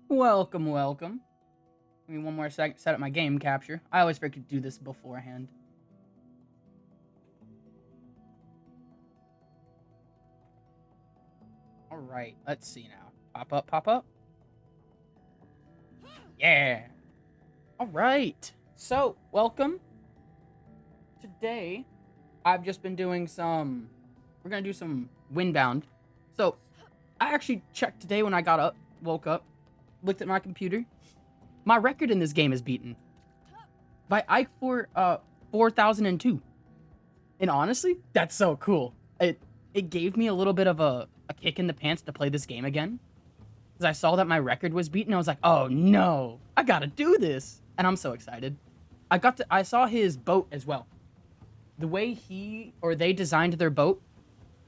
Welcome, welcome. Give me one more second to set up my game capture. I always forget to do this beforehand. Alright, let's see now. Pop up, pop up. Yeah. Alright. So, welcome. Today, I've just been doing some... We're gonna do some Windbound. So, I actually checked today when I woke up, looked at my computer. My record in this game is beaten by Ike4002. And honestly, that's so cool. It gave me a little bit of a kick in the pants to play this game again. Because I saw that my record was beaten. I was like, oh no, I gotta do this. And I'm so excited. I saw his boat as well. The way they designed their boat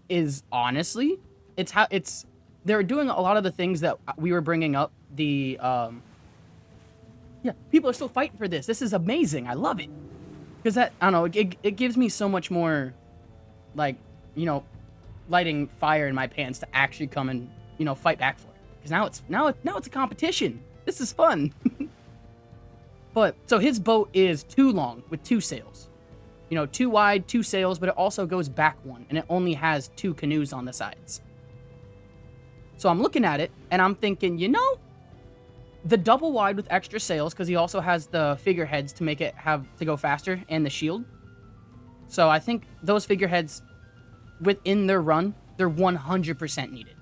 is honestly, they're doing a lot of the things that we were bringing up. Yeah, people are still fighting for this. This is amazing. I love it. Because I don't know, it gives me so much more, like, lighting fire in my pants to actually come and, fight back for it. Because now it's a competition. This is fun. But, so his boat is too long with 2 sails. Too wide, 2 sails, but it also goes back 1, and it only has 2 canoes on the sides. So I'm looking at it, and I'm thinking, the double wide with extra sails, because he also has the figureheads to make it have to go faster, and the shield. So I think those figureheads, within their run, they're 100% needed.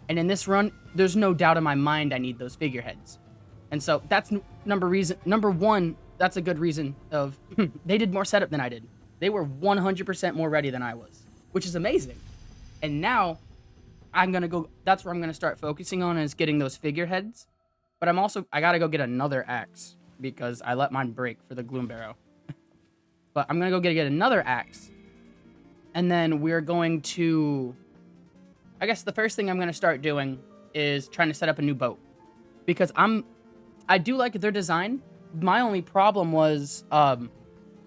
And in this run, there's no doubt in my mind I need those figureheads. And so that's number one, that's a good reason of, they did more setup than I did. They were 100% more ready than I was, which is amazing. And now, that's where I'm going to start focusing on, is getting those figureheads. But I gotta go get another axe, because I let mine break for the Gloom Barrow. But I'm gonna go get another axe. And then we're going to... I guess the first thing I'm gonna start doing is trying to set up a new boat. Because I do like their design. My only problem was,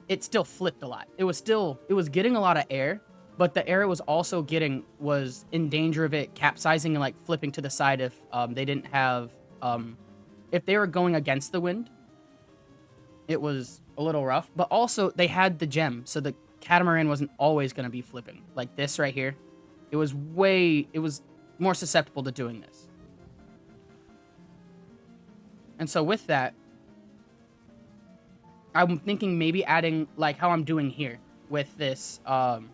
it still flipped a lot. It was getting a lot of air, but the air it was also getting was in danger of it capsizing and, like, flipping to the side if they didn't have... if they were going against the wind, it was a little rough. But also, they had the gem, so the catamaran wasn't always going to be flipping. Like this right here. It was more susceptible to doing this. And so with that, I'm thinking maybe adding, like how I'm doing here, with this, kind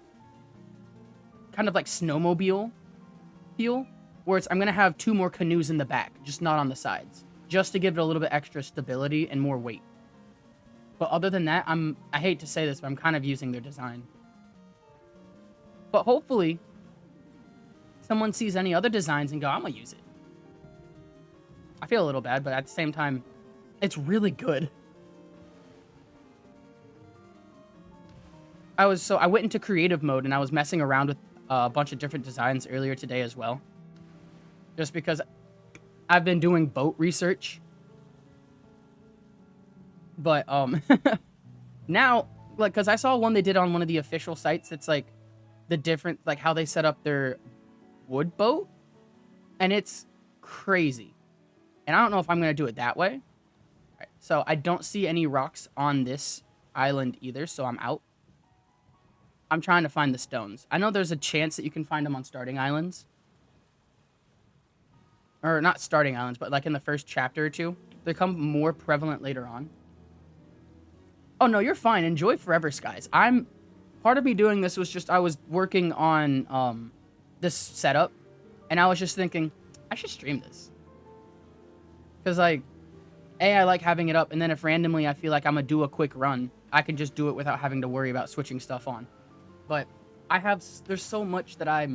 of like snowmobile feel, where I'm going to have 2 more canoes in the back, just not on the sides, just to give it a little bit extra stability and more weight. But other than that, I hate to say this, but I'm kind of using their design. But hopefully, someone sees any other designs and go, I'm going to use it. I feel a little bad, but at the same time, it's really good. I went into creative mode, and I was messing around with a bunch of different designs earlier today as well. Just because I've been doing boat research. But, now, like, because I saw one they did on one of the official sites that's, like, the different, like, how they set up their wood boat. And it's crazy. And I don't know if I'm going to do it that way. Right, so I don't see any rocks on this island either, so I'm out. I'm trying to find the stones. I know there's a chance that you can find them on starting islands. Or not starting islands, but like in the first chapter or 2. They become more prevalent later on. Oh no, you're fine. Enjoy Forever Skies. Part of me doing this was just I was working on this setup, and I was just thinking, I should stream this. Because, like, I like having it up, and then if randomly I feel like I'm going to do a quick run, I can just do it without having to worry about switching stuff on. But there's so much that I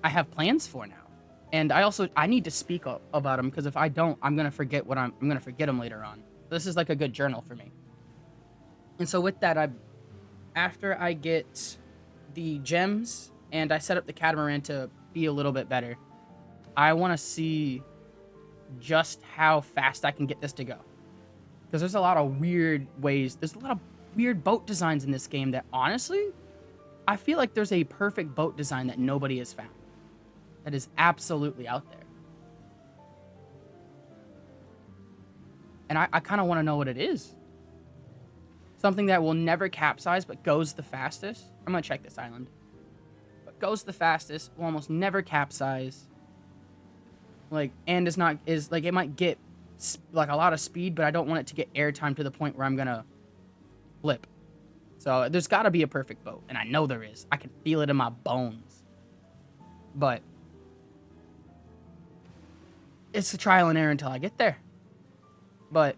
have plans for now. And I need to speak up about them, because if I don't, I'm going to forget I'm going to forget them later on. This is like a good journal for me. And so with that, after I get the gems and I set up the catamaran to be a little bit better, I want to see just how fast I can get this to go. Because there's a lot of weird ways. There's a lot of weird boat designs in this game that, honestly, I feel like there's a perfect boat design that nobody has found. That is absolutely out there. And I kind of want to know what it is. Something that will never capsize, but goes the fastest. I'm going to check this island. But goes the fastest, will almost never capsize. Like, and it might get, like, a lot of speed, but I don't want it to get airtime to the point where I'm going to flip. So, there's got to be a perfect boat. And I know there is. I can feel it in my bones. But it's a trial and error until I get there. But,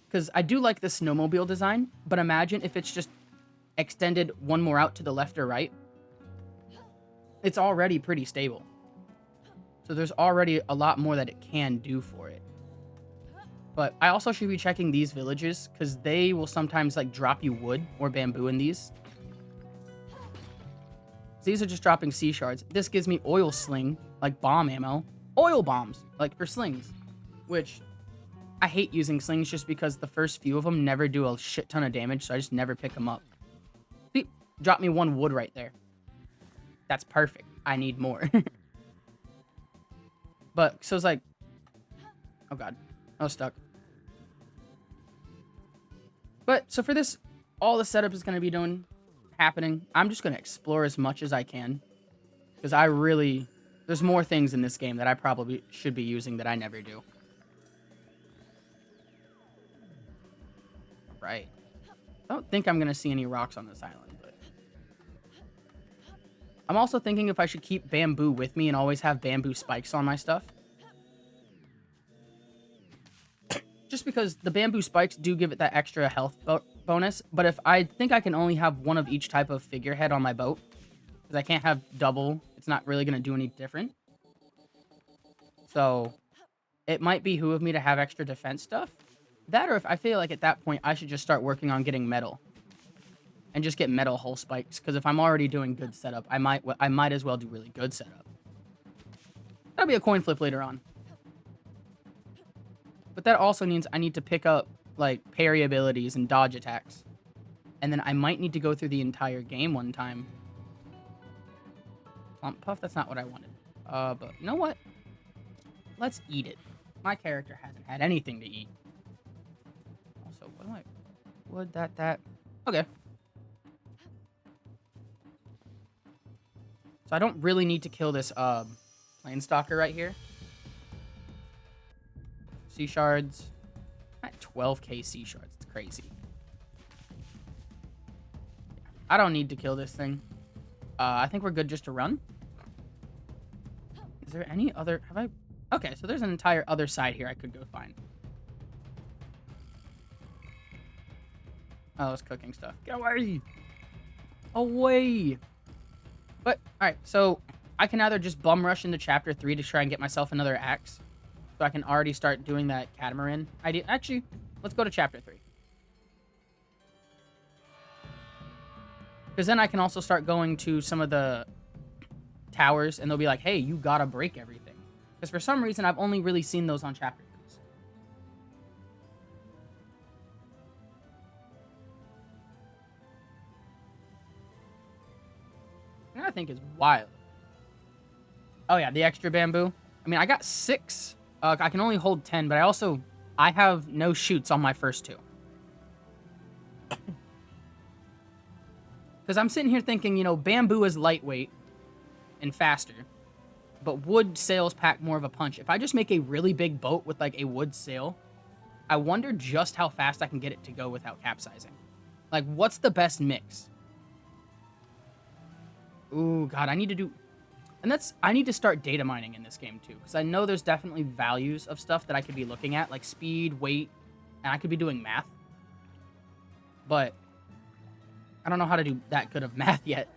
because I do like the snowmobile design, but imagine if it's just extended one more out to the left or right. It's already pretty stable. So there's already a lot more that it can do for it. But I also should be checking these villages, because they will sometimes, like, drop you wood or bamboo in these. These are just dropping sea shards. This gives me oil sling, like bomb ammo. Oil bombs, like for slings. Which, I hate using slings just because the first few of them never do a shit ton of damage, so I just never pick them up. See, drop me one wood right there. That's perfect. I need more. But, so it's like... Oh god. I was stuck. But, so for this, all the setup is going to be happening. I'm just going to explore as much as I can. Because I really... There's more things in this game that I probably should be using that I never do. Right. I don't think I'm going to see any rocks on this island, but... I'm also thinking if I should keep bamboo with me and always have bamboo spikes on my stuff. Just because the bamboo spikes do give it that extra health bonus, but if I think I can only have one of each type of figurehead on my boat, because I can't have double, it's not really going to do any different. So, it might behoove me to have extra defense stuff. That, or if I feel like at that point I should just start working on getting metal. And just get metal hull spikes, because if I'm already doing good setup, I might as well do really good setup. That'll be a coin flip later on. But that also means I need to pick up, like, parry abilities and dodge attacks. And then I might need to go through the entire game one time. Plump Puff, that's not what I wanted. But you know what? Let's eat it. My character hasn't had anything to eat. Also, what do I... Would that... Okay. So I don't really need to kill this, planestalker right here. Sea shards. I'm at 12k sea shards. It's crazy. I don't need to kill this thing. I think we're good just to run. Is there any other... Have I... Okay, so there's an entire other side here I could go find. Oh, it's cooking stuff. Get away! Away! But, alright, so I can either just bum rush into Chapter 3 to try and get myself another axe. So I can already start doing that catamaran idea. Actually, let's go to Chapter 3. Because then I can also start going to some of the towers, and they'll be like, hey, you gotta break everything. Because for some reason, I've only really seen those on Chapter 3s. And I think is wild. Oh yeah, the extra bamboo. I mean, I got 6. I can only hold 10, but I have no shoots on my first 2. Because I'm sitting here thinking, you know, bamboo is lightweight and faster, but wood sails pack more of a punch. If I just make a really big boat with, like, a wood sail, I wonder just how fast I can get it to go without capsizing. Like, what's the best mix? Ooh, God, I need to do... And I need to start data mining in this game, too. Because I know there's definitely values of stuff that I could be looking at, like speed, weight, and I could be doing math. But I don't know how to do that good of math yet.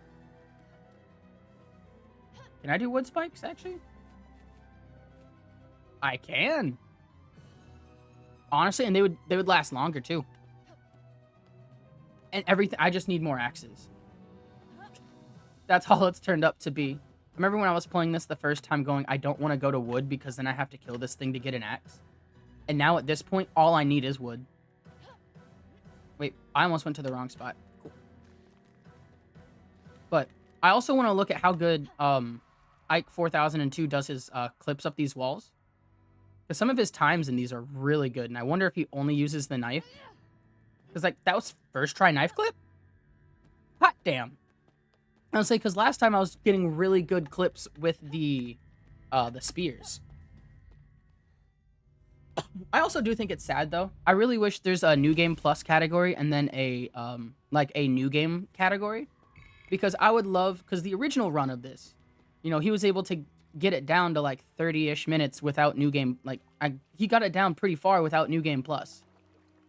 Can I do wood spikes, actually? I can. Honestly, and they would last longer, too. And everything, I just need more axes. That's all it's turned up to be. I remember when I was playing this the first time going, I don't want to go to wood because then I have to kill this thing to get an axe. And now at this point, all I need is wood. Wait, I almost went to the wrong spot. Cool. But I also want to look at how good Ike4002 does his clips up these walls. Because some of his times in these are really good, and I wonder if he only uses the knife. Because, like, that was first try knife clip? Hot damn. I would say, because last time I was getting really good clips with the spears. I also do think it's sad, though. I really wish there's a New Game Plus category and then a, like, a New Game category. Because I would love, because the original run of this, you know, he was able to get it down to, like, 30-ish minutes without New Game, like, he got it down pretty far without New Game Plus.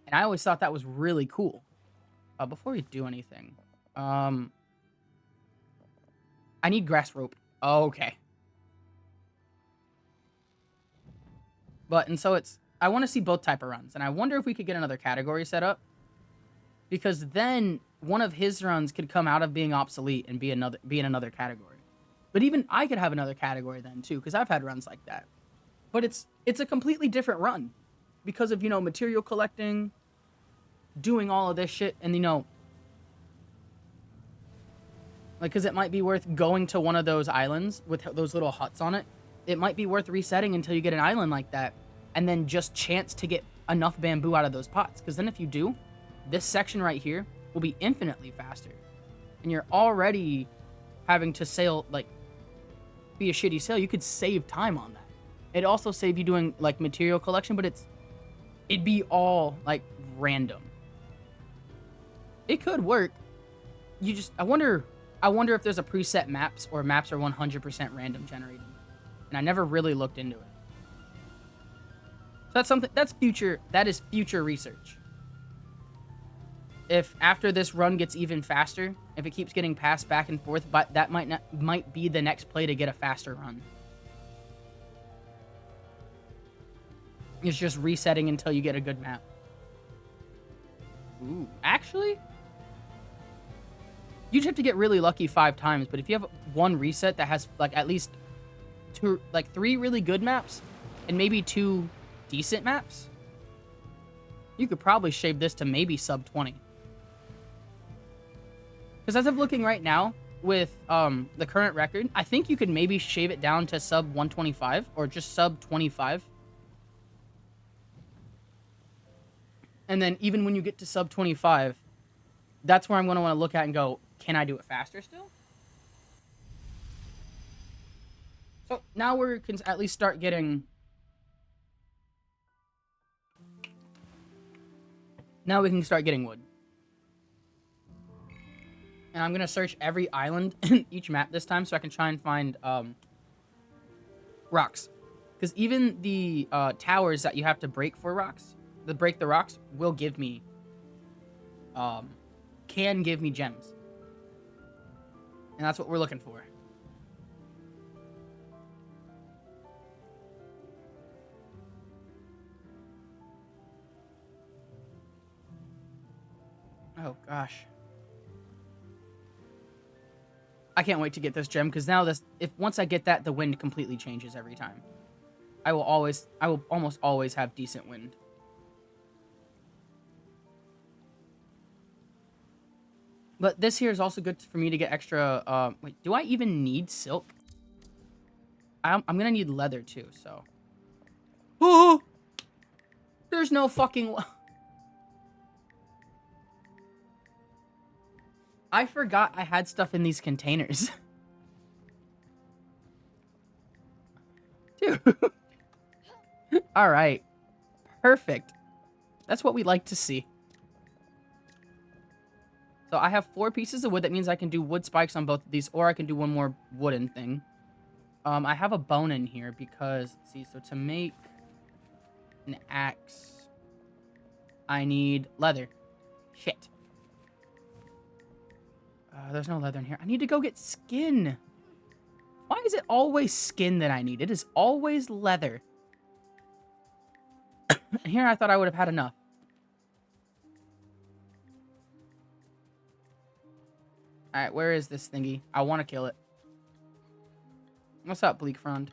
And I always thought that was really cool. Before we do anything, I need grass rope. Oh, okay. But, and so it's, I want to see both type of runs. And I wonder if we could get another category set up. Because then one of his runs could come out of being obsolete and be in another category. But even I could have another category then too, because I've had runs like that. But it's a completely different run. Because of, you know, material collecting, doing all of this shit, and, you know, like, because it might be worth going to one of those islands with those little huts on it. It might be worth resetting until you get an island like that, and then just chance to get enough bamboo out of those pots. Because then if you do, this section right here will be infinitely faster. And you're already having to sail, like, be a shitty sail. You could save time on that. It'd also save you doing, like, material collection, but it'd be all, like, random. It could work. You just, I wonder if there's a preset maps, or maps are 100% random generated. And I never really looked into it. So that's something, that is future research. If after this run gets even faster, if it keeps getting passed back and forth, but that might be the next play to get a faster run. It's just resetting until you get a good map. Ooh, actually, you'd have to get really lucky 5 times, but if you have one reset that has, like, at least 3 really good maps and maybe 2 decent maps, you could probably shave this to maybe sub 20. Because as of looking right now with the current record, I think you could maybe shave it down to sub 125 or just sub 25. And then even when you get to sub 25, that's where I'm going to want to look at and go, can I do it faster still? So now we can at least start getting... Now we can start getting wood. And I'm going to search every island in each map this time so I can try and find rocks. Because even the towers that you have to break for rocks, break the rocks, will give me... can give me gems. And that's what we're looking for. Oh, gosh. I can't wait to get this gem, because now once I get that, the wind completely changes every time. I will almost always have decent wind. But this here is also good for me to get extra, wait, do I even need silk? I'm gonna need leather too, so. Oh! There's no fucking... I forgot I had stuff in these containers. Dude. Alright. Perfect. That's what we like to see. So I have 4 pieces of wood. That means I can do wood spikes on both of these, or I can do one more wooden thing. I have a bone in here because, let's see, so to make an axe, I need leather. Shit. There's no leather in here. I need to go get skin. Why is it always skin that I need? It is always leather. And here I thought I would have had enough. Alright, where is this thingy? I want to kill it. What's up, bleak frond?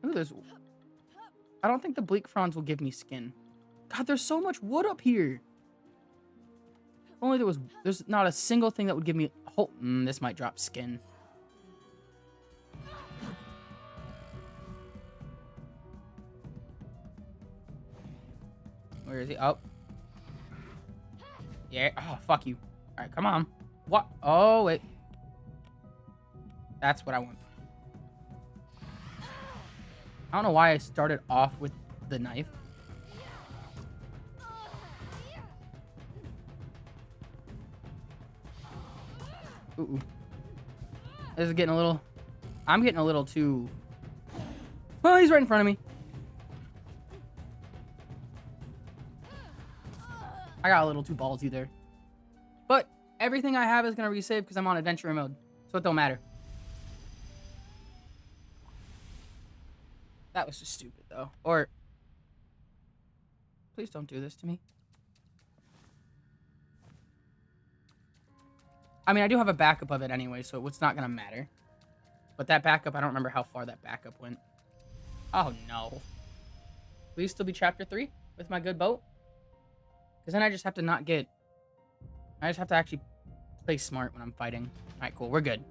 Ooh, there's... I don't think the bleak fronds will give me skin. God, there's so much wood up here. If only there's not a single thing that would give me... Oh, this might drop skin. Where is he? Oh. Yeah. Oh, fuck you. All right, come on. What? Oh, wait. That's what I want. I don't know why I started off with the knife. Ooh. This is getting a little... I'm getting a little too... Oh, he's right in front of me. I got a little too ballsy there. But everything I have is going to resave because I'm on adventure mode. So it don't matter. That was just stupid, though. Or... Please don't do this to me. I mean, I do have a backup of it anyway, so it's not going to matter. But that backup, I don't remember how far that backup went. Oh, no. Please still be chapter 3 with my good boat? Because then I just have to not get... I just have to actually play smart when I'm fighting. Alright, cool. We're good.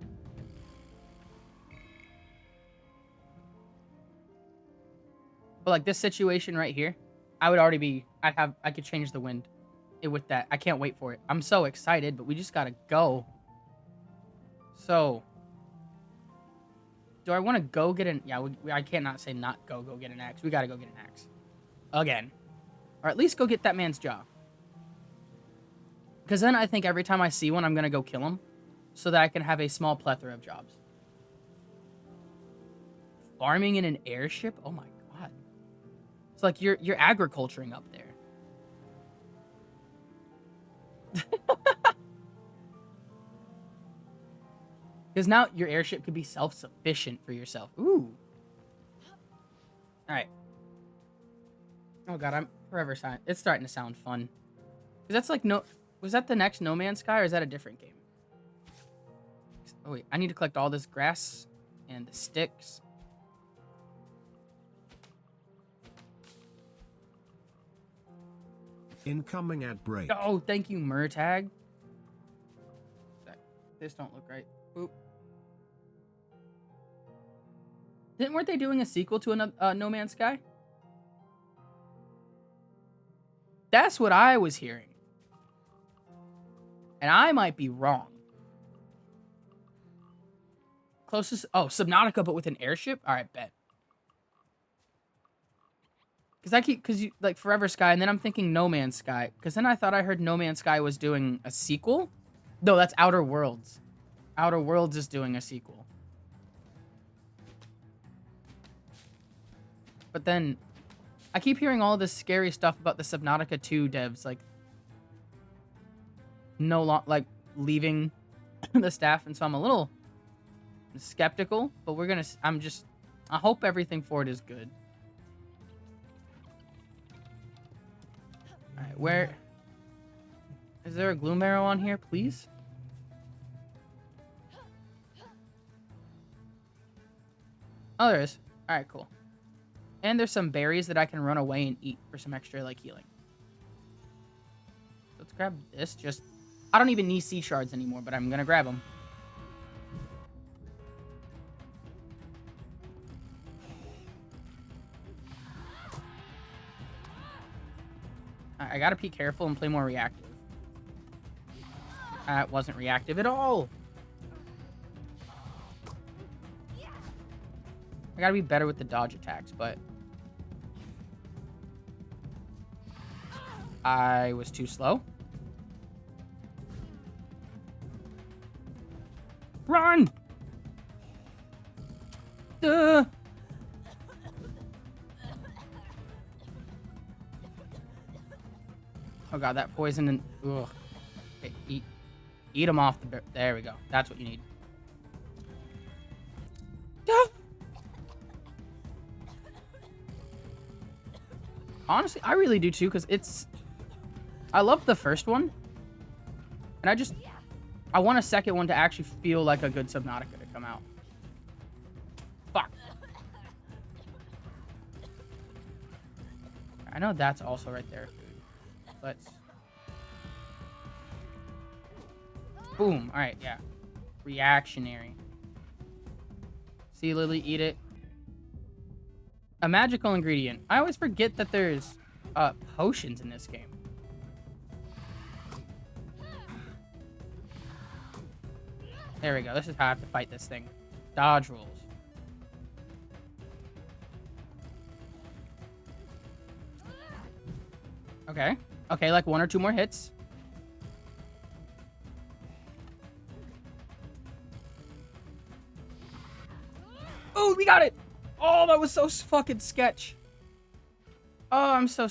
But like this situation right here, I would already be... I could change the wind with that. I can't wait for it. I'm so excited, but we just gotta go. So... Do I want to go get an... Yeah, I can't not say not go get an axe. We gotta go get an axe. Again. Or at least go get that man's jaw. Because then I think every time I see one, I'm going to go kill him. So that I can have a small plethora of jobs. Farming in an airship? Oh my god. It's like you're agriculturing up there. Because now your airship could be self-sufficient for yourself. Ooh. Alright. Oh god, I'm forever silent. It's starting to sound fun. Because that's like no... Was that the next No Man's Sky or is that a different game? Oh wait, I need to collect all this grass and the sticks. Incoming ad break. Oh, thank you, Murtag. This don't look right. Oop. Weren't they doing a sequel to another No Man's Sky? That's what I was hearing. And I might be wrong. Closest... Oh, Subnautica, but with an airship? Alright, bet. Because you... Like, Forever Sky, and then I'm thinking No Man's Sky. Because then I thought I heard No Man's Sky was doing a sequel? No, that's Outer Worlds. Outer Worlds is doing a sequel. But then... I keep hearing all this scary stuff about the Subnautica 2 devs, like... leaving the staff, and so I'm a little skeptical, but we're gonna... I hope everything for it is good. Alright, where... Is there a gloom arrow on here, please? Oh, there is. Alright, cool. And there's some berries that I can run away and eat for some extra, like, healing. Let's grab this, just... I don't even need sea shards anymore, but I'm gonna grab them. I gotta be careful and play more reactive. That wasn't reactive at all. I gotta be better with the dodge attacks, but... I was too slow. Run! Duh! Oh god, that poison and... Ugh. Okay, eat them off the... There we go. That's what you need. Duh! Honestly, I really do too, because it's... I love the first one. And I want a second one to actually feel like a good Subnautica to come out. Fuck. I know that's also right there. Let's... Boom. Alright, yeah. Reactionary. Sea lily, eat it. A magical ingredient. I always forget that there's potions in this game. There we go. This is how I have to fight this thing. Dodge rolls. Okay. Okay, like 1 or 2 more hits. Oh, we got it! Oh, that was so fucking sketch. Oh, I'm so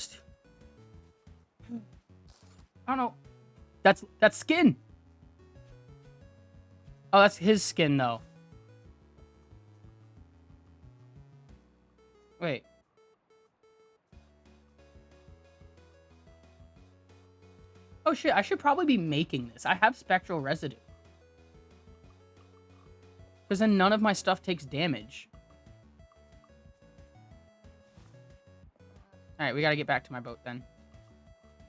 I don't know. That's skin. Oh, that's his skin, though. Wait. Oh, shit. I should probably be making this. I have spectral residue. Because then none of my stuff takes damage. Alright, we gotta get back to my boat, then.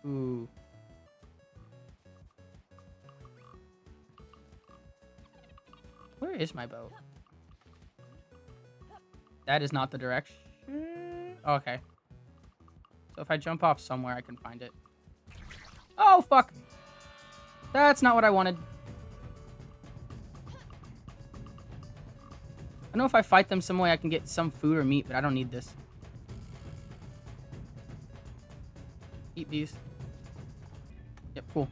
Ooh. Where is my boat? That is not the direction. Okay. So if I jump off somewhere, I can find it. Oh, fuck. That's not what I wanted. I know if I fight them some way, I can get some food or meat, but I don't need this. Eat these. Yep, cool.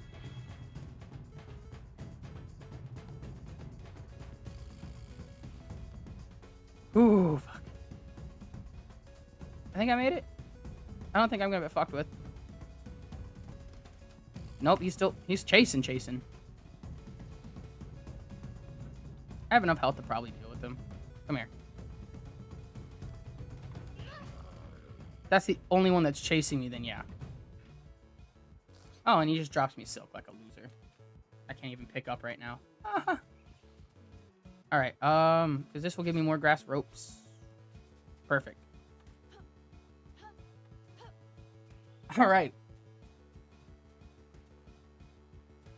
Ooh, fuck. I think I made it. I don't think I'm gonna get fucked with. Nope, he's chasing. I have enough health to probably deal with him. Come here. If that's the only one that's chasing me, then yeah. Oh, and he just drops me silk like a loser. I can't even pick up right now. Alright, because this will give me more grass ropes. Perfect. Alright.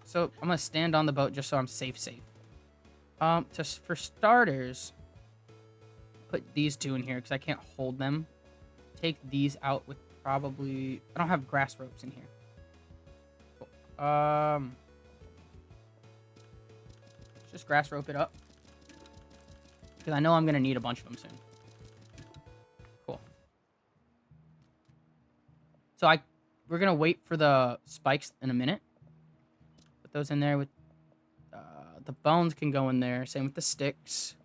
So, I'm gonna stand on the boat just so I'm safe. For starters, put these 2 in here because I can't hold them. Take these out with probably... I don't have grass ropes in here. Cool. Just grass rope it up. Because I know I'm going to need a bunch of them soon. Cool. So we're going to wait for the spikes in a minute. Put those in there with... the bones can go in there. Same with the sticks.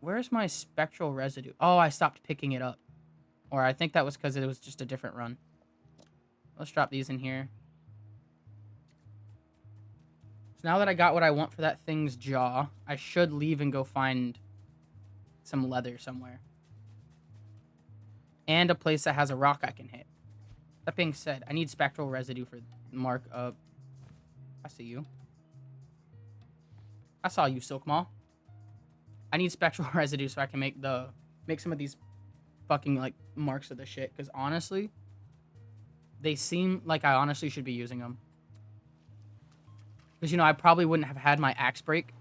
Where's my spectral residue? Oh, I stopped picking it up. Or I think that was because it was just a different run. Let's drop these in here. So now that I got what I want for that thing's jaw, I should leave and go find some leather somewhere. And a place that has a rock I can hit. That being said, I need spectral residue for Mark of... I see you. I saw you, Silk Maw. I need spectral residue so I can make some of these fucking, like, marks of the shit. Because, honestly, they seem like I honestly should be using them. Because, you know, I probably wouldn't have had my axe break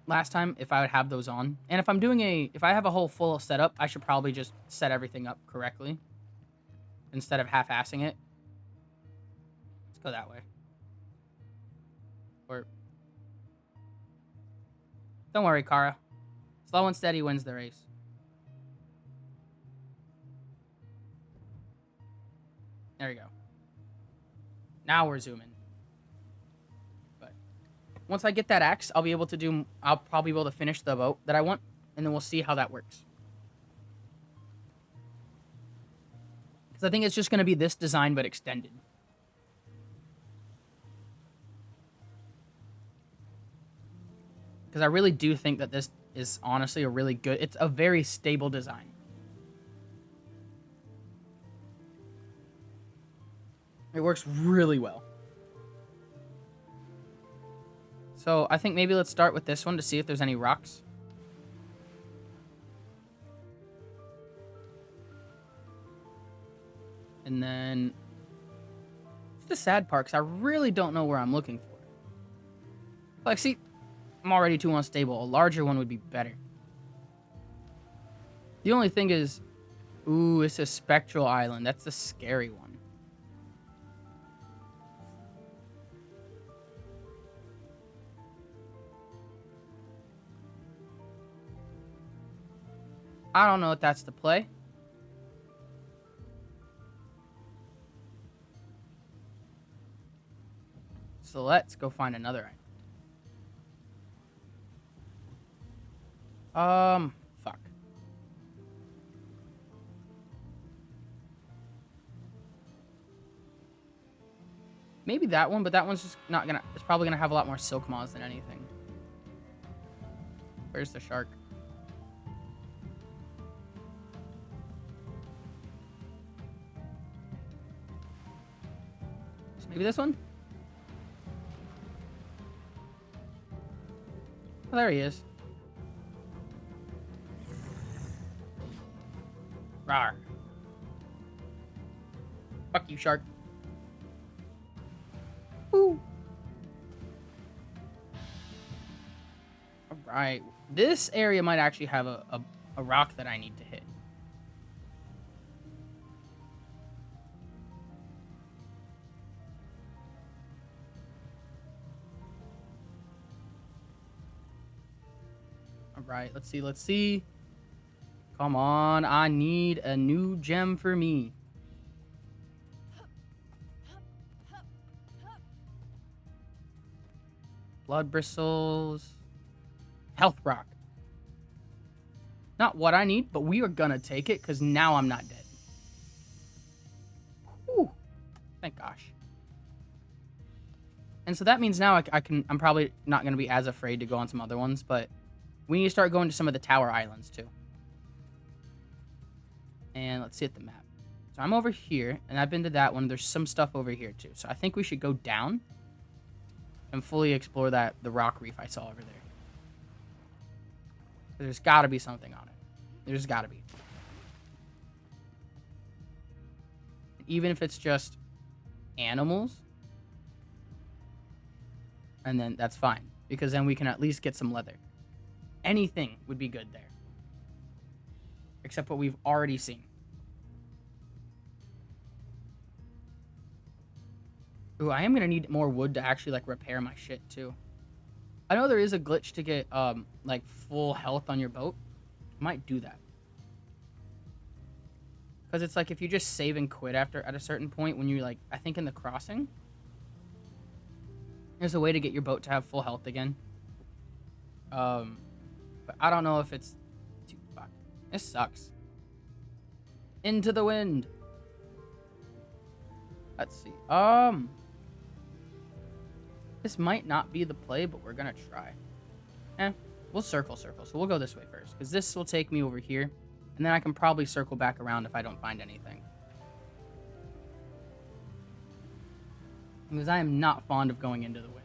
last time if I would have those on. And if I'm doing if I have a whole full setup, I should probably just set everything up correctly. Instead of half-assing it. Let's go that way. Or... Don't worry, Kara. Slow and steady wins the race. There we go. Now we're zooming. But once I get that axe, I'll probably be able to finish the boat that I want, and then we'll see how that works. Because I think it's just going to be this design, but extended. Because I really do think that this is honestly a really good... It's a very stable design. It works really well. So I think maybe let's start with this one to see if there's any rocks. And then... It's the sad part, because I really don't know where I'm looking for. Like, see... I'm already too unstable. A larger one would be better. The only thing is, Ooh, it's a spectral island. That's the scary one. I don't know if that's the play. So let's go find another island. Fuck. Maybe that one, but that one's just not gonna... It's probably gonna have a lot more silk moths than anything. Where's the shark? So maybe this one? Oh, there he is. Rawr. Fuck you, shark. Woo. Alright. This area might actually have a rock that I need to hit. Alright, let's see, let's see. Come on, I need a new gem for me. Blood bristles. Health rock. Not what I need, but we are gonna take it because now I'm not dead. Whew. Thank gosh. And so that means now I'm probably not gonna be as afraid to go on some other ones, but we need to start going to some of the tower islands too. And let's see at the map. So I'm over here, and I've been to that one. There's some stuff over here too. So I think we should go down and fully explore the rock reef I saw over there. There's got to be something on it. There's got to be. Even if it's just animals, and then that's fine, because then we can at least get some leather. Anything would be good there. Except what we've already seen. Ooh, I am going to need more wood to actually, like, repair my shit, too. I know there is a glitch to get, like, full health on your boat. I might do that. Because it's like, if you just save and quit at a certain point, when you're, like, I think in the crossing, there's a way to get your boat to have full health again. But I don't know if it's... Dude, fuck. This sucks. Into the wind. Let's see. This might not be the play, but we're gonna try. We'll circle. So we'll go this way first, because this will take me over here, and then I can probably circle back around if I don't find anything. Because I am not fond of going into the wind.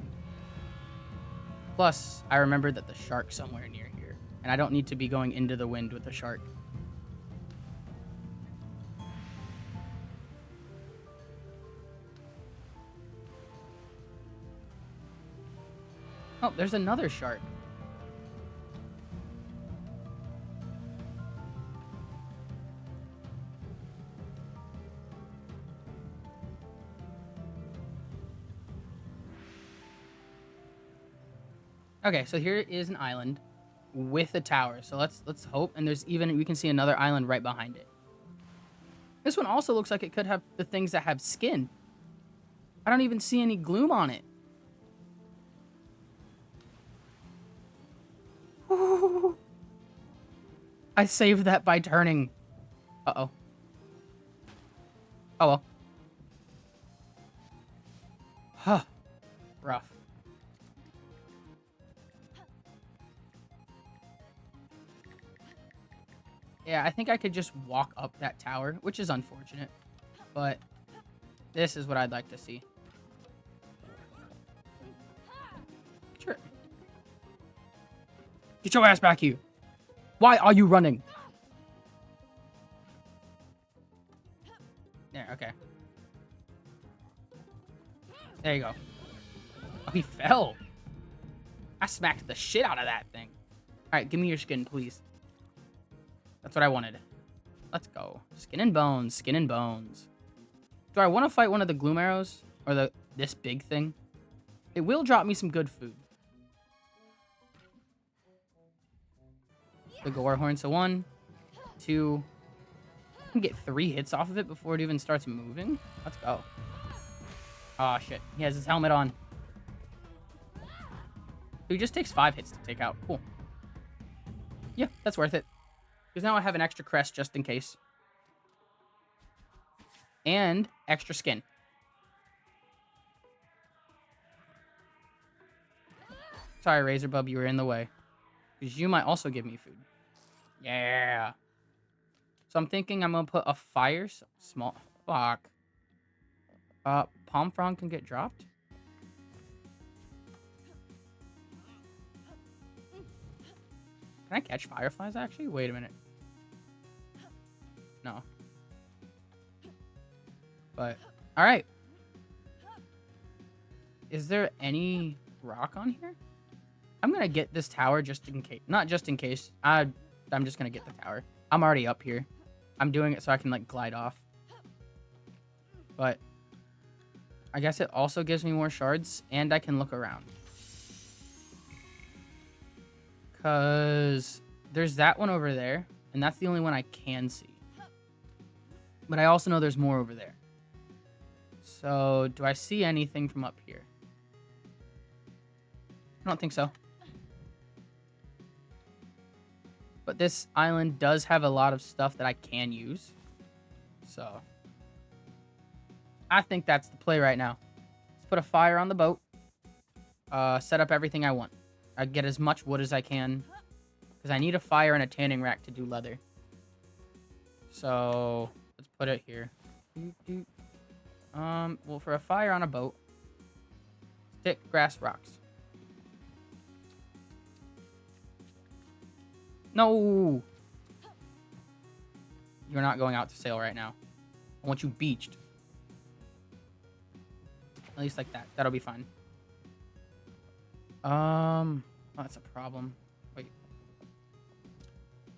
Plus, I remember that the shark's somewhere near here, and I don't need to be going into the wind with the shark. Oh, there's another shark. Okay, so here is an island with a tower. So let's hope, and we can see another island right behind it. This one also looks like it could have the things that have skin. I don't even see any gloom on it. Ooh. I saved that by turning. Uh-oh. Oh, well. Huh. Rough. Yeah, I think I could just walk up that tower, which is unfortunate. But this is what I'd like to see. Sure. Get your ass back here. Why are you running? There, okay. There you go. Oh, he fell. I smacked the shit out of that thing. Alright, give me your skin, please. That's what I wanted. Let's go. Skin and bones. Skin and bones. Do I want to fight one of the gloom arrows? Or this big thing? It will drop me some good food. The gore horn. So 1, 2. I can get 3 hits off of it before it even starts moving. Let's go. Oh, shit. He has his helmet on. He just takes 5 hits to take out. Cool. Yeah, that's worth it. Because now I have an extra crest just in case. And extra skin. Sorry, Razorbub, you were in the way. Because you might also give me food. Yeah. So I'm thinking I'm going to put a fire... Small... Fuck. Palm frond can get dropped? Can I catch fireflies, actually? Wait a minute. No. But, alright. Is there any rock on here? I'm gonna get this tower just in case. Not just in case. I'm just gonna get the tower. I'm already up here. I'm doing it so I can, like, glide off. But, I guess it also gives me more shards, and I can look around. Because there's that one over there, and that's the only one I can see. But I also know there's more over there. So, do I see anything from up here? I don't think so. But this island does have a lot of stuff that I can use. So, I think that's the play right now. Let's put a fire on the boat. Set up everything I want. I get as much wood as I can. Because I need a fire and a tanning rack to do leather. So, let's put it here. Well, for a fire on a boat, stick, grass, rocks. No! You're not going out to sail right now. I want you beached. At least like that. That'll be fine. Oh, that's a problem. Wait.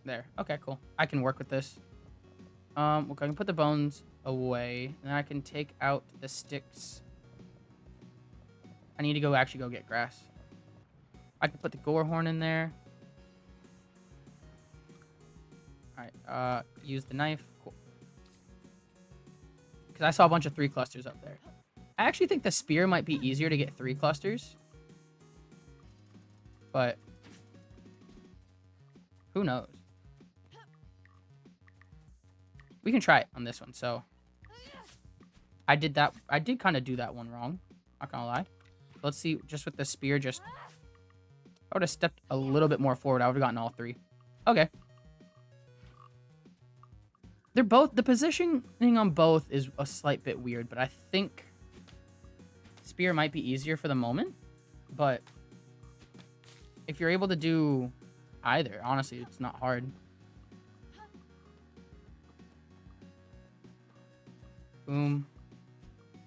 There. Okay, cool. I can work with this. Well, I can put the bones away. And then I can take out the sticks. I need to actually go get grass. I can put the gore horn in there. Alright, use the knife. Cool. Because I saw a bunch of 3 clusters up there. I actually think the spear might be easier to get 3 clusters. But who knows? We can try it on this one. So I did kind of do that one wrong. Not gonna lie. Let's see, just with the spear, I would have stepped a little bit more forward. I would have gotten all 3. Okay. The positioning on both is a slight bit weird, but I think spear might be easier for the moment. But if you're able to do either, honestly, it's not hard. Boom. So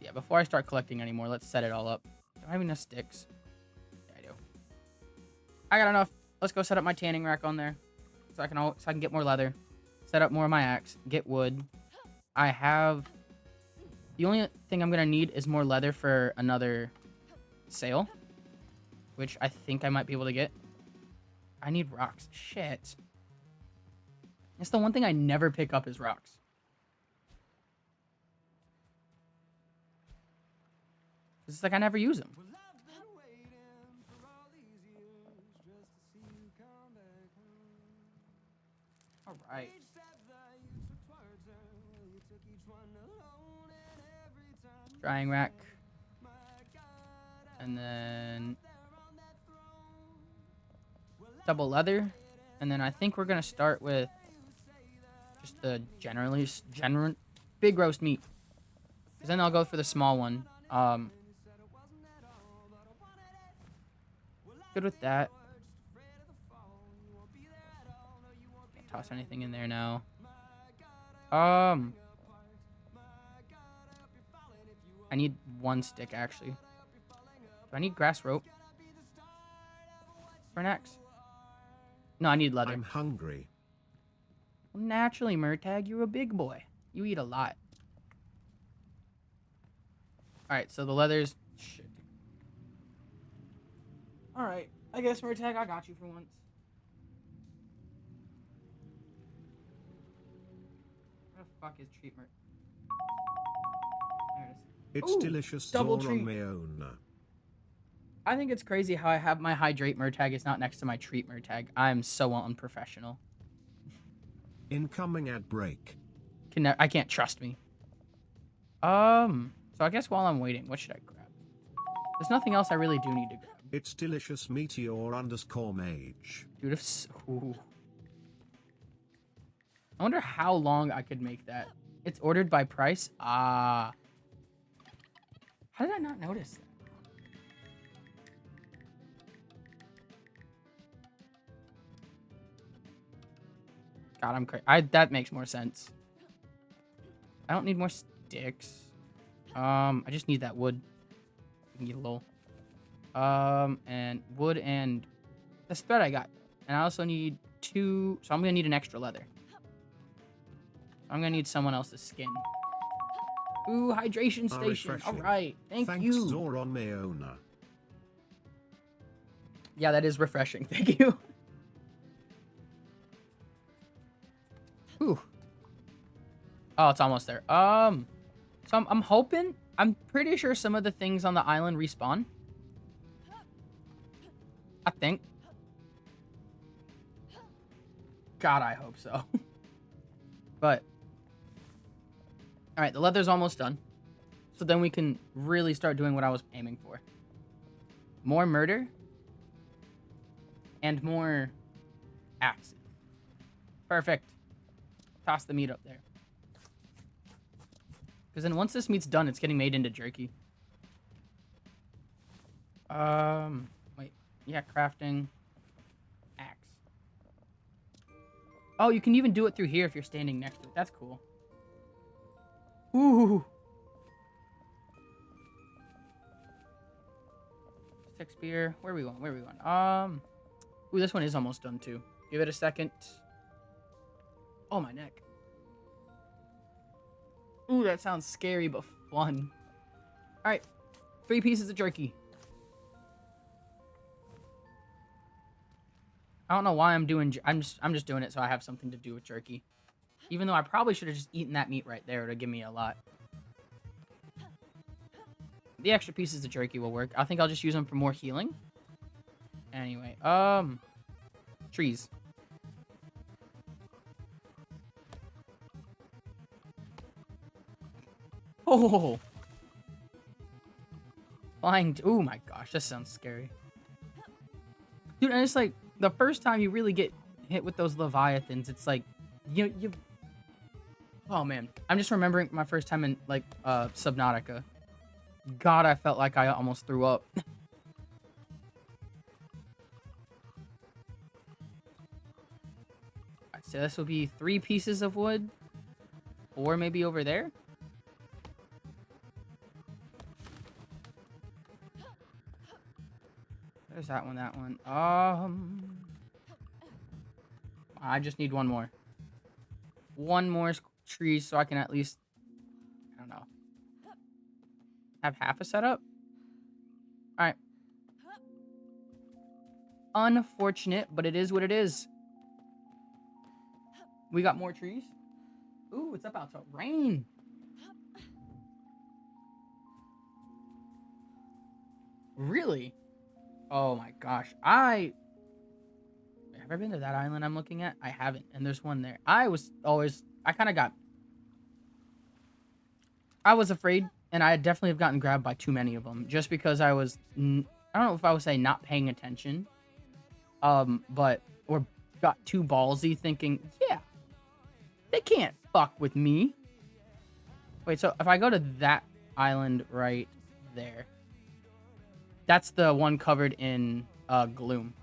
yeah, before I start collecting anymore, let's set it all up. Do I have enough sticks? Yeah, I do. I got enough. Let's go set up my tanning rack on there. So I can get more leather. Set up more of my axe. Get wood. I have... The only thing I'm going to need is more leather for another sail. Which I think I might be able to get. I need rocks. Shit. That's the one thing I never pick up is rocks. It's like I never use them. All right. Drying rack. And then double leather. And then I think we're going to start with just the big roast meat. Because then I'll go for the small one. Good with that. Can't toss anything in there now. I need 1 stick, actually. Do I need grass rope for an axe? No, I need leather. I'm hungry. Naturally, Murtag, you're a big boy. You eat a lot. Alright, so the leather's... Shit. Alright, I guess Murtag, I got you for once. Where the fuck is treat Murtag? There it is. It's delicious. Double Zor on treat. my own. I think it's crazy how I have my hydrate Murtag. It's not next to my treat Murtag. I'm so unprofessional. Incoming ad break. I can't trust me. So I guess while I'm waiting, what should I grab? There's nothing else I really do need to grab. It's delicious meteor_mage. Dude, ooh. I wonder how long I could make that. It's ordered by price? Ah. How did I not notice that? God, I'm crazy. That makes more sense. I don't need more sticks. I just need that wood. I need a little. And wood and this thread I got. And I also need 2, so I'm gonna need an extra leather. I'm gonna need someone else's skin. Ooh, hydration station. All right, thanks you. Zor on my own. Yeah, that is refreshing. Thank you. Ooh. Oh, it's almost there. So I'm hoping. I'm pretty sure some of the things on the island respawn. I think. God, I hope so. But all right, the leather's almost done. So then we can really start doing what I was aiming for. More murder. And more axes. Perfect. Toss the meat up there. Because then once this meat's done, it's getting made into jerky. Wait. Yeah, crafting. Axe. Oh, you can even do it through here if you're standing next to it. That's cool. Ooh. Stick spear. Where are we going? Where are we going? Ooh, this one is almost done too. Give it a second. Oh, my neck. Ooh, that sounds scary but fun. All right, 3 pieces of jerky. I don't know why I'm doing. I'm just doing it so I have something to do with jerky. Even though I probably should have just eaten that meat right there to give me a lot. The extra pieces of jerky will work. I think I'll just use them for more healing. Anyway, trees. Oh, flying. Oh my gosh, this sounds scary, dude. And it's like the first time you really get hit with those leviathans. It's like you. Oh man, I'm just remembering my first time in like Subnautica. God, I felt like I almost threw up. Alright, so this will be 3 pieces of wood, 4 maybe over there. There's that one, that one. I just need one more. One more tree so I can at least, I don't know, have half a setup. All right. Unfortunate, but it is what it is. We got more trees. Ooh, it's about to rain. Really? Oh my gosh. Have I been to that island I'm looking at? I haven't. And there's one there. I was afraid, and I definitely have gotten grabbed by too many of them. Just because I was, I don't know if I would say not paying attention. Or got too ballsy thinking, yeah, they can't fuck with me. Wait, so if I go to that island right there. That's the one covered in gloom.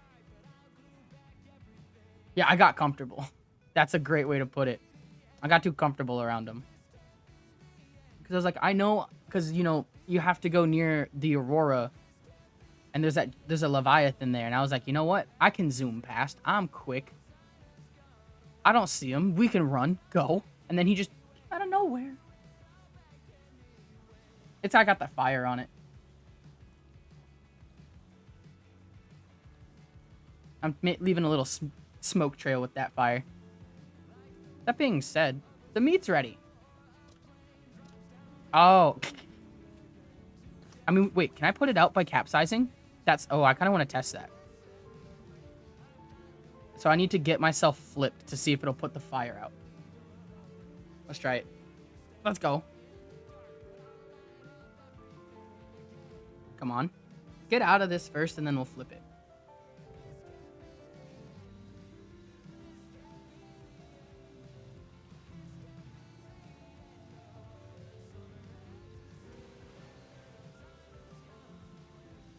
Yeah, I got comfortable. That's a great way to put it. I got too comfortable around them. Because I was like, I know, because, you know, you have to go near the Aurora. And there's a Leviathan there. And I was like, you know what? I can zoom past. I'm quick. I don't see him. We can run. Go. And then he just out of nowhere. It's I got the fire on it. I'm leaving a little smoke trail with that fire. That being said, the meat's ready. Oh. I mean, wait, can I put it out by capsizing? That's, oh, I kind of want to test that. So I need to get myself flipped to see if it'll put the fire out. Let's try it. Let's go. Come on. Get out of this first and then we'll flip it.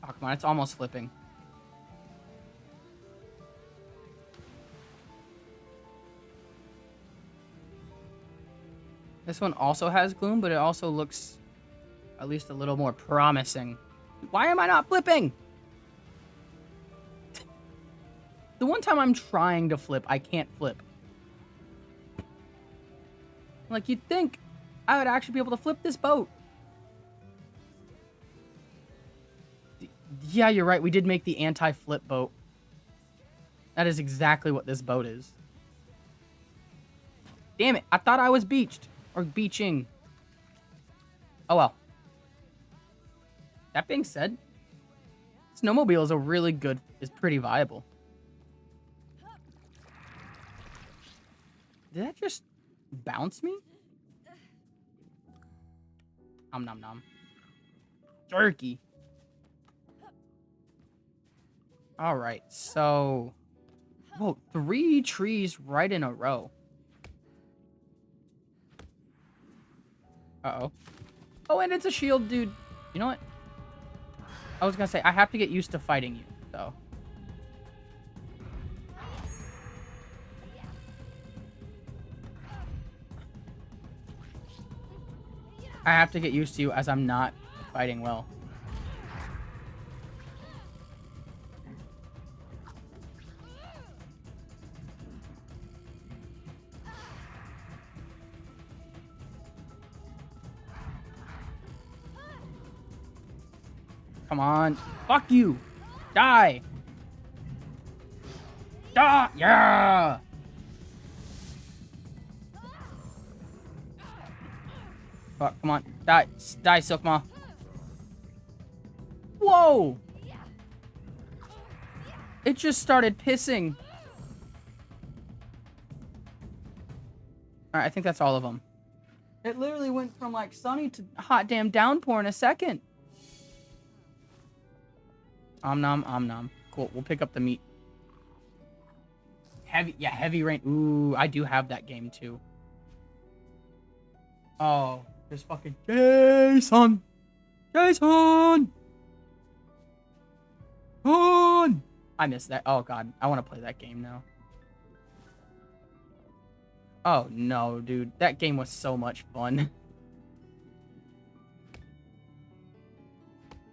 Oh, come on. It's almost flipping. This one also has gloom, but it also looks at least a little more promising. Why am I not flipping? The one time I'm trying to flip, I can't flip. Like, you'd think I would actually be able to flip this boat. Yeah, you're right. We did make the anti-flip boat. That is exactly what this boat is. Damn it. I thought I was beached. Or beaching. Oh, well. That being said, snowmobile is a really good, is pretty viable. Did that just bounce me? Nom nom nom. Jerky. Alright, so... Whoa, 3 trees right in a row. Uh-oh. Oh, and it's a shield, dude. You know what? I was gonna say, I have to get used to fighting you, so. I have to get used to you as I'm not fighting well. Come on. Fuck you. Die. Die. Yeah. Fuck, come on. Die. Die, Silkma. Whoa. It just started pissing. Alright, I think that's all of them. It literally went from like sunny to hot damn downpour in a second. Om nom, om nom. Cool, we'll pick up the meat. Heavy, yeah, heavy rain. Ooh, I do have that game too. Oh, there's fucking Jason. Jason. On. I missed that. Oh god, I want to play that game now. Oh no, dude, that game was so much fun.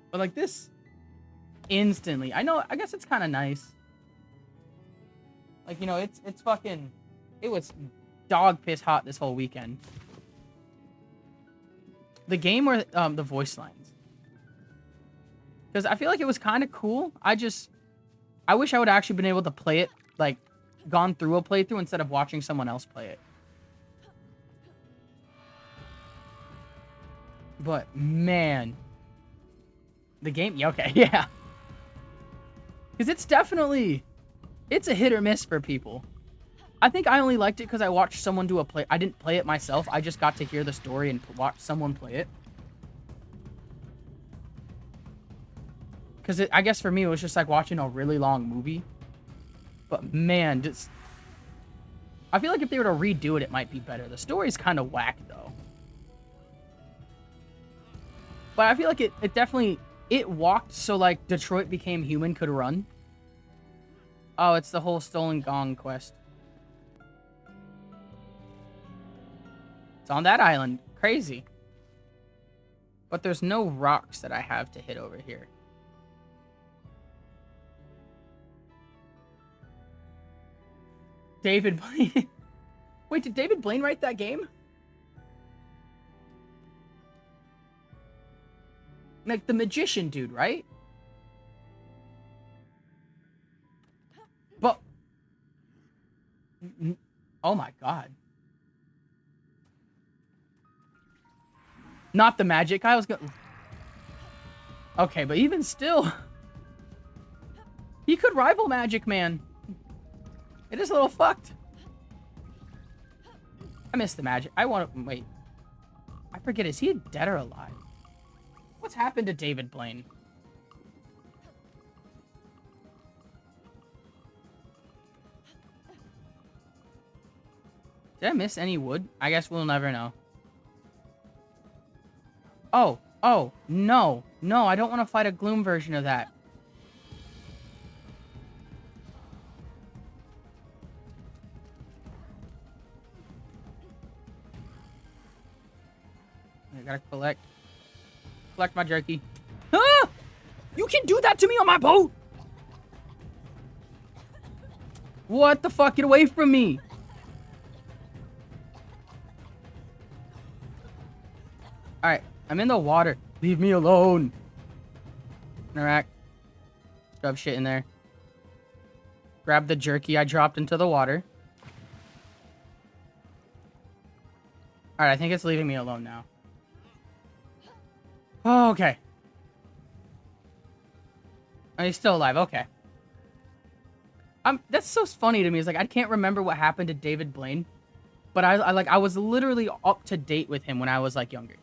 But like this. Instantly. I know, I guess it's kind of nice. Like, you know, it's fucking... It was dog piss hot this whole weekend. The game or the voice lines? Because I feel like it was kind of cool. I wish I would have actually been able to play it, like, gone through a playthrough instead of watching someone else play it. But, man... The game... Yeah, okay, yeah. Because it's definitely... It's a hit or miss for people. I think I only liked it because I watched someone do a play... I didn't play it myself. I just got to hear the story and watch someone play it. Because I guess for me, it was just like watching a really long movie. But man, just... I feel like if they were to redo it, it might be better. The story's kind of whack, though. But I feel like it definitely... It walked so, like, Detroit Became Human could run. Oh, it's the whole Stolen Gong quest. It's on that island. Crazy. But there's no rocks that I have to hit over here. David, Wait, did David Blaine write that game? Like the magician dude, right? But... Oh my god. Not the magic guy. I was going... Okay, but even still... He could rival Magic Man. It is a little fucked. I miss the magic. I want to... Wait. I forget, is he dead or alive? What's happened to David Blaine? Did I miss any wood? I guess we'll never know. Oh, no. No, I don't want to fight a Gloom version of that. I gotta collect my jerky. Ah! You can do that to me on my boat! What the fuck? Get away from me! Alright, I'm in the water. Leave me alone. Interact. Shove shit in there. Grab the jerky I dropped into the water. Alright, I think it's leaving me alone now. Oh, okay. Oh, he's still alive. Okay. That's so funny to me. It's like I can't remember what happened to David Blaine, but I was literally up to date with him when I was like younger.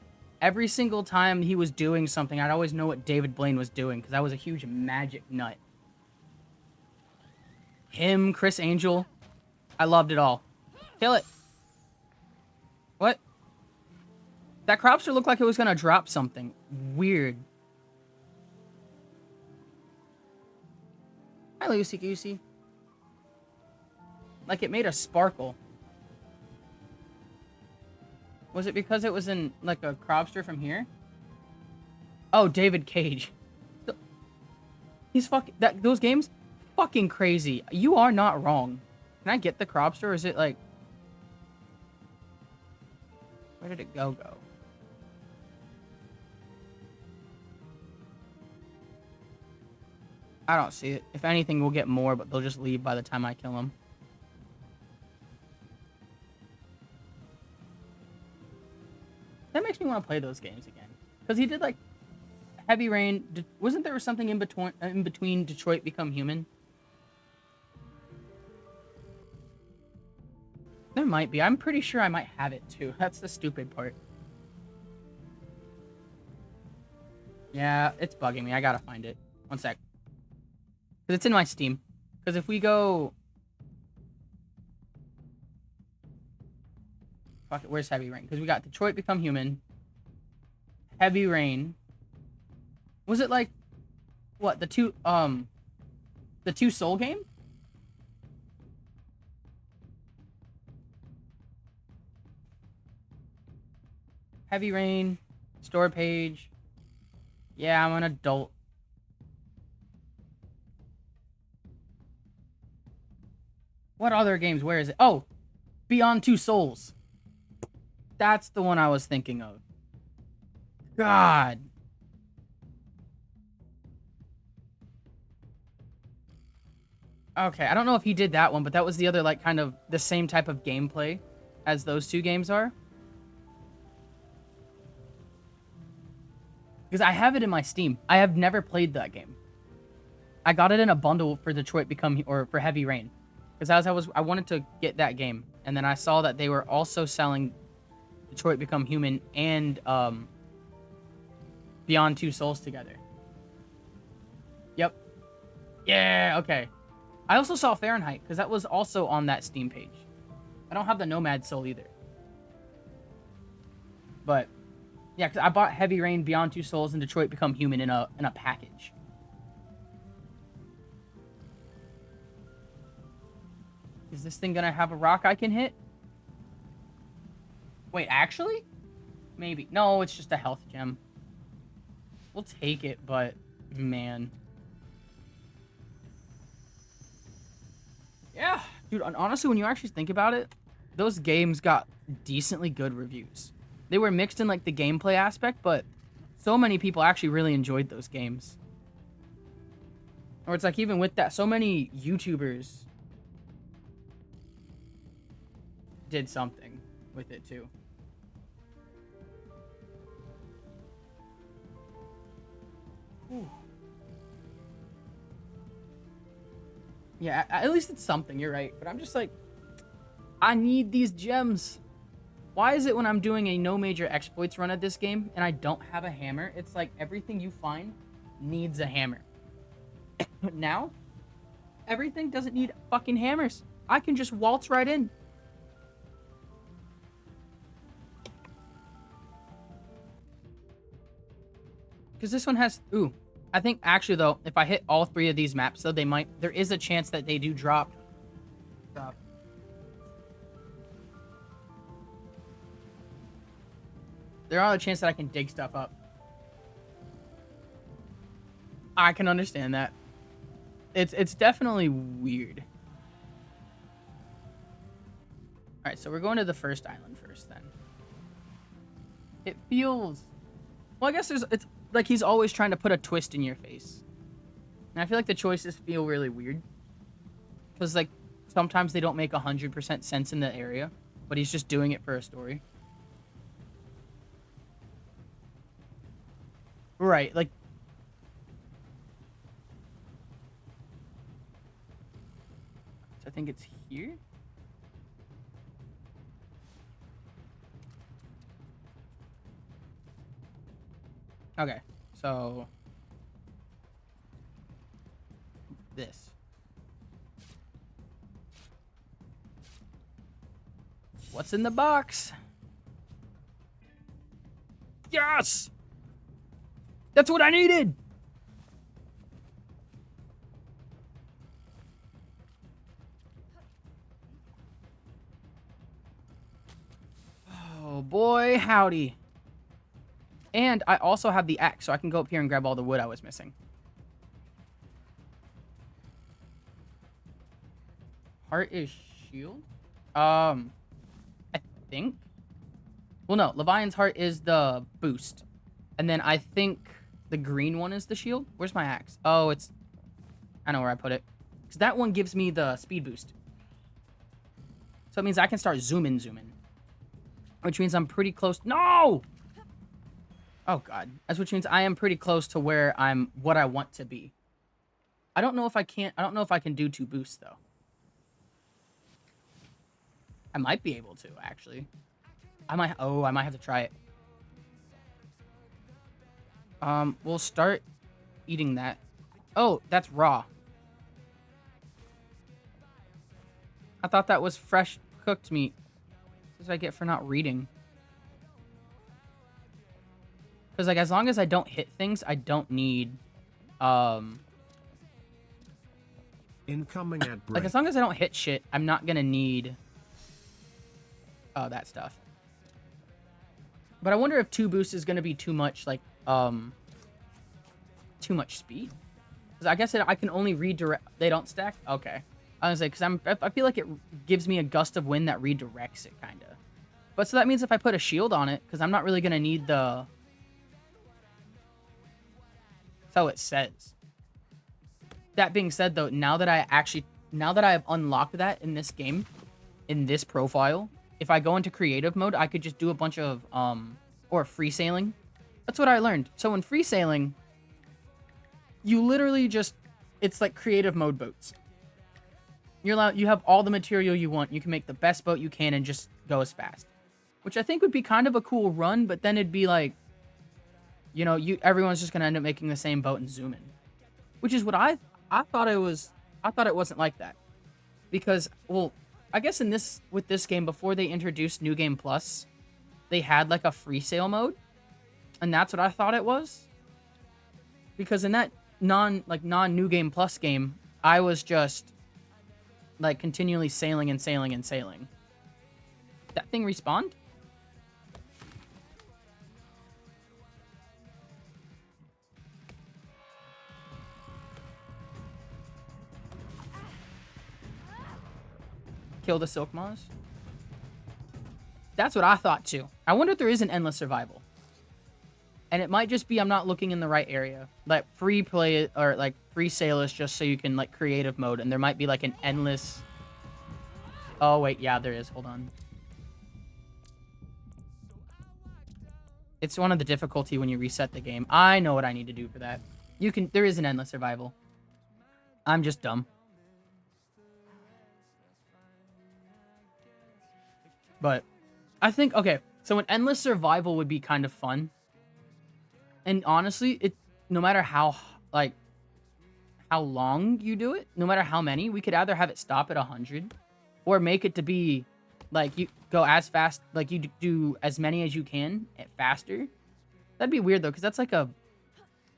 Every single time he was doing something, I'd always know what David Blaine was doing because I was a huge magic nut. Him, Chris Angel, I loved it all. Kill it. What? That cropster looked like it was gonna drop something. Weird. Hi, Lucy Goosey. Like it made a sparkle. Was it because it was in, like, a cropster from here? Oh, David Cage. He's fucking... Those games? Fucking crazy. You are not wrong. Can I get the cropster, or is it, like... Where did it go? I don't see it. If anything, we'll get more, but they'll just leave by the time I kill them. That makes me want to play those games again. Because he did, like, Heavy Rain. Wasn't there something in between Detroit Become Human? There might be. I'm pretty sure I might have it, too. That's the stupid part. Yeah, it's bugging me. I gotta find it. One sec. Because it's in my Steam. Because if we go... Fuck it, where's Heavy Rain? Because we got Detroit Become Human. Heavy Rain. Was it like... What, the two Soul game? Heavy Rain. Store page. Yeah, I'm an adult. What other games? Where is it? Oh! Beyond Two Souls. That's the one I was thinking of. God. Okay, I don't know if he did that one, but that was the other, like, kind of the same type of gameplay as those two games are. Because I have it in my Steam. I have never played that game. I got it in a bundle for Detroit Become... or for Heavy Rain. Because I wanted to get that game. And then I saw that they were also selling Detroit Become Human and Beyond Two Souls together. Yep. Yeah, okay. I also saw Fahrenheit, because that was also on that Steam page. I don't have the Nomad Soul either. But, yeah, because I bought Heavy Rain, Beyond Two Souls, and Detroit Become Human in a package. Is this thing gonna have a rock I can hit? Wait, actually? Maybe. No, it's just a health gem. We'll take it, but... Man. Yeah. Dude, honestly, when you actually think about it... those games got decently good reviews. They were mixed in like the gameplay aspect, but so many people actually really enjoyed those games. Or it's like even with that, so many YouTubers did something with it too. Ooh. Yeah, at least it's something, you're right. But I'm just like, I need these gems. Why is it when I'm doing a no major exploits run at this game and I don't have a hammer, it's like everything you find needs a hammer. Now, everything doesn't need fucking hammers. I can just waltz right in. Because this one has... Ooh. I think, actually, though, if I hit all 3 of these maps, though, they might... There is a chance that they do drop. There are a chance that I can dig stuff up. I can understand that. It's definitely weird. Alright, so we're going to the first island first, then. It feels... Well, I guess it's like he's always trying to put a twist in your face. And I feel like the choices feel really weird. Because, like, sometimes they don't make 100% sense in the area. But he's just doing it for a story. Right, like... So I think it's here? Okay, so... This. What's in the box? Yes! That's what I needed! Oh boy, howdy. And I also have the axe, so I can go up here and grab all the wood I was missing. Heart is shield? I think. Well, no. Levian's heart is the boost. And then I think the green one is the shield. Where's my axe? Oh, it's... I know where I put it. Because that one gives me the speed boost. So it means I can start zooming. Which means I'm pretty close... No! Oh, God. That's which means I am pretty close to where I'm... What I want to be. I don't know if I can't... I don't know if I can do 2 boosts, though. I might be able to, actually. I might have to try it. We'll start eating that. Oh, that's raw. I thought that was fresh cooked meat. This is what I get for not reading. Because, like, as long as I don't hit things, I don't need, Incoming ad break. Like, as long as I don't hit shit, I'm not gonna need... that stuff. But I wonder if 2 boosts is gonna be too much, like, too much speed? Because I guess I can only redirect... They don't stack? Okay. I was like, because I feel like it gives me a gust of wind that redirects it, kind of. But so that means if I put a shield on it, because I'm not really gonna need the... That's how it says. That being said, though, now that I have unlocked that in this game, in this profile, if I go into creative mode, I could just do a bunch of, or free sailing. That's what I learned. So in free sailing, you literally just, it's like creative mode boats. You have all the material you want. You can make the best boat you can and just go as fast. Which I think would be kind of a cool run, but then it'd be like, you know, everyone's just going to end up making the same boat and zoom in. Which is what I thought it was. I thought it wasn't like that. Because, well, I guess with this game, before they introduced New Game Plus, they had like a free sail mode. And that's what I thought it was. Because in that non-New Game Plus game, I was just like continually sailing and sailing and sailing. That thing respawned? Kill the Silk Maws. That's what I thought too. I wonder if there is an endless survival. And it might just be I'm not looking in the right area. Like free play or like free sale is just so you can like creative mode, and there might be like an endless. Oh wait, yeah, there is. Hold on. It's one of the difficulty when you reset the game. I know what I need to do for that. There is an endless survival. I'm just dumb. But I think, okay, so an endless survival would be kind of fun. And honestly, no matter how long you do it, no matter how many, we could either have it stop at 100 or make it to be like you go as fast, like you do as many as you can faster. That'd be weird though, because that's like if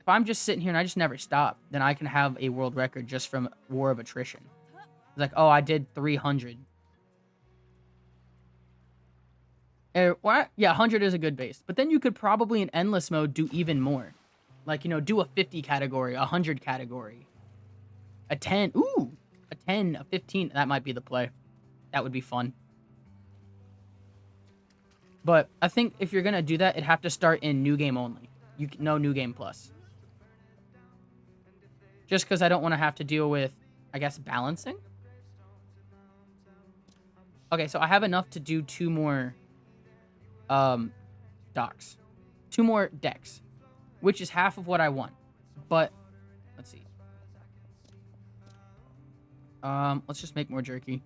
I'm just sitting here and I just never stop, then I can have a world record just from War of Attrition. It's like, oh, I did 300. Yeah, 100 is a good base. But then you could probably in endless mode do even more. Like, do a 50 category, a 100 category. A 10. Ooh, a 10, a 15. That might be the play. That would be fun. But I think if you're going to do that, it'd have to start in new game only. No new game plus. Just because I don't want to have to deal with, I guess, balancing. Okay, so I have enough to do 2 more docks. 2 more decks. Which is half of what I want. But, let's see. Let's just make more jerky.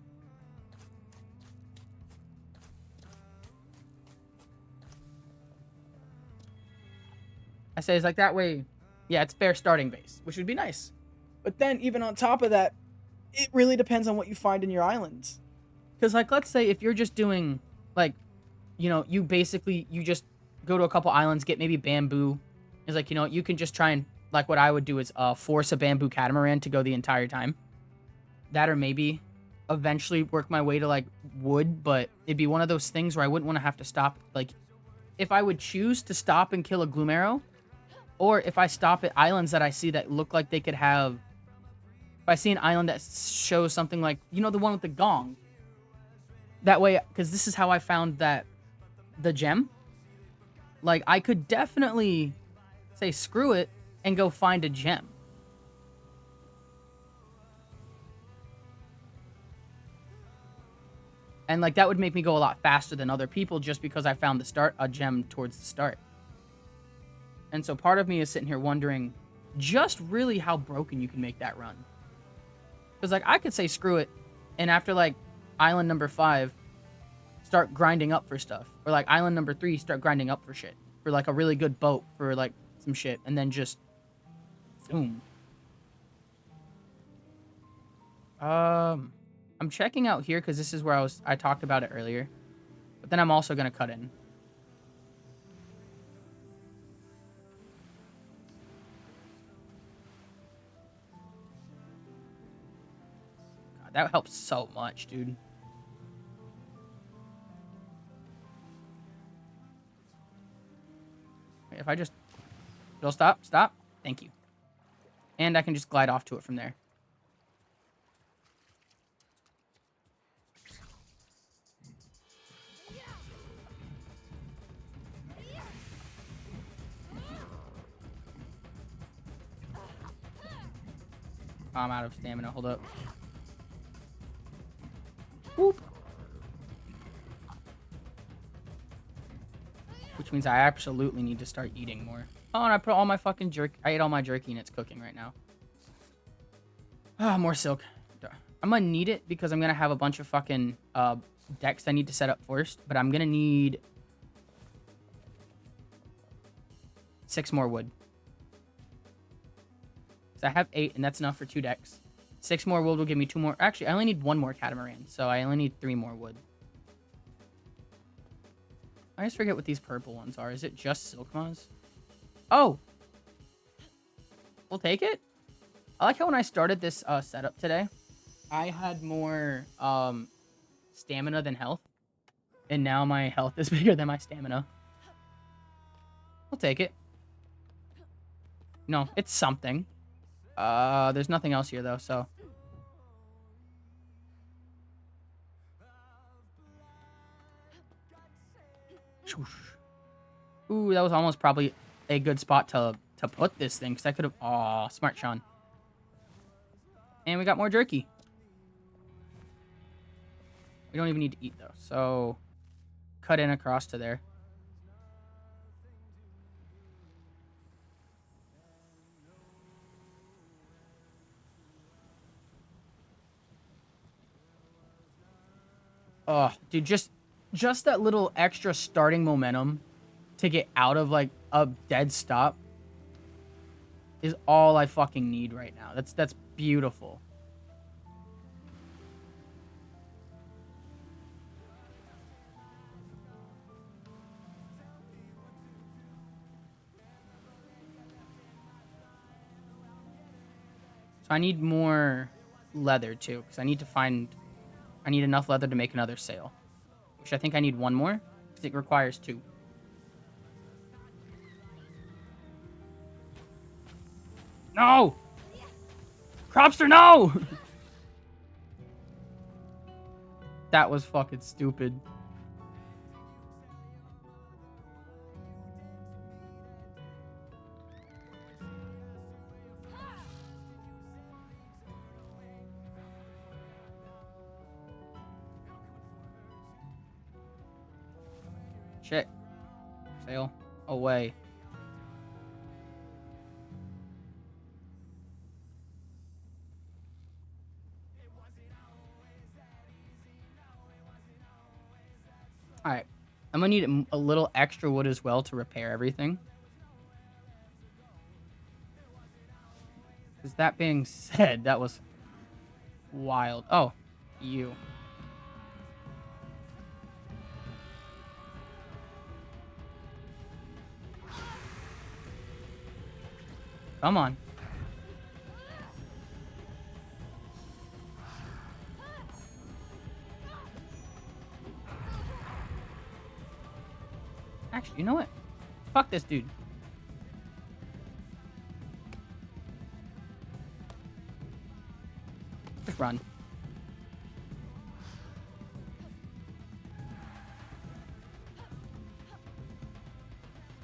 I say it's like that way. Yeah, it's fair starting base, which would be nice. But then even on top of that, it really depends on what you find in your islands. Because like, let's say if you're just doing like, you just go to a couple islands, get maybe bamboo. It's like, you can just try and, like what I would do is force a bamboo catamaran to go the entire time. That or maybe eventually work my way to like wood, but it'd be one of those things where I wouldn't want to have to stop. Like if I would choose to stop and kill a gloom arrow, or if I stop at islands that I see that look like they could have, if I see an island that shows something like, the one with the gong. That way, because this is how I found the gem. Like, I could definitely say screw it and go find a gem. And, like, that would make me go a lot faster than other people just because I found a gem towards the start. And so part of me is sitting here wondering just really how broken you can make that run. Because, like, I could say screw it, and after, like, island number 5, start grinding up for stuff. Or, like, island number 3, start grinding up for shit. For, like, a really good boat for, like, some shit. And then just... boom. I'm checking out here because this is where I talked about it earlier. But then I'm also going to cut in. God, that helps so much, dude. If I just... It'll stop. Stop. Thank you. And I can just glide off to it from there. Oh, I'm out of stamina. Hold up. Whoop. Which means I absolutely need to start eating more. Oh, and I put all my fucking jerky. I ate all my jerky and it's cooking right now. Ah, more silk. I'm gonna need it because I'm gonna have a bunch of fucking decks I need to set up first. But I'm gonna need 6 more wood. So I have 8, and that's enough for 2 decks. 6 more wood will give me 2 more. Actually, I only need 1 more catamaran, so I only need 3 more wood. I just forget what these purple ones are. Is it just silk moss? Oh! We'll take it. I like how when I started this setup today, I had more stamina than health. And now my health is bigger than my stamina. I'll take it. No, it's something. There's nothing else here, though, so... Ooh, that was almost probably a good spot to put this thing, because I could have... Aw, smart Sean. And we got more jerky. We don't even need to eat, though. So, cut in across to there. Oh, dude, just that little extra starting momentum to get out of, like, a dead stop is all I fucking need right now. That's beautiful. So I need more leather, too, because I need enough leather to make another sail. Which I think I need one more, because it requires 2. No! Cropster, no! That was fucking stupid. Shit. Sail away. Alright. I'm gonna need a little extra wood as well to repair everything. Because that being said, that was wild. Oh, you. Come on. Actually, you know what? Fuck this dude. Just run.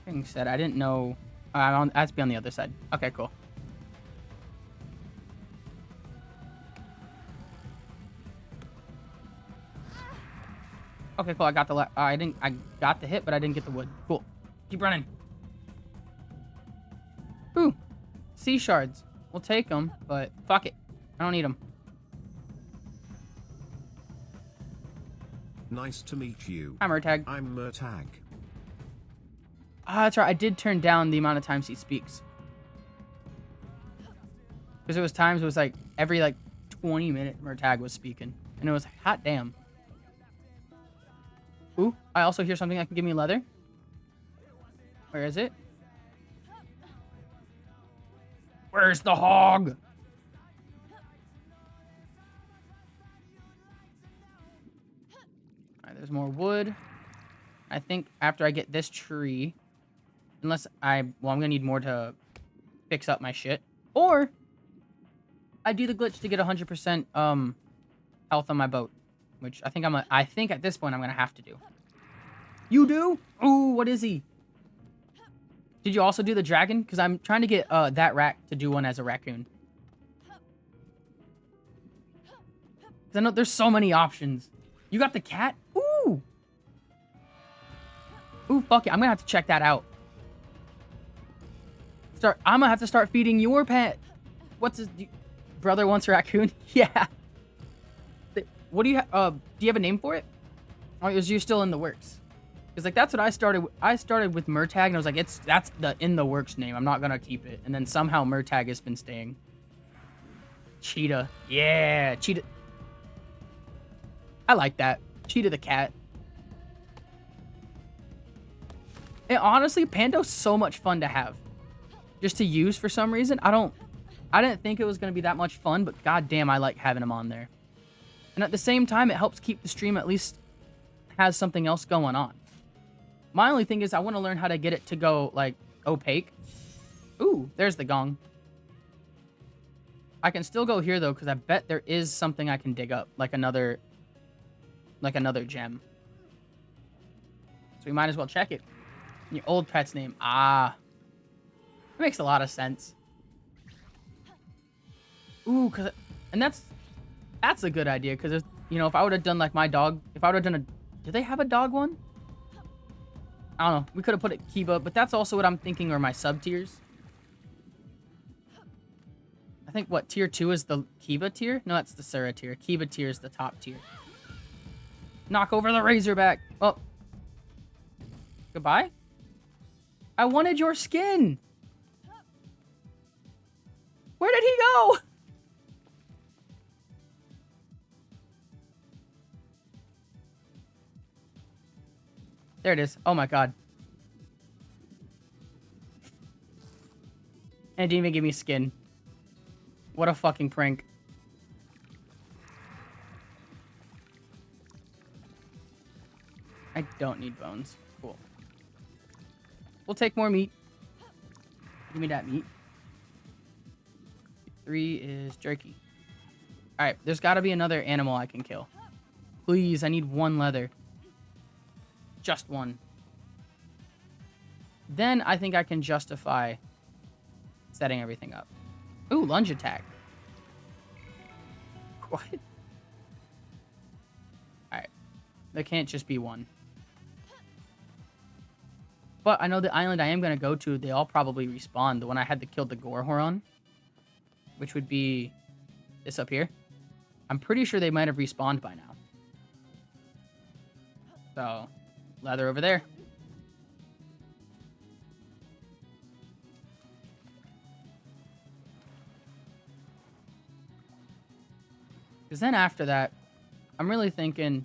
Being said, I didn't know... I have to be on the other side. Okay, cool. Okay, cool. I got the I got the hit, but I didn't get the wood. Cool. Keep running. Ooh, sea shards. We'll take them, but fuck it. I don't need them. Nice to meet you. Hi, Murtag. I'm Murtag. Ah, that's right. I did turn down the amount of times he speaks. Because it was times it was like every like 20 minutes Murtag was speaking. And it was hot damn. Ooh, I also hear something that can give me leather. Where is it? Where's the hog? Alright, there's more wood. I think after I get this tree, unless I'm gonna need more to fix up my shit. Or I do the glitch to get 100% health on my boat. Which I think at this point I'm gonna have to do. You do? Ooh, what is he? Did you also do the dragon? Because I'm trying to get that rat to do one as a raccoon. Because I know there's so many options. You got the cat? Ooh. Ooh, fuck it. I'm gonna have to check that out. I'm gonna have to start feeding your pet. What's his brother wants a raccoon? Yeah. What do you do you have a name for it? Or is you still in the works? Because like that's what I started. I started with Murtag and I was like, that's the in the works name. I'm not gonna keep it. And then somehow Murtag has been staying. Cheetah. Yeah, Cheetah. I like that. Cheetah the cat. And honestly, Pando's so much fun to have. Just to use for some reason. I didn't think it was gonna be that much fun, but goddamn, I like having him on there. And at the same time, it helps keep the stream at least has something else going on. My only thing is I want to learn how to get it to go, like, opaque. Ooh, there's the gong. I can still go here, though, because I bet there is something I can dig up. Like another gem. So we might as well check it. Your old pet's name. Ah. That makes a lot of sense. Ooh, and that's a good idea, because if, you know, if I would have done like my dog, if I would have done a, do they have a dog one? I don't know. We could have put it Kiba, but that's also what I'm thinking are my sub tiers. I think what tier 2 is the Kiba tier? No, that's the Sura tier. Kiba tier is the top tier. Knock over the Razorback. Oh. Goodbye? I wanted your skin. Where did he go? There it is. Oh my god. And it didn't even give me skin. What a fucking prank. I don't need bones. Cool. We'll take more meat. Give me that meat. 3 is jerky. Alright, there's got to be another animal I can kill. Please, I need 1 leather. Just 1. Then I think I can justify setting everything up. Ooh, lunge attack. What? Alright. There can't just be 1. But I know the island I am going to go to, they all probably respawn. The one I had to kill the Gorehor on. Which would be this up here. I'm pretty sure they might have respawned by now. So, leather over there. Because then after that, I'm really thinking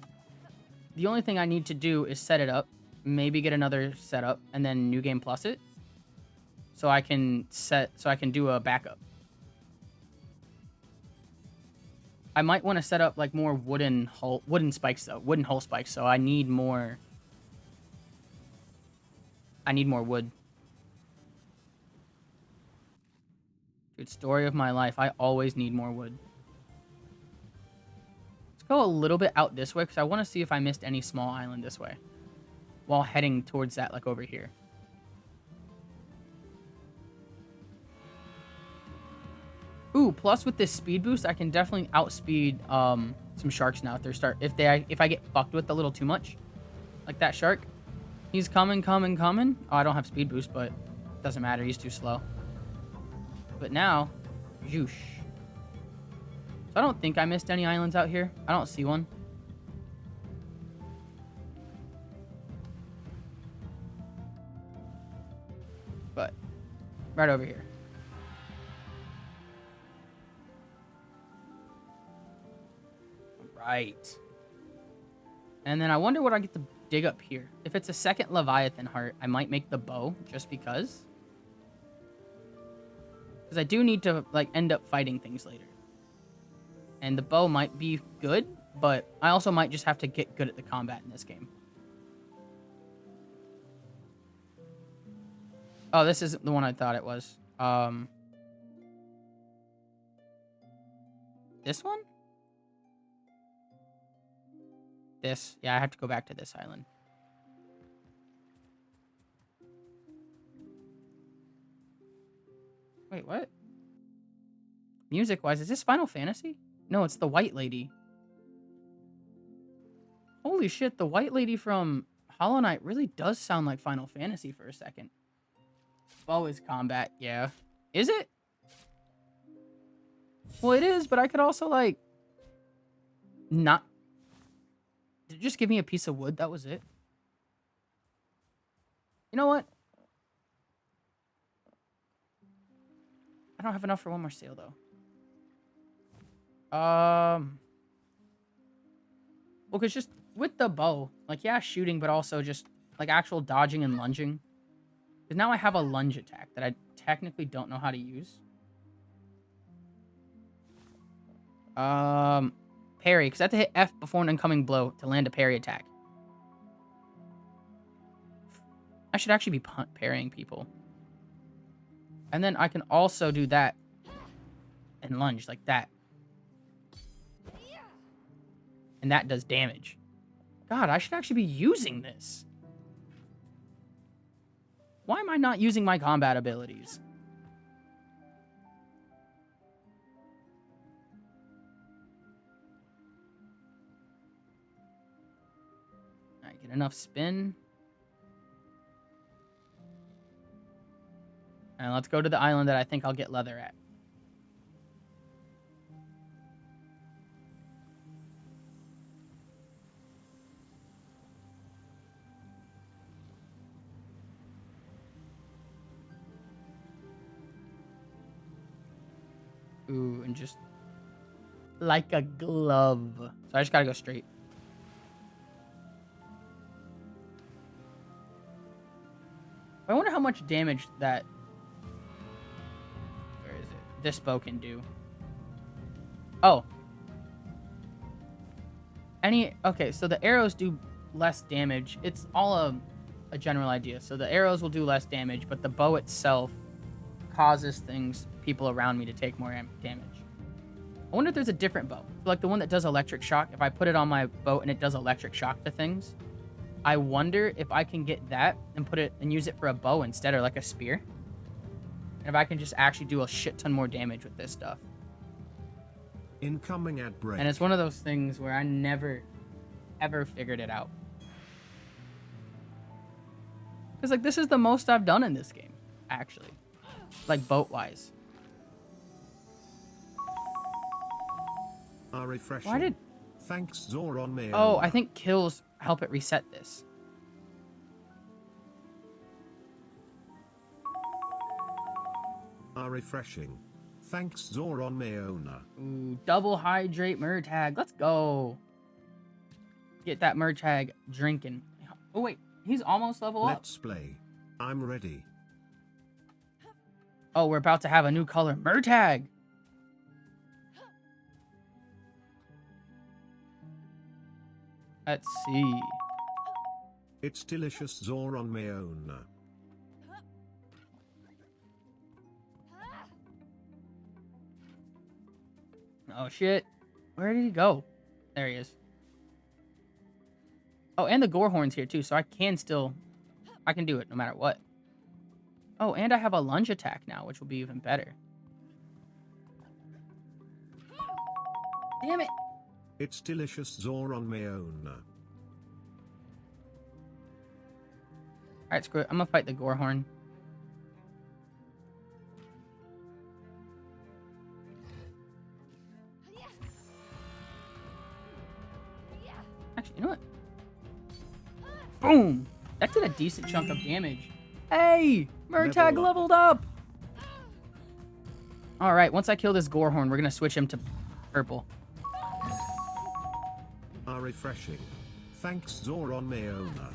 the only thing I need to do is set it up. Maybe get another setup and then New Game Plus it. So I can do a backup. I might want to set up like more wooden spikes though. Wooden hull spikes, so I need more wood. Dude, story of my life. I always need more wood. Let's go a little bit out this way because I want to see if I missed any small island this way. While heading towards that, like over here. Ooh, plus with this speed boost, I can definitely outspeed some sharks now if I get fucked with a little too much. Like that shark. He's coming. Oh, I don't have speed boost, but it doesn't matter. He's too slow. But now, yoosh. So I don't think I missed any islands out here. I don't see one. But right over here. Right. And then I wonder what I get to dig up here. If it's a second Leviathan heart, I might make the bow just because. Because I do need to like end up fighting things later. And the bow might be good, but I also might just have to get good at the combat in this game. Oh, this isn't the one I thought it was. This one? This. Yeah, I have to go back to this island. Wait, what? Music-wise, is this Final Fantasy? No, it's the White Lady. Holy shit, the White Lady from Hollow Knight really does sound like Final Fantasy for a second. Bow is combat, yeah. Is it? Well, it is, but I could also, like... Not... Did it just give me a piece of wood? That was it. You know what? I don't have enough for one more sail, though. Well, because just with the bow, like, yeah, shooting, but also just, like, actual dodging and lunging. Because now I have a lunge attack that I technically don't know how to use. Parry, because I have to hit F before an incoming blow to land a parry attack. I should actually be parrying people. And then I can also do that and lunge like that. And that does damage. God, I should actually be using this. Why am I not using my combat abilities? Alright, get enough spin. And let's go to the island that I think I'll get leather at. Ooh, and just like a glove. So I just gotta go straight. I wonder how much damage that... Where is it? This bow can do. Oh. Okay, so the arrows do less damage. It's all a general idea. So the arrows will do less damage, but the bow itself causes people around me to take more damage. I wonder if there's a different bow. So like the one that does electric shock, if I put it on my bow and it does electric shock to things, I wonder if I can get that and put it and use it for a bow instead, or like a spear. And if I can just actually do a shit ton more damage with this stuff. Incoming ad break. And it's one of those things where I never, ever figured it out. Because, like, this is the most I've done in this game, actually. Like, boat-wise. Refreshing. Why did... Thanks, Zoron Mayo. Oh, I think kills help it reset this. Refreshing. Thanks, Zoron Mayona. Ooh, double hydrate Murtag. Let's go. Get that Murtag drinking. Oh, wait. He's almost level up. Let's play. I'm ready. Oh, we're about to have a new color. Murtag. Let's see. It's delicious, Zoron Mayona. Oh, shit. Where did he go? There he is. Oh, and the Gorehorn's here, too, so I can do it no matter what. Oh, and I have a lunge attack now, which will be even better. Damn it! It's delicious, Zoron Mayona. Alright, screw it. I'm gonna fight the Gorehorn. Actually, you know what? Boom! That did a decent chunk of damage. Hey! Murtag leveled up! Alright, once I kill this Gorehorn, we're gonna switch him to purple. Refreshing. Thanks, Zoron Mayona.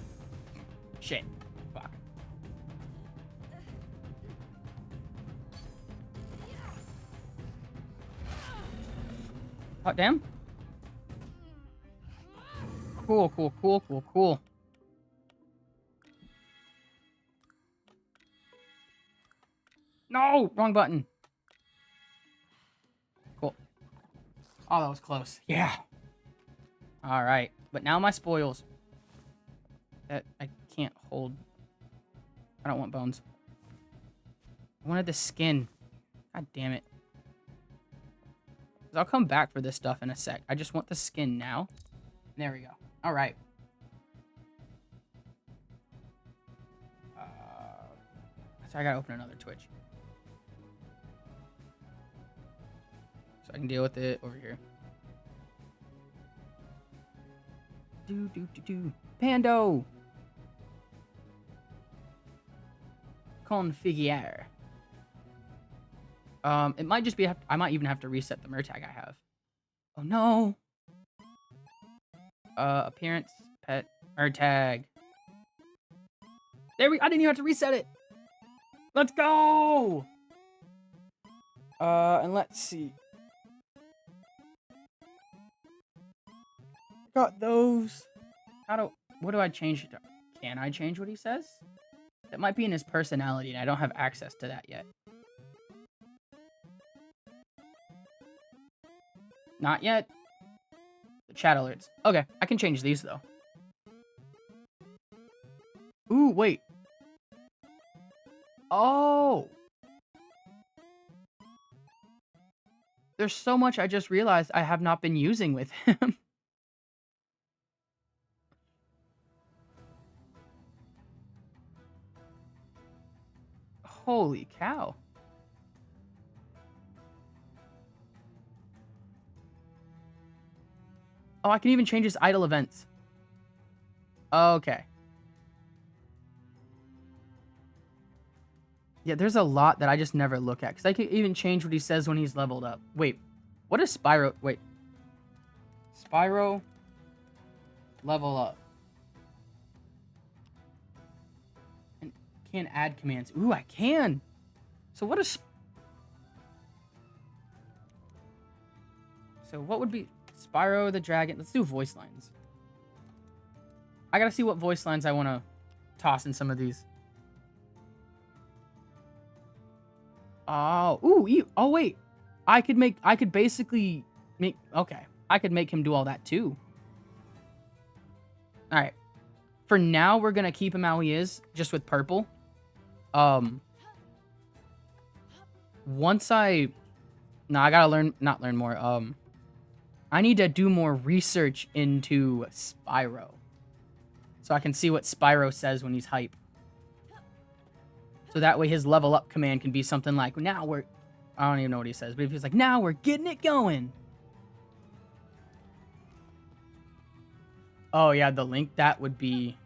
Shit. Fuck. Hot damn. Cool, cool, cool, cool, cool. No! Wrong button. Cool. Oh, that was close. Yeah. Alright. But now my spoils. That I can't hold. I don't want bones. I wanted the skin. God damn it. I'll come back for this stuff in a sec. I just want the skin now. There we go. Alright. So I gotta open another Twitch. So I can deal with it over here. Pando! Configure. It might just be... I might even have to reset the Murtag I have. Oh, no! Appearance, pet, Murtag. There we... I didn't even have to reset it! Let's go! And let's see. Got those. What do I change it to? Can I change what he says? That might be in his personality, and I don't have access to that yet. Not yet. The chat alerts. Okay, I can change these, though. Ooh, wait. Oh! There's so much I just realized I have not been using with him. Holy cow. Oh, I can even change his idle events. Okay. Yeah, there's a lot that I just never look at. Because I can even change what he says when he's leveled up. Wait. What is Spyro? Wait. Spyro. Level up. And can't add commands. Ooh, I can. So what is... So what would be... Spyro the Dragon. Let's do voice lines. I gotta see what voice lines I want to toss in some of these. Oh, ooh, oh wait. I could basically make, okay. I could make him do all that too. All right. For now, we're going to keep him how he is, just with purple. Once I gotta not learn more. I need to do more research into Spyro. So I can see what Spyro says when he's hype. So that way his level up command can be something like, now we're... I don't even know what he says, but if he's like, now we're getting it going. Oh, yeah, the link, that would be...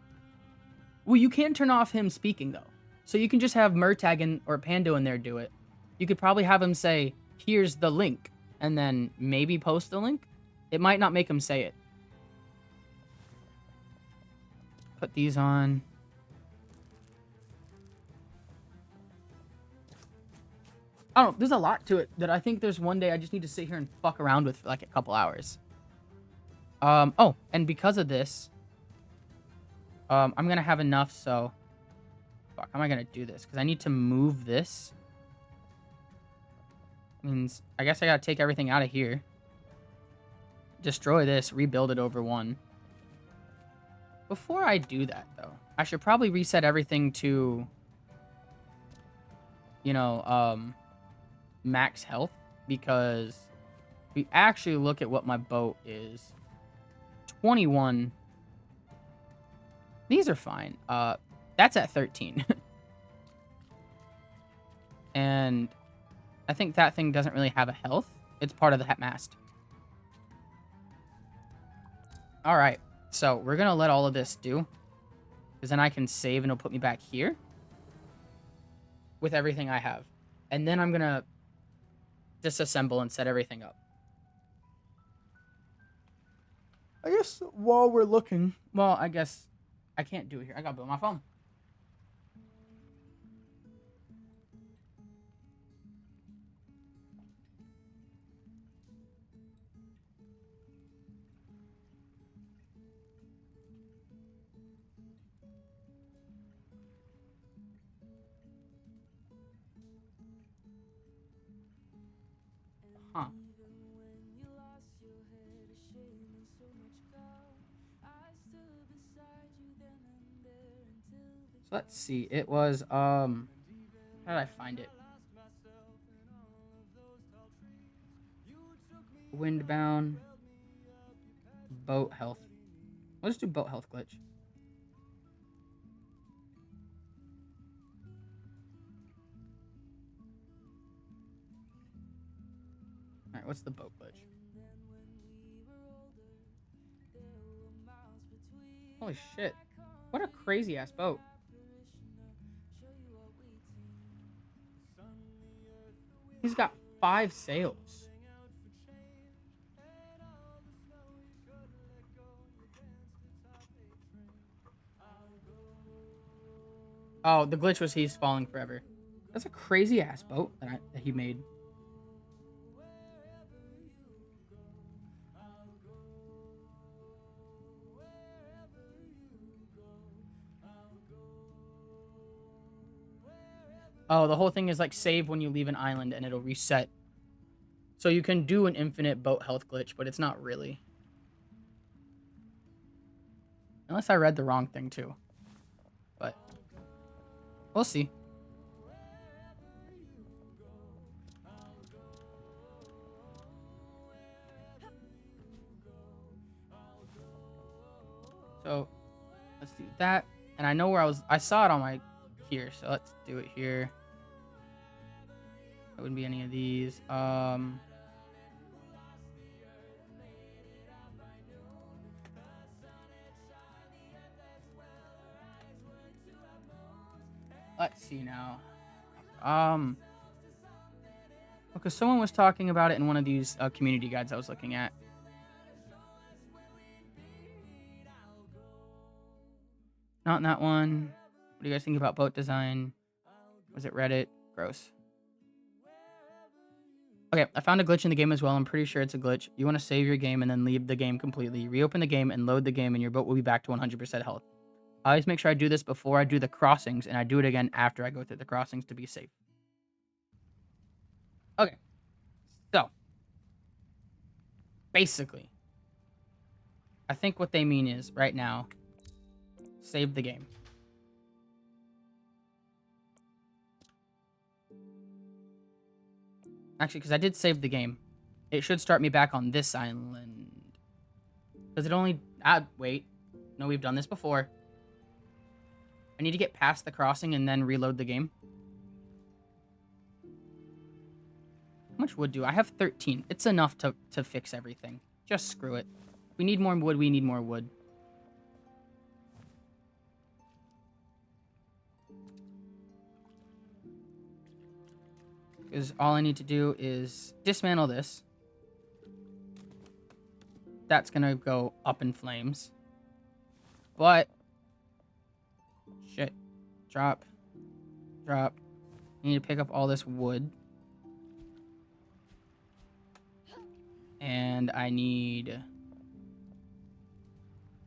Well, you can turn off him speaking, though. So you can just have Murtag or Pando in there do it. You could probably have him say, here's the link, and then maybe post the link. It might not make him say it. Put these on. I don't know. There's a lot to it that I think there's one day I just need to sit here and fuck around with for like a couple hours. Oh, and because of this, I'm going to have enough, so... Fuck, how am I going to do this? Because I need to move this. Means, I guess I got to take everything out of here. Destroy this, rebuild it over one. Before I do that, though, I should probably reset everything to... You know, max health, because if we actually look at what my boat is, 21. These are fine. That's at 13. And I think that thing doesn't really have a health. It's part of the mast. All right. So we're going to let all of this do, because then I can save and it'll put me back here with everything I have. And then I'm going to disassemble and set everything up. I guess while we're looking... Well, I guess I can't do it here. I got to build my phone. Huh. So let's see. It was, how did I find it? Windbound. Boat health. Let's do boat health glitch. Alright, what's the boat glitch? Holy shit. What a crazy ass boat. He's got 5 sails. Oh, the glitch was he's falling forever. That's a crazy ass boat that he made. Oh, the whole thing is like save when you leave an island and it'll reset. So you can do an infinite boat health glitch, but it's not really. Unless I read the wrong thing too. But we'll see. Let's do that. And I know where I saw it on my here, so let's do it here. It wouldn't be any of these. Let's see now. Because someone was talking about it in one of these community guides I was looking at. Not in that one. What do you guys think about boat design? Was it Reddit? Gross. Okay, I found a glitch in the game as well. I'm pretty sure it's a glitch. You want to save your game and then leave the game completely. Reopen the game and load the game and your boat will be back to 100% health. I always make sure I do this before I do the crossings, and I do it again after I go through the crossings to be safe. Okay. So. Basically. I think what they mean is, right now, save the game. Actually, because I did save the game. It should start me back on this island. Because it only... wait. No, we've done this before. I need to get past the crossing and then reload the game. How much wood do I have? 13. It's enough to fix everything. Just screw it. We need more wood. We need more wood. Because all I need to do is dismantle this. That's going to go up in flames. But... shit. Drop. Drop. I need to pick up all this wood. And I need...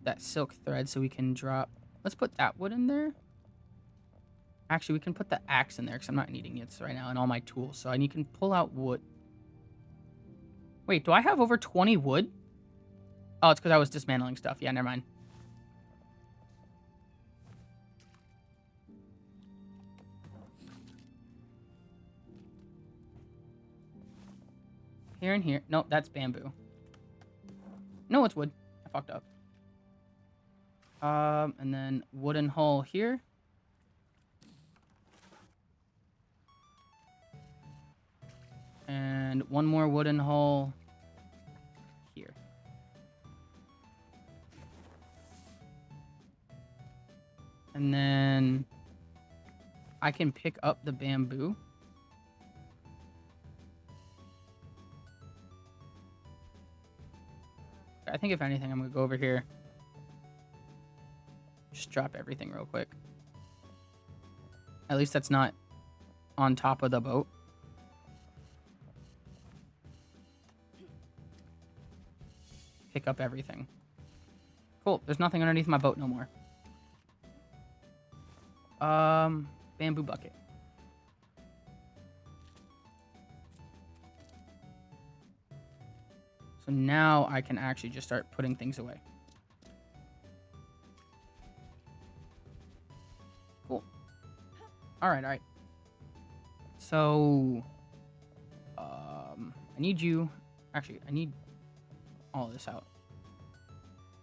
that silk thread so we can drop... let's put that wood in there. Actually, we can put the axe in there because I'm not needing it right now and all my tools. So I can pull out wood. Wait, do I have over 20 wood? Oh, it's because I was dismantling stuff. Yeah, never mind. Here and here. Nope, that's bamboo. No, it's wood. I fucked up. And then wooden hull here. And one more wooden hull here. And then I can pick up the bamboo. I think if anything, I'm going to go over here. Just drop everything real quick. At least that's not on top of the boat. Pick up everything. Cool. There's nothing underneath my boat no more. Bamboo bucket. So now I can actually just start putting things away. Cool. Alright, alright. So... I need you... Actually, I need all this out.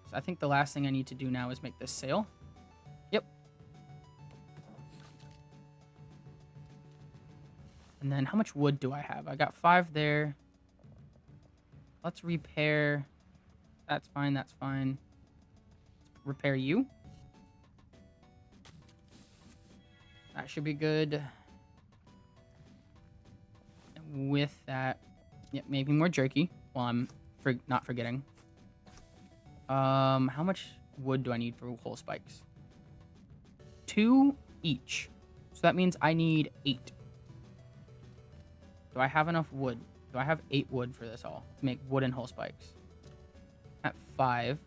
So I think the last thing I need to do now is make this sail. Yep. And then how much wood do I have? I got 5 there. Let's repair. That's fine, that's fine. Let's repair you. That should be good. And with that, yeah, maybe more jerky while I'm not forgetting. How much wood do I need for whole spikes? 2 each. So that means I need 8. Do I have enough wood? Do I have 8 wood for this all? To make wooden whole spikes. At 5.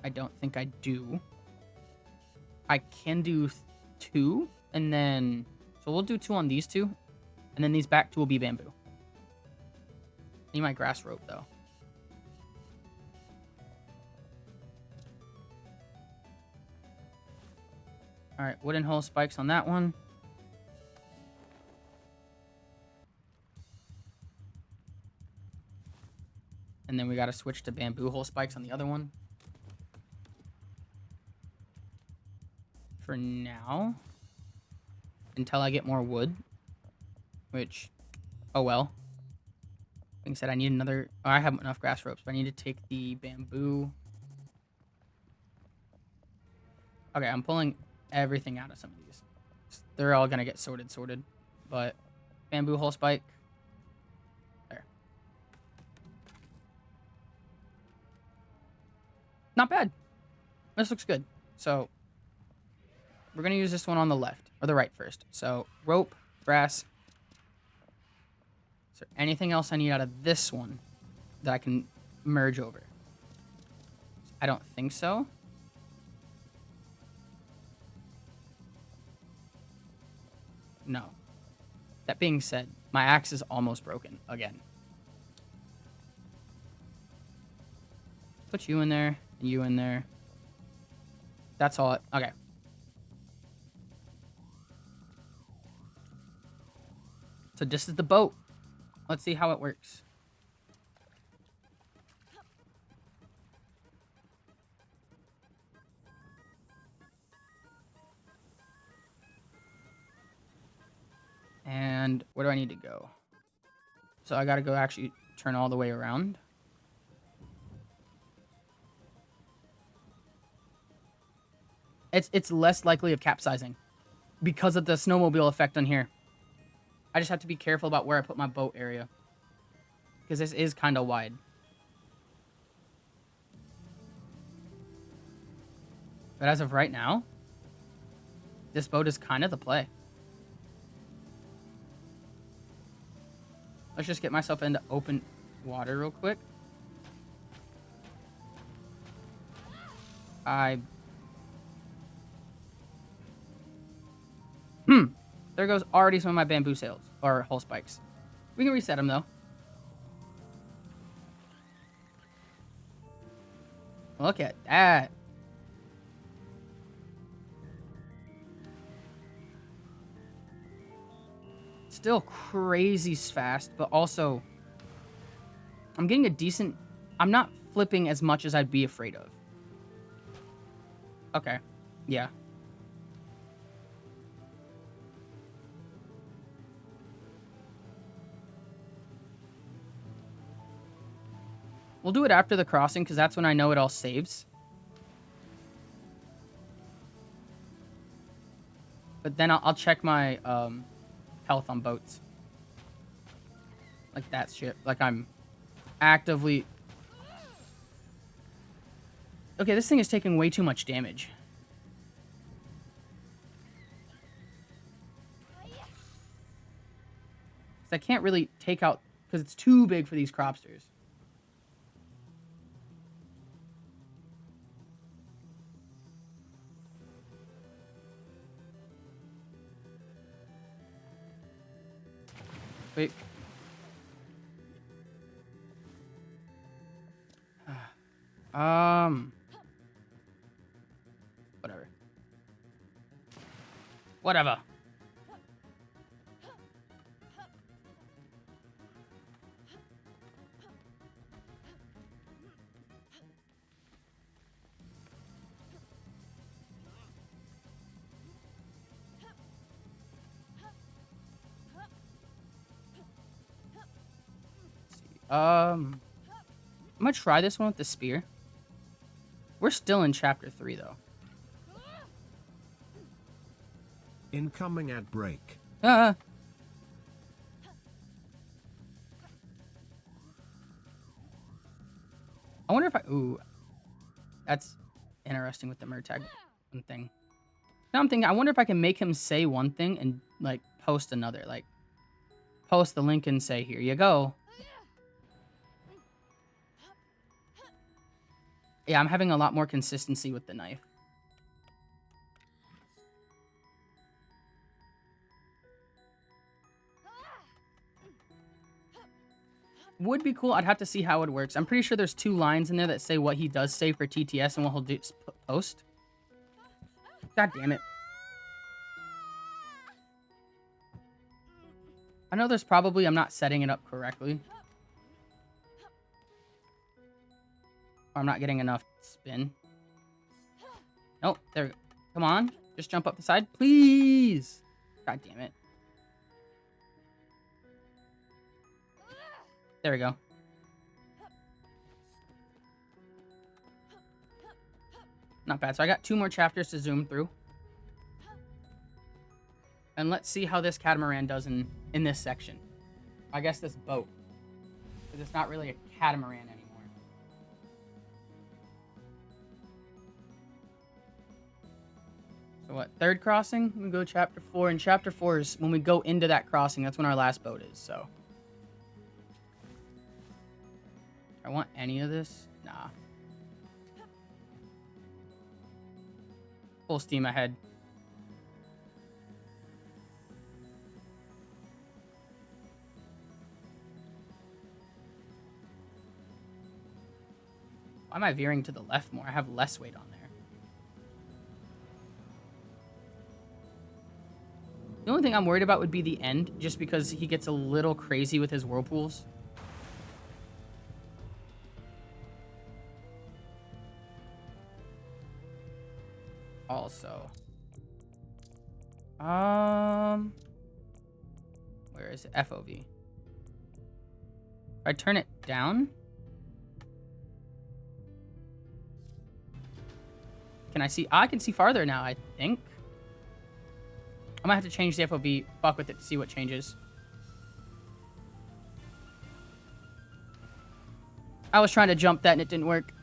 I don't think I do. I can do 2, and then... so we'll do 2 on these 2, and then these back 2 will be bamboo. I need my grass rope, though. Alright, wooden hole spikes on that one. we got to switch to bamboo hole spikes on the other one. For now. Until I get more wood. Which, oh well. Like I said, I need another... Oh, I have enough grass ropes, but I need to take the bamboo. Okay, I'm pulling everything out of some of these. They're all going to get sorted. But bamboo hole spike. There. Not bad. This looks good. So, we're going to use this one on the left. Or the right first. So, rope, grass. Is there anything else I need out of this one that I can merge over? I don't think so. No. That being said, my axe is almost broken again. Put you in there, and you in there. That's all. Okay. So this is the boat. Let's see how it works. And where do I need to go? So I gotta go actually turn all the way around. It's less likely of capsizing because of the snowmobile effect on here. I just have to be careful about where I put my boat area. Because this is kind of wide. But as of right now, this boat is kind of the play. Let's just get myself into open water real quick. There goes already some of my bamboo sails, or hole spikes. We can reset them, though. Look at that. Still crazy fast, but also I'm getting a decent... I'm not flipping as much as I'd be afraid of. Okay. Yeah. We'll do it after the crossing, because that's when I know it all saves. But then I'll check my health on boats. Like that shit. Like I'm actively... Okay, this thing is taking way too much damage. I can't really take out... Because it's too big for these cropsters. Wait. Whatever. Whatever. I'm gonna try this one with the spear. We're still in chapter 3, though. Incoming ad break. I wonder if I... Ooh. That's interesting with the Murtag thing. Now I'm thinking, I wonder if I can make him say one thing and, like, post another. Like, post the link and say, here you go. Yeah, I'm having a lot more consistency with the knife. Would be cool. I'd have to see how it works. I'm pretty sure there's 2 lines in there that say what he does say for TTS and what he'll do post. God damn it. I know there's probably... I'm not setting it up correctly. I'm not getting enough spin. Nope, there we go. Come on, just jump up the side, please. God damn it. There we go. Not bad. So I got 2 more chapters to zoom through. And let's see how this catamaran does in this section. I guess this boat. Because it's not really a catamaran anymore. So what, 3rd crossing? We go chapter 4. And chapter 4 is when we go into that crossing. That's when our last boat is, so. I want any of this? Nah. Full steam ahead. Why am I veering to the left more? I have less weight on there. The only thing I'm worried about would be the end, just because he gets a little crazy with his whirlpools. Also, where is it? FOV. If I turn it down, can I see? I can see farther now, I think. I might have to change the FOV, fuck with it to see what changes. I was trying to jump that and it didn't work.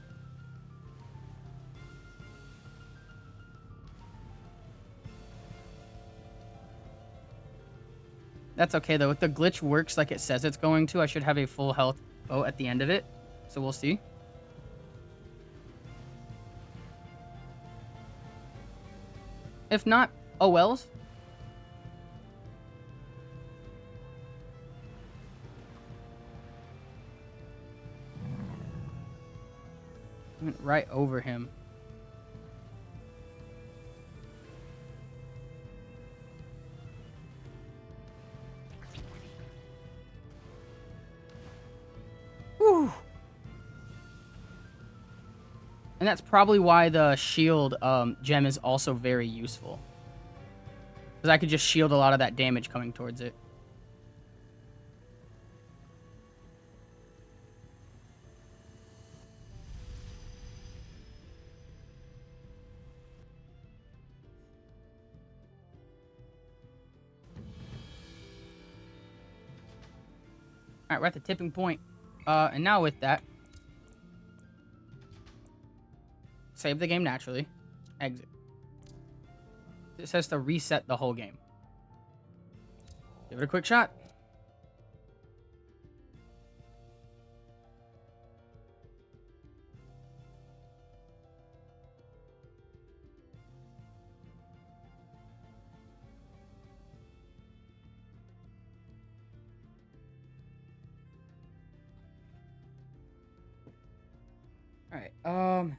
That's okay, though. If the glitch works like it says it's going to, I should have a full health boat at the end of it. So we'll see. If not, oh wells. I went right over him. Whew. And that's probably why the shield gem is also very useful. Because I could just shield a lot of that damage coming towards it. Alright, we're at the tipping point. And now with that, save the game naturally. Exit. It says to reset the whole game. Give it a quick shot. Alright, and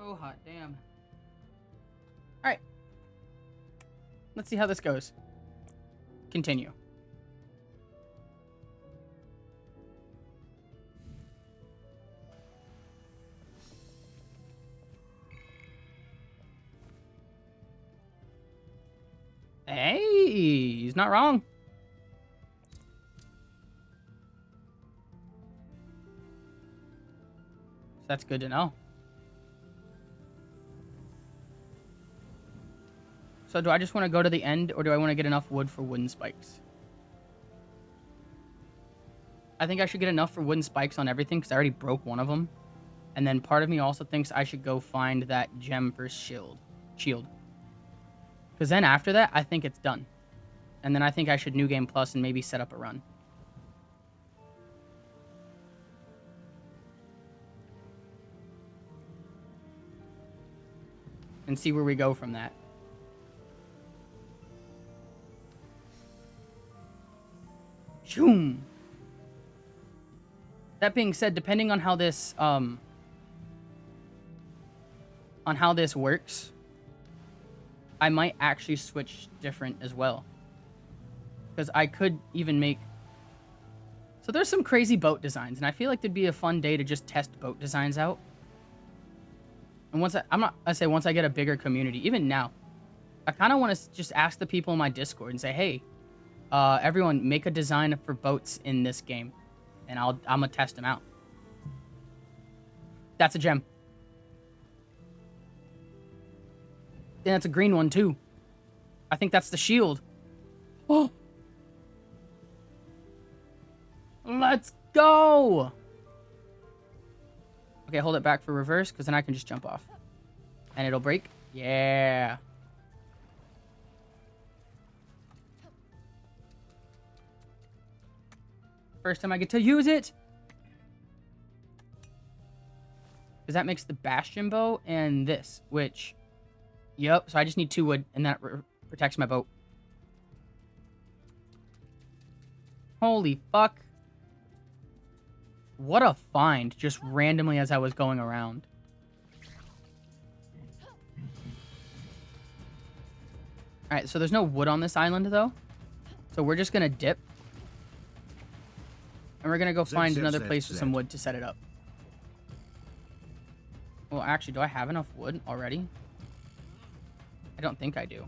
oh, hot damn. Alright. Let's see how this goes. Continue. Hey, he's not wrong. So that's good to know. So do I just want to go to the end, or do I want to get enough wood for wooden spikes? I think I should get enough for wooden spikes on everything, because I already broke one of them. And then part of me also thinks I should go find that gem for shield. Because then after that, I think it's done. And then I think I should New Game Plus and maybe set up a run. and see where we go from that. Shoom. That being said, depending on how this works, I might actually switch different as well. Because I could even make... So there's some crazy boat designs, and I feel like there'd be a fun day to just test boat designs out. And once once I get a bigger community, even now, I kind of want to just ask the people in my Discord and say, hey, everyone make a design for boats in this game, and I'm gonna test them out. That's a gem. And that's a green one too. I think that's the shield. Oh. Let's go. Okay, hold it back for reverse, because then I can just jump off. And it'll break. Yeah. First time I get to use it. Because that makes the bastion bow and this, which... Yep, so I just need 2 wood, and that protects my boat. Holy fuck. What a find, just randomly as I was going around. Alright, so there's no wood on this island, though. So we're just gonna dip. And we're gonna go find another place with some wood to set it up. Well, actually, do I have enough wood already? I don't think I do.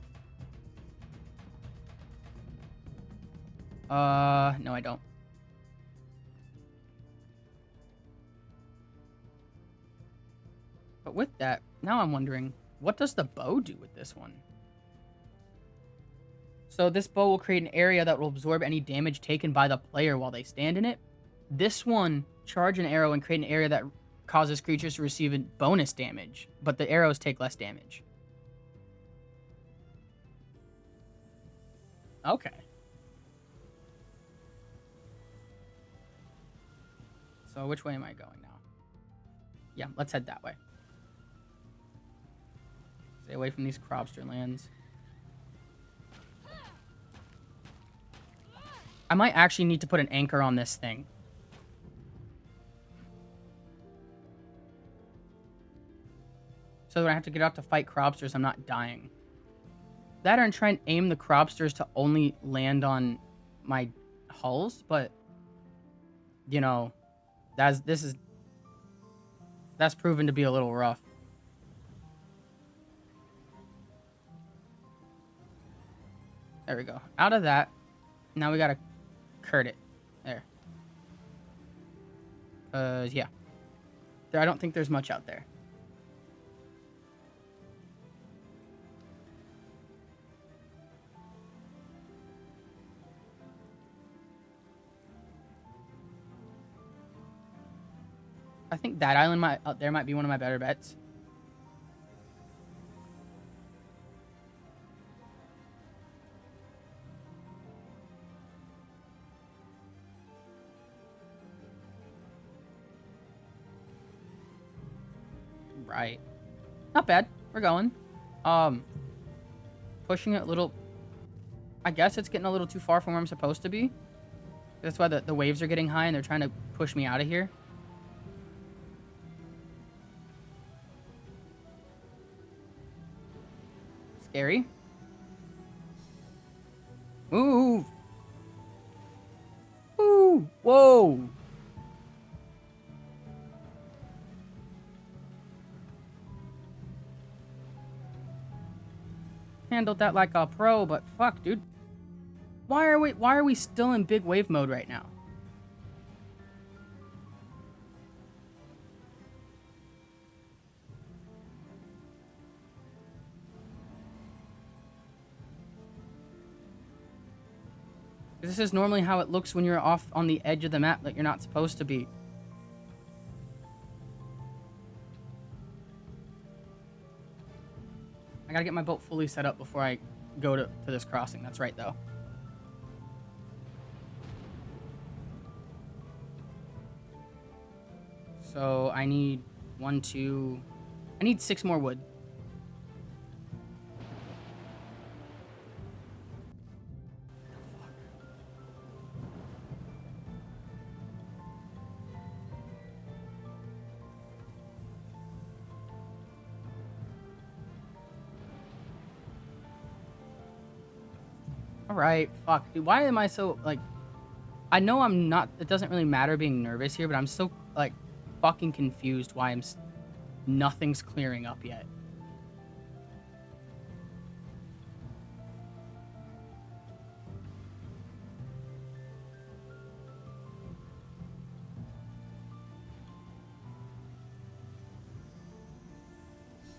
No, I don't. But with that, now I'm wondering, what does the bow do with this one? So this bow will create an area that will absorb any damage taken by the player while they stand in it. This one, charge an arrow and create an area that causes creatures to receive a bonus damage, but the arrows take less damage. Okay. So which way am I going now? Yeah, let's head that way. Stay away from these cropster lands. I might actually need to put an anchor on this thing. So when I have to get out to fight cropsters, I'm not dying. That or try and aim the cropsters to only land on my hulls, but you know, that's proven to be a little rough. There we go. Out of that, now we gotta curt it. There. Yeah. I don't think there's much out there. I think that island out there might be one of my better bets. Right. Not bad. We're going. Pushing it a little... I guess it's getting a little too far from where I'm supposed to be. That's why the waves are getting high and they're trying to push me out of here. Scary. Move. Ooh. Whoa. Handled that like a pro, but fuck, dude. Why are we still in big wave mode right now? This is normally how it looks when you're off on the edge of the map that you're not supposed to be. I gotta get my boat fully set up before I go to this crossing. That's right, though. So I need I need 6 more wood. All right, fuck, dude. Why am I so like? I know I'm not. It doesn't really matter being nervous here, but I'm so like fucking confused. Why nothing's clearing up yet.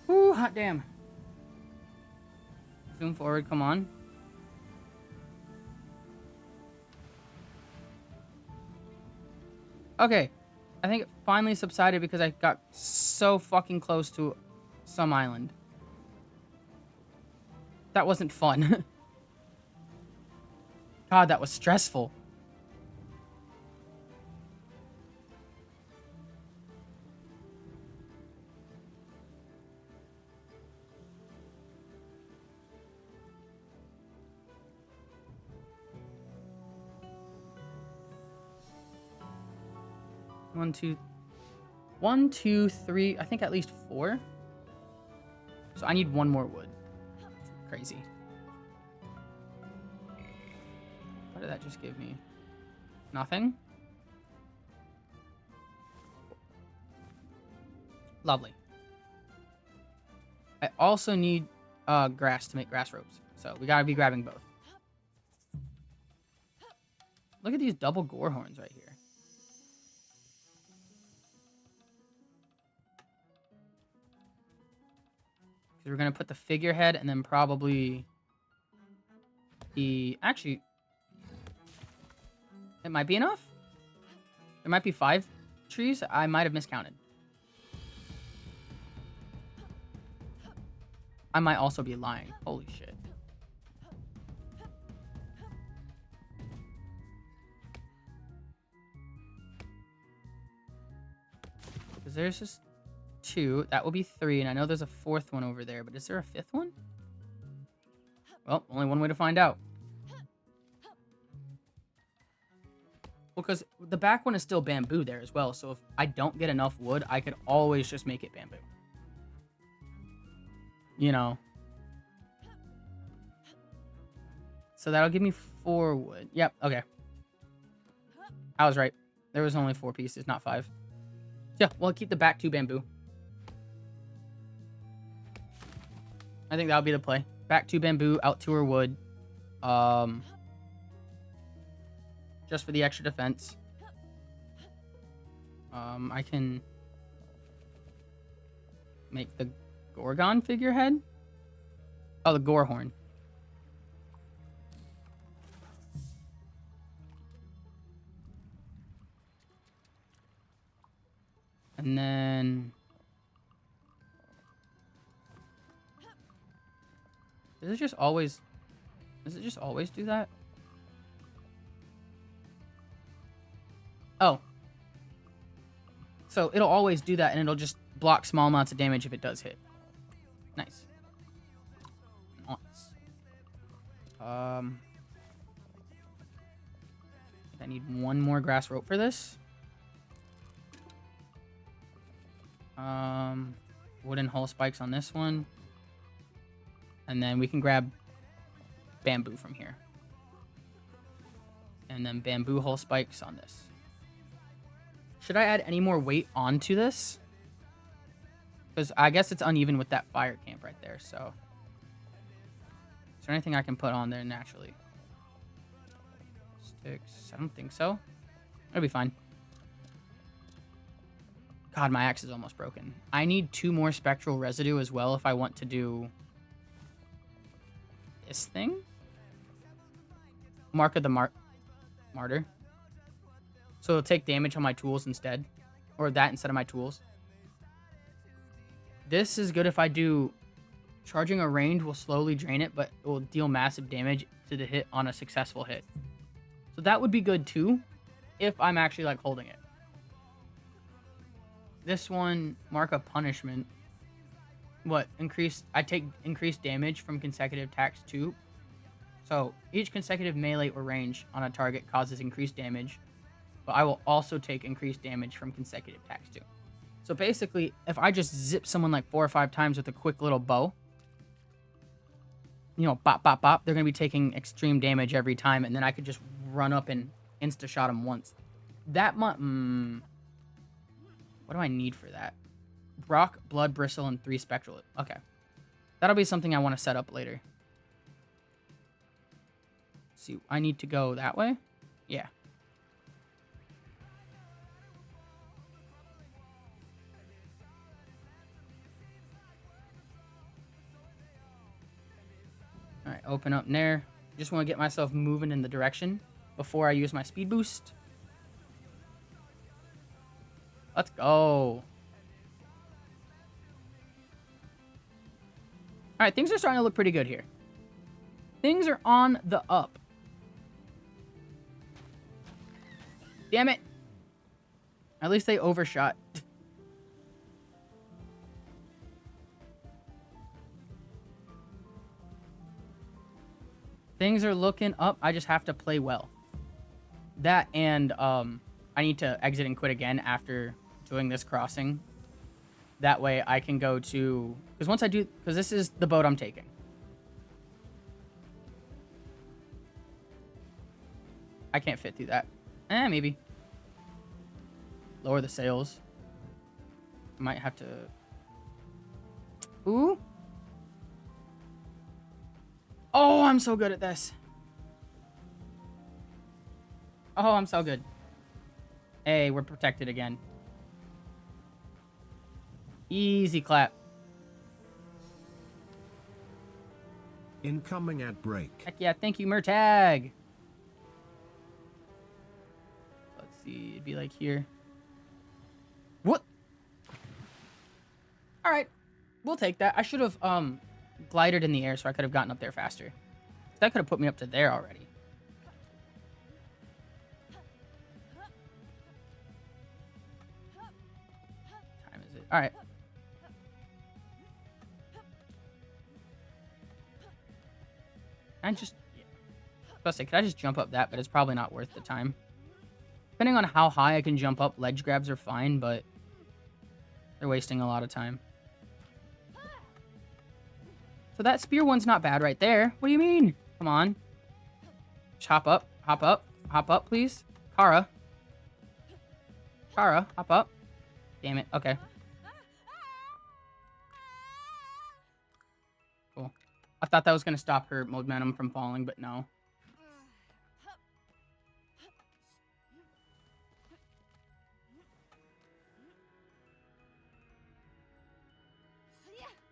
Ooh, hot damn. Zoom forward, come on. Okay. I think it finally subsided because I got so fucking close to some island. That wasn't fun. God, that was stressful. One, two, three. I think at least 4. So I need 1 more wood. Crazy. What did that just give me? Nothing? Lovely. I also need grass to make grass ropes. So we gotta be grabbing both. Look at these double gore horns right here. We're gonna put the figurehead and then probably the... Actually, it might be enough. There might be 5 trees. I might have miscounted. I might also be lying. Holy shit. Because there's just 2. That will be 3. And I know there's a 4th one over there. But is there a 5th one? Well, only one way to find out. Well, because the back one is still bamboo there as well. So if I don't get enough wood, I could always just make it bamboo. You know. So that'll give me 4 wood. Yep, okay. I was right. There was only 4 pieces, not 5. Yeah, we'll keep the back 2 bamboo. I think that'll be the play. Back 2 bamboo, out 2 are wood. Just for the extra defense. I can make the Gorgon figurehead. Oh, the gore horn. And then... Does it just always do that? Oh. So it'll always do that, and it'll just block small amounts of damage if it does hit. Nice. Nice. I need 1 more grass rope for this. Wooden hull spikes on this one. And then we can grab bamboo from here. And then bamboo hull spikes on this. Should I add any more weight onto this? Because I guess it's uneven with that fire camp right there, so... Is there anything I can put on there naturally? Sticks? I don't think so. It'll be fine. God, my axe is almost broken. I need 2 more spectral residue as well if I want to do... this thing? Mark of the Martyr. So it'll take damage on my tools instead. Or that instead of my tools. This is good if I do... Charging a range will slowly drain it, but it will deal massive damage to the hit on a successful hit. So that would be good too, if I'm actually like holding it. This one, Mark of Punishment. What? I take increased damage from consecutive attacks too. So each consecutive melee or range on a target causes increased damage. But I will also take increased damage from consecutive attacks too. So basically, if I just zip someone like 4 or 5 times with a quick little bow, you know, bop, bop, bop, they're going to be taking extreme damage every time, and then I could just run up and insta-shot them once. That much... what do I need for that? Rock, Blood, Bristle, and 3 Spectral. Okay. That'll be something I want to set up later. Let's see, I need to go that way? Yeah. Alright, open up there. Just want to get myself moving in the direction before I use my speed boost. Let's go. Alright, things are starting to look pretty good here. Things are on the up. Damn it. At least they overshot. Things are looking up. I just have to play well. That and I need to exit and quit again after doing this crossing. That way I can go to... Because once I do... Because this is the boat I'm taking. I can't fit through that. Maybe. Lower the sails. Might have to... Ooh. Oh, I'm so good at this. Oh, I'm so good. Hey, we're protected again. Easy clap. Incoming at break. Heck yeah, thank you, Murtag. Let's see, it'd be like here. What? Alright, we'll take that. I should have glided in the air so I could have gotten up there faster. That could have put me up to there already. What time is it? Alright. I just... Yeah. I was about to say, could I just jump up that? But it's probably not worth the time. Depending on how high I can jump up, ledge grabs are fine, but they're wasting a lot of time. So that spear one's not bad right there. What do you mean? Come on. Just hop up, hop up, hop up, please. Kara. Kara, hop up. Damn it. Okay. Cool. I thought that was going to stop her momentum from falling, but no.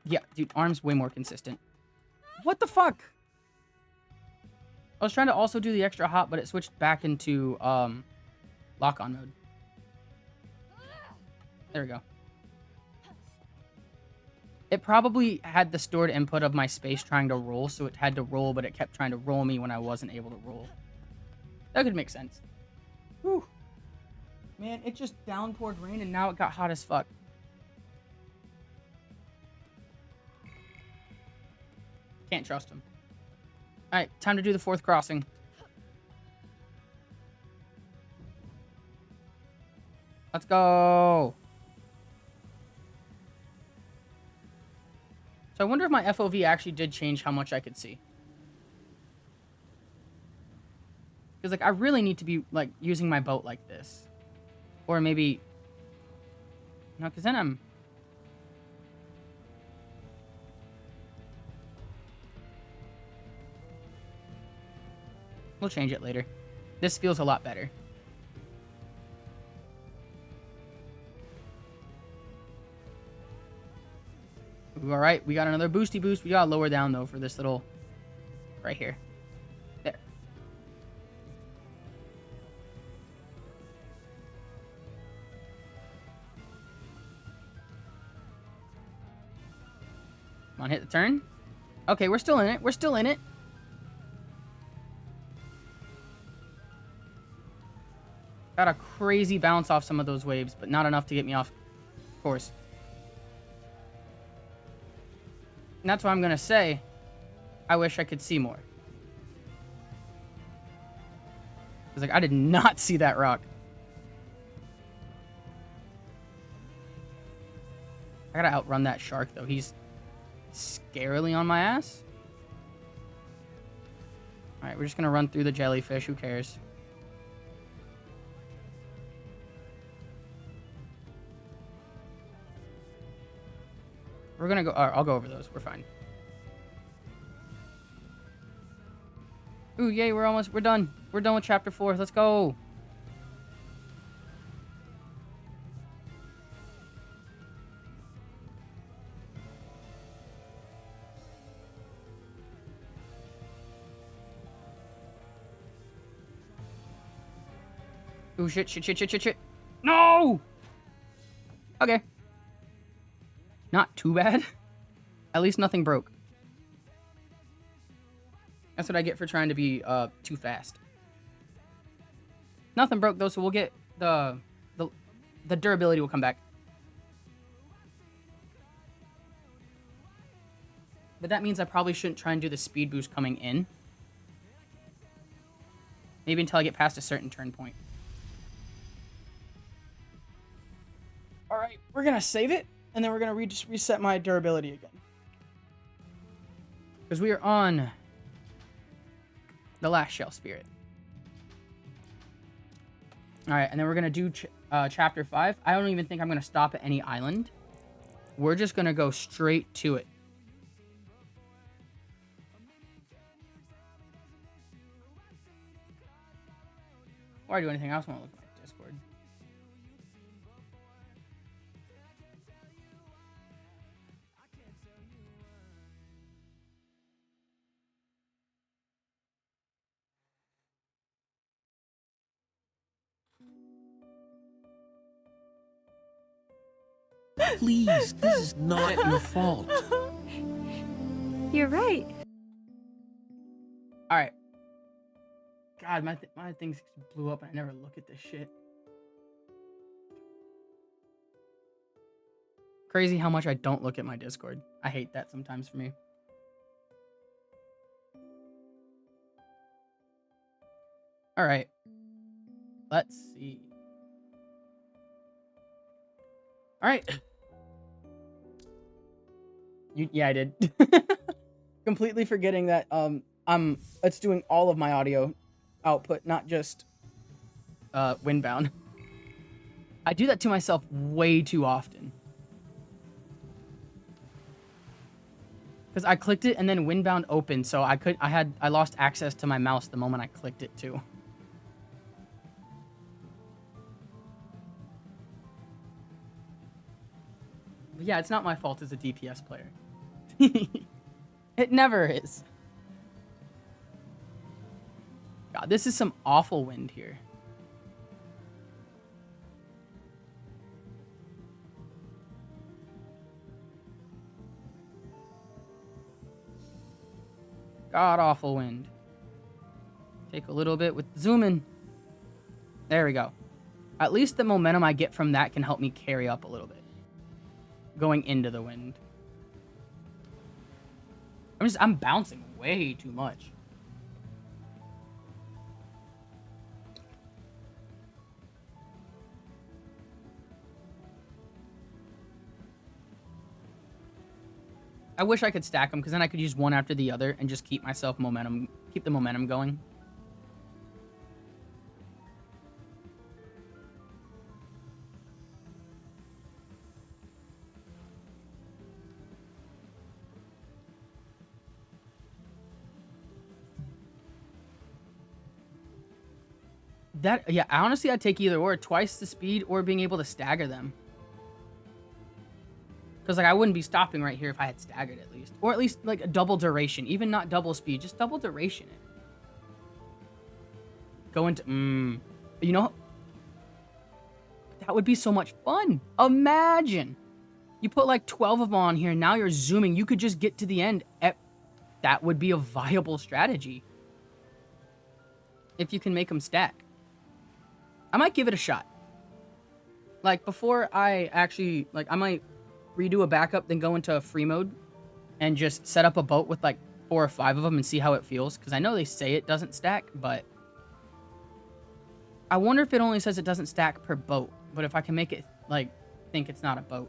Yeah, dude, arm's way more consistent. What the fuck? I was trying to also do the extra hop, but it switched back into lock-on mode. There we go. It probably had the stored input of my space trying to roll, so it had to roll, but it kept trying to roll me when I wasn't able to roll. That could make sense. Whew. Man, it just downpoured rain, and now it got hot as fuck. Can't trust him. Alright, time to do the 4th crossing. Let's go. So I wonder if my FOV actually did change how much I could see. Because, like, I really need to be, like, using my boat like this. Or maybe... No, because then I'm... We'll change it later. This feels a lot better. Alright, we got another boosty boost. We gotta lower down, though, for this little... Right here. There. Come on, hit the turn. Okay, we're still in it. We're still in it. Got a crazy bounce off some of those waves, but not enough to get me off course. And that's what I'm going to say. I wish I could see more. Because, like, I did not see that rock. I gotta outrun that shark, though. He's scarily on my ass. Alright, we're just gonna run through the jellyfish. Who cares? We're gonna go... I'll go over those. We're fine. Ooh, yay, we're done. We're done with chapter 4. Let's go. Ooh, shit. No! Okay. Not too bad. At least nothing broke. That's what I get for trying to be too fast. Nothing broke though, so we'll get the durability will come back. But that means I probably shouldn't try and do the speed boost coming in. Maybe until I get past a certain turn point. Alright, we're gonna save it, and then we're gonna reset my durability again. Because we are on the last shell spirit. Alright, and then we're gonna do chapter 5. I don't even think I'm gonna stop at any island. We're just gonna go straight to it. Before I do anything else, I want to look at my Discord. Please, this is not your fault. You're right. Alright. God, my things blew up and I never look at this shit. Crazy how much I don't look at my Discord. I hate that sometimes for me. Alright. Let's see. Alright. Yeah, I did. Completely forgetting that it's doing all of my audio output, not just Windbound. I do that to myself way too often. Because I clicked it and then Windbound opened, so I lost access to my mouse the moment I clicked it too. But yeah, it's not my fault as a DPS player. It never is. God, this is some awful wind here. God awful wind. Take a little bit with zoom in. There we go. At least the momentum I get from that can help me carry up a little bit. Going into the wind. I'm bouncing way too much. I wish I could stack them because then I could use one after the other and just keep myself keep the momentum going. Yeah, honestly, I'd take either or. Twice the speed or being able to stagger them. Because, like, I wouldn't be stopping right here if I had staggered at least. Or at least, like, a double duration. Even not double speed, just double duration it. Go into... You know... That would be so much fun. Imagine! You put, like, 12 of them on here, and now you're zooming. You could just get to the end. That would be a viable strategy. If you can make them stack. I might give it a shot. Like, before I actually... Like, I might redo a backup, then go into a free mode and just set up a boat with, like, 4 or 5 of them and see how it feels. Because I know they say it doesn't stack, but... I wonder if it only says it doesn't stack per boat. But if I can make it, like, think it's not a boat.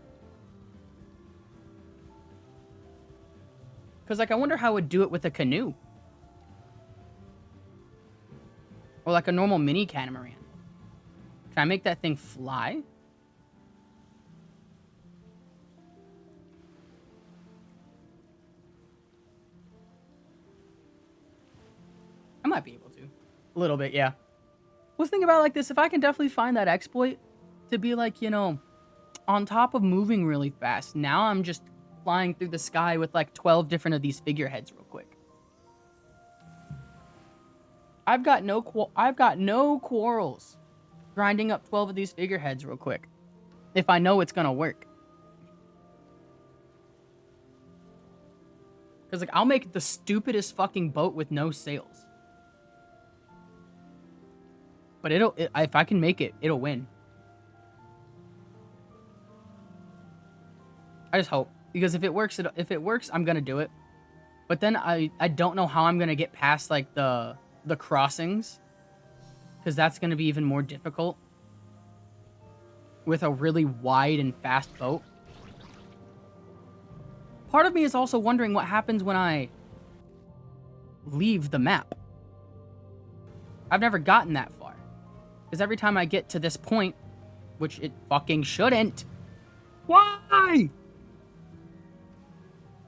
Because, like, I wonder how I would do it with a canoe. Or like a normal mini catamaran. Can I make that thing fly? I might be able to. A little bit, yeah. Was thinking about like this, if I can definitely find that exploit to be like, you know, on top of moving really fast, now I'm just flying through the sky with like 12 different of these figureheads real quick. I've got no quarrels grinding up 12 of these figureheads real quick if I know it's gonna work. Because like I'll make the stupidest fucking boat with no sails. But if I can make it, it'll win. I just hope, because if it works, I'm gonna do it. But then I don't know how I'm gonna get past like the crossings, because that's gonna be even more difficult with a really wide and fast boat. Part of me is also wondering what happens when I leave the map. I've never gotten that far. Because every time I get to this point, which it fucking shouldn't. Why?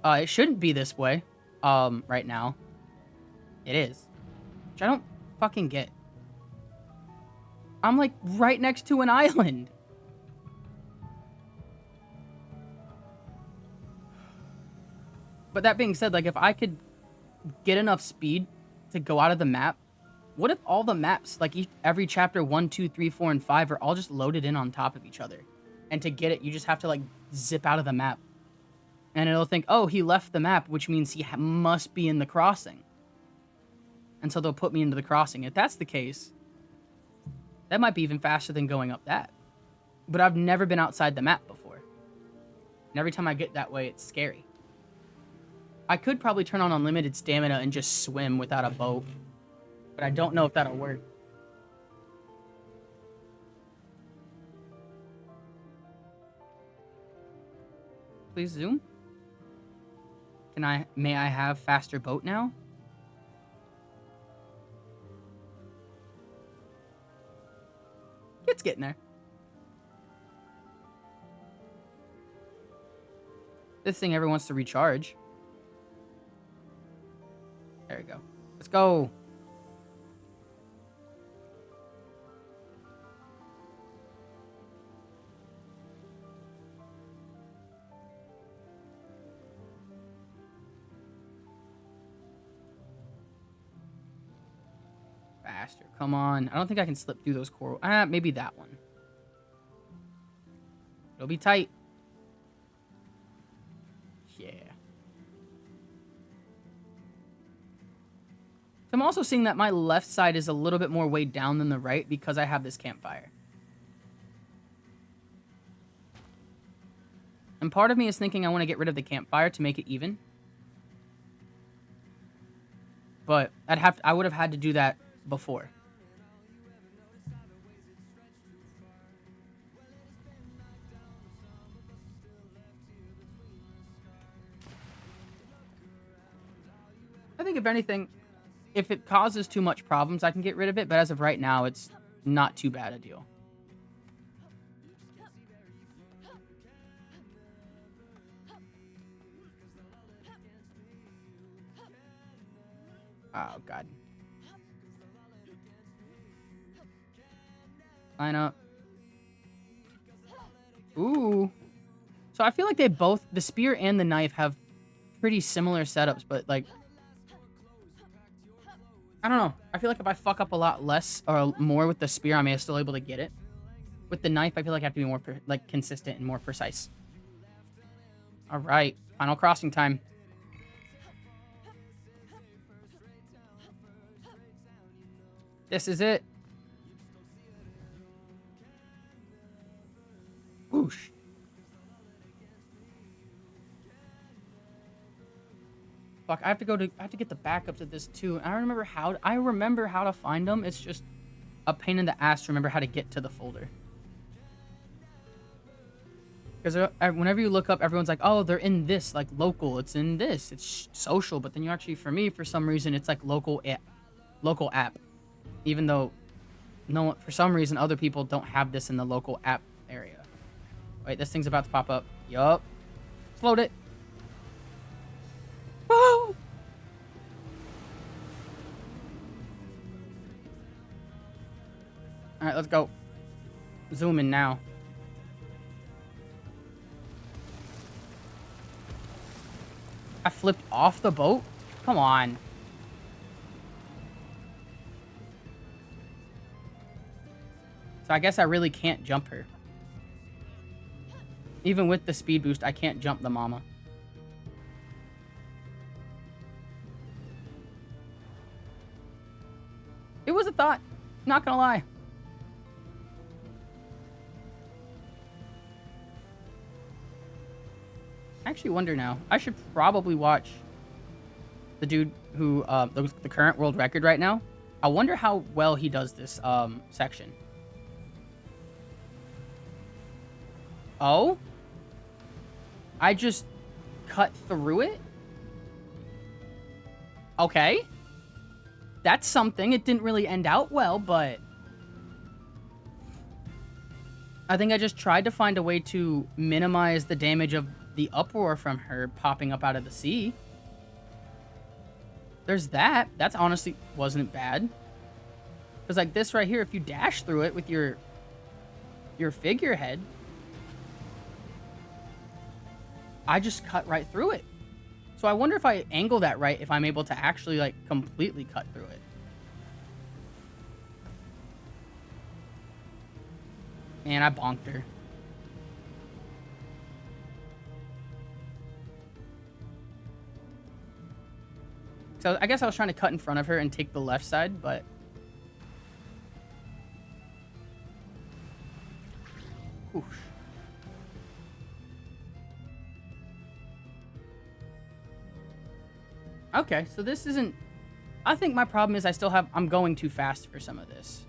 It shouldn't be this way, right now. It is. Which I don't fucking get. I'm like right next to an island. But that being said, like if I could get enough speed to go out of the map, what if all the maps, like every chapter 1, 2, 3, 4, and 5 are all just loaded in on top of each other? And to get it, you just have to like zip out of the map. And it'll think, oh, he left the map, which means he must be in the crossing. And so they'll put me into the crossing. If that's the case, that might be even faster than going up that. But I've never been outside the map before. And every time I get that way, it's scary. I could probably turn on unlimited stamina and just swim without a boat. But I don't know if that'll work. Please zoom. May I have faster boat now? It's getting there. This thing ever wants to recharge. There we go. Let's go. Faster. Come on. I don't think I can slip through those coral. Maybe that one. It'll be tight. Yeah. I'm also seeing that my left side is a little bit more weighed down than the right because I have this campfire. And part of me is thinking I want to get rid of the campfire to make it even. But I would have had to do that before. I think if anything, if it causes too much problems, I can get rid of it. But as of right now, it's not too bad a deal. Oh, God. Line up. Ooh. So I feel like they both, the spear and the knife, have pretty similar setups, but like, I don't know. I feel like if I fuck up a lot less or more with the spear, I may still able to get it. With the knife, I feel like I have to be more consistent and more precise. All right, final crossing time. This is it. Whoosh. Fuck, I have to get the backups of this too. I remember how to find them. It's just a pain in the ass to remember how to get to the folder. Because whenever you look up, everyone's like, oh, they're in this, like local. It's in this. It's social. But then you actually, for me, for some reason, it's like local app. Even though for some reason other people don't have this in the local app area. Wait, this thing's about to pop up. Yup. Explode it. Woo! Alright, let's go. Zoom in now. I flipped off the boat? Come on. So I guess I really can't jump her. Even with the speed boost, I can't jump the mama. It was a thought. Not gonna lie. I actually wonder now. I should probably watch the dude who, the current world record right now. I wonder how well he does this, section. Oh? I just cut through it? Okay. That's something. It didn't really end out well, but I think I just tried to find a way to minimize the damage of the uproar from her popping up out of the sea. There's that. That's honestly wasn't bad. Because like this right here, if you dash through it with your figurehead, I just cut right through it. So I wonder if I angle that right, if I'm able to actually like completely cut through it. Man, I bonked her. So I guess I was trying to cut in front of her and take the left side, but oof. Okay, so this isn't... I think my problem is I'm going too fast for some of this.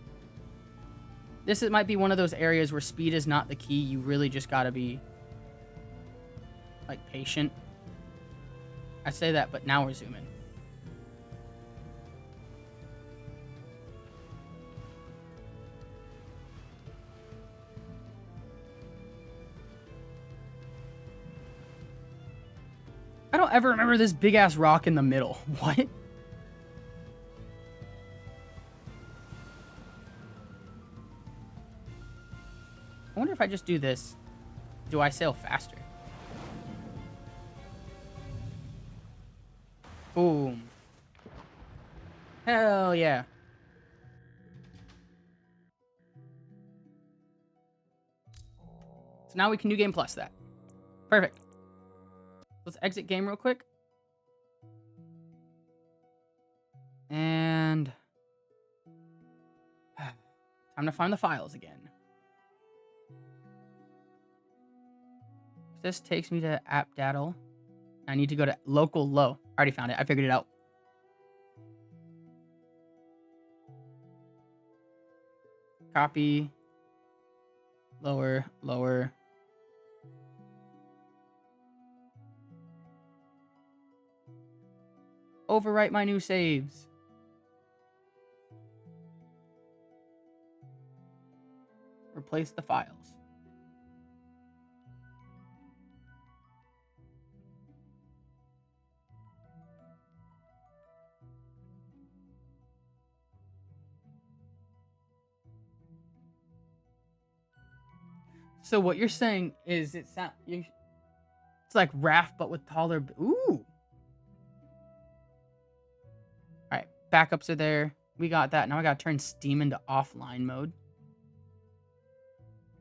Might be one of those areas where speed is not the key. You really just gotta be, like, patient. I say that, but now we're zooming. I don't ever remember this big-ass rock in the middle. What? I wonder if I just do this. Do I sail faster? Boom. Hell yeah. So now we can New Game Plus that. Perfect. Let's exit game real quick. And time to find the files again. This takes me to AppDaddle. I need to go to local low. I already found it. I figured it out. Copy. Lower, lower. Overwrite my new saves. Replace the files. So what you're saying is it's like Raft but with taller... Ooh! Alright, backups are there. We got that. Now I gotta turn Steam into offline mode.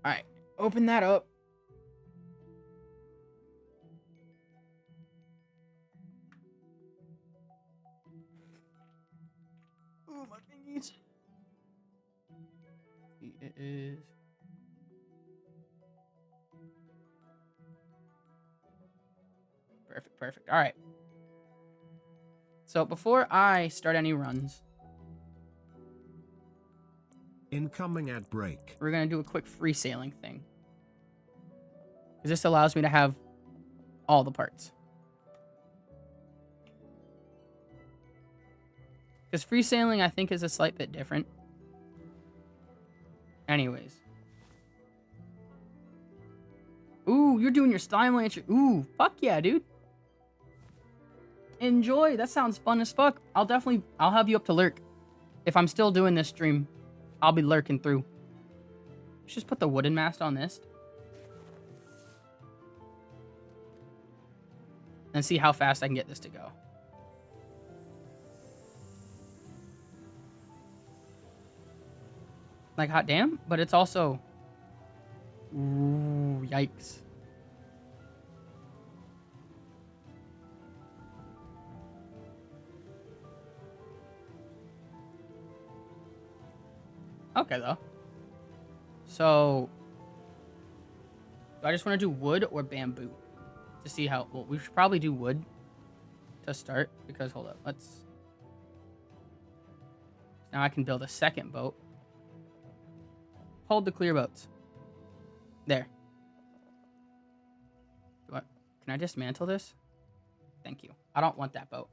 Alright, open that up. Ooh, my fingies. It is... Perfect, perfect. All right. So before I start any runs, Incoming ad break. we're going to do a quick free sailing thing. Because this allows me to have all the parts. Because free sailing, I think, is a slight bit different. Anyways. Ooh, you're doing your slime lancer. Ooh, fuck yeah, dude. Enjoy. That sounds fun as fuck. I'll have you up to lurk. If I'm still doing this stream, I'll be lurking through. Let's just put the wooden mast on this. And see how fast I can get this to go. Like, hot damn, but it's also... Ooh, yikes. Okay, though. So... do I just want to do wood or bamboo? To see how... well, we should probably do wood to start. Because, hold up, let's... now I can build a second boat. Hold the clear boats. There. What? Can I dismantle this? Thank you. I don't want that boat.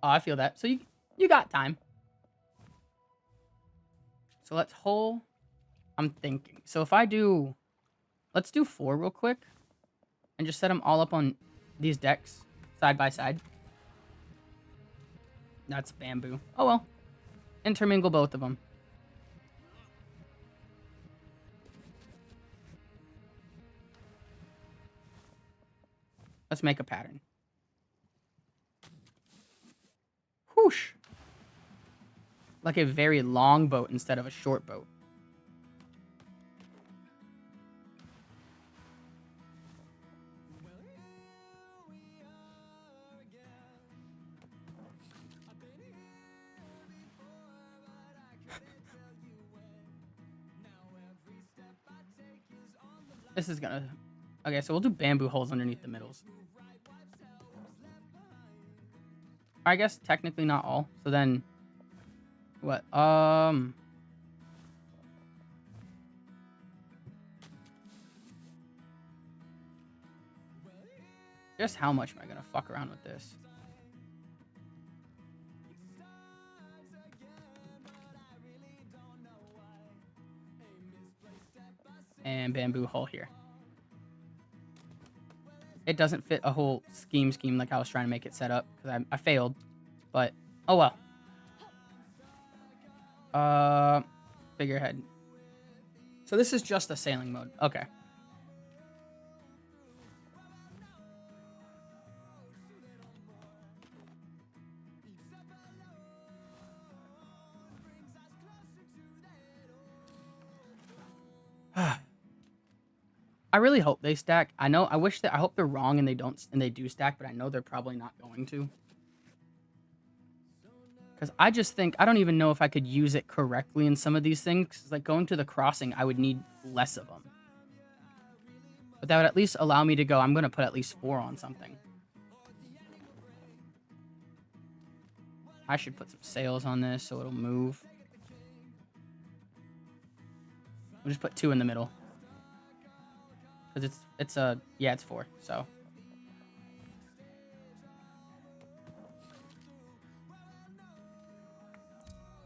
Oh, I feel that. So you got time. So let's hold. I'm thinking. So if I do... let's do 4 real quick. And just set them all up on these decks. Side by side. That's bamboo. Oh well. Intermingle both of them. Let's make a pattern. Whoosh. Like a very long boat instead of a short boat. This is gonna... okay, so we'll do bamboo holes underneath the middles. I guess technically not all. So then... what? Just how much am I gonna fuck around with this? And bamboo hole here. It doesn't fit a whole scheme like I was trying to make it set up because I failed, but oh well. Figurehead. So this is just the sailing mode. Okay. I really hope they stack. I hope they're wrong and they do stack, but I know they're probably not going to. Because I just think, I don't even know if I could use it correctly in some of these things. 'Cause like going to the crossing, I would need less of them. But that would at least allow me to go, I'm going to put at least 4 on something. I should put some sails on this so it'll move. We'll just put 2 in the middle. Because it's 4, so.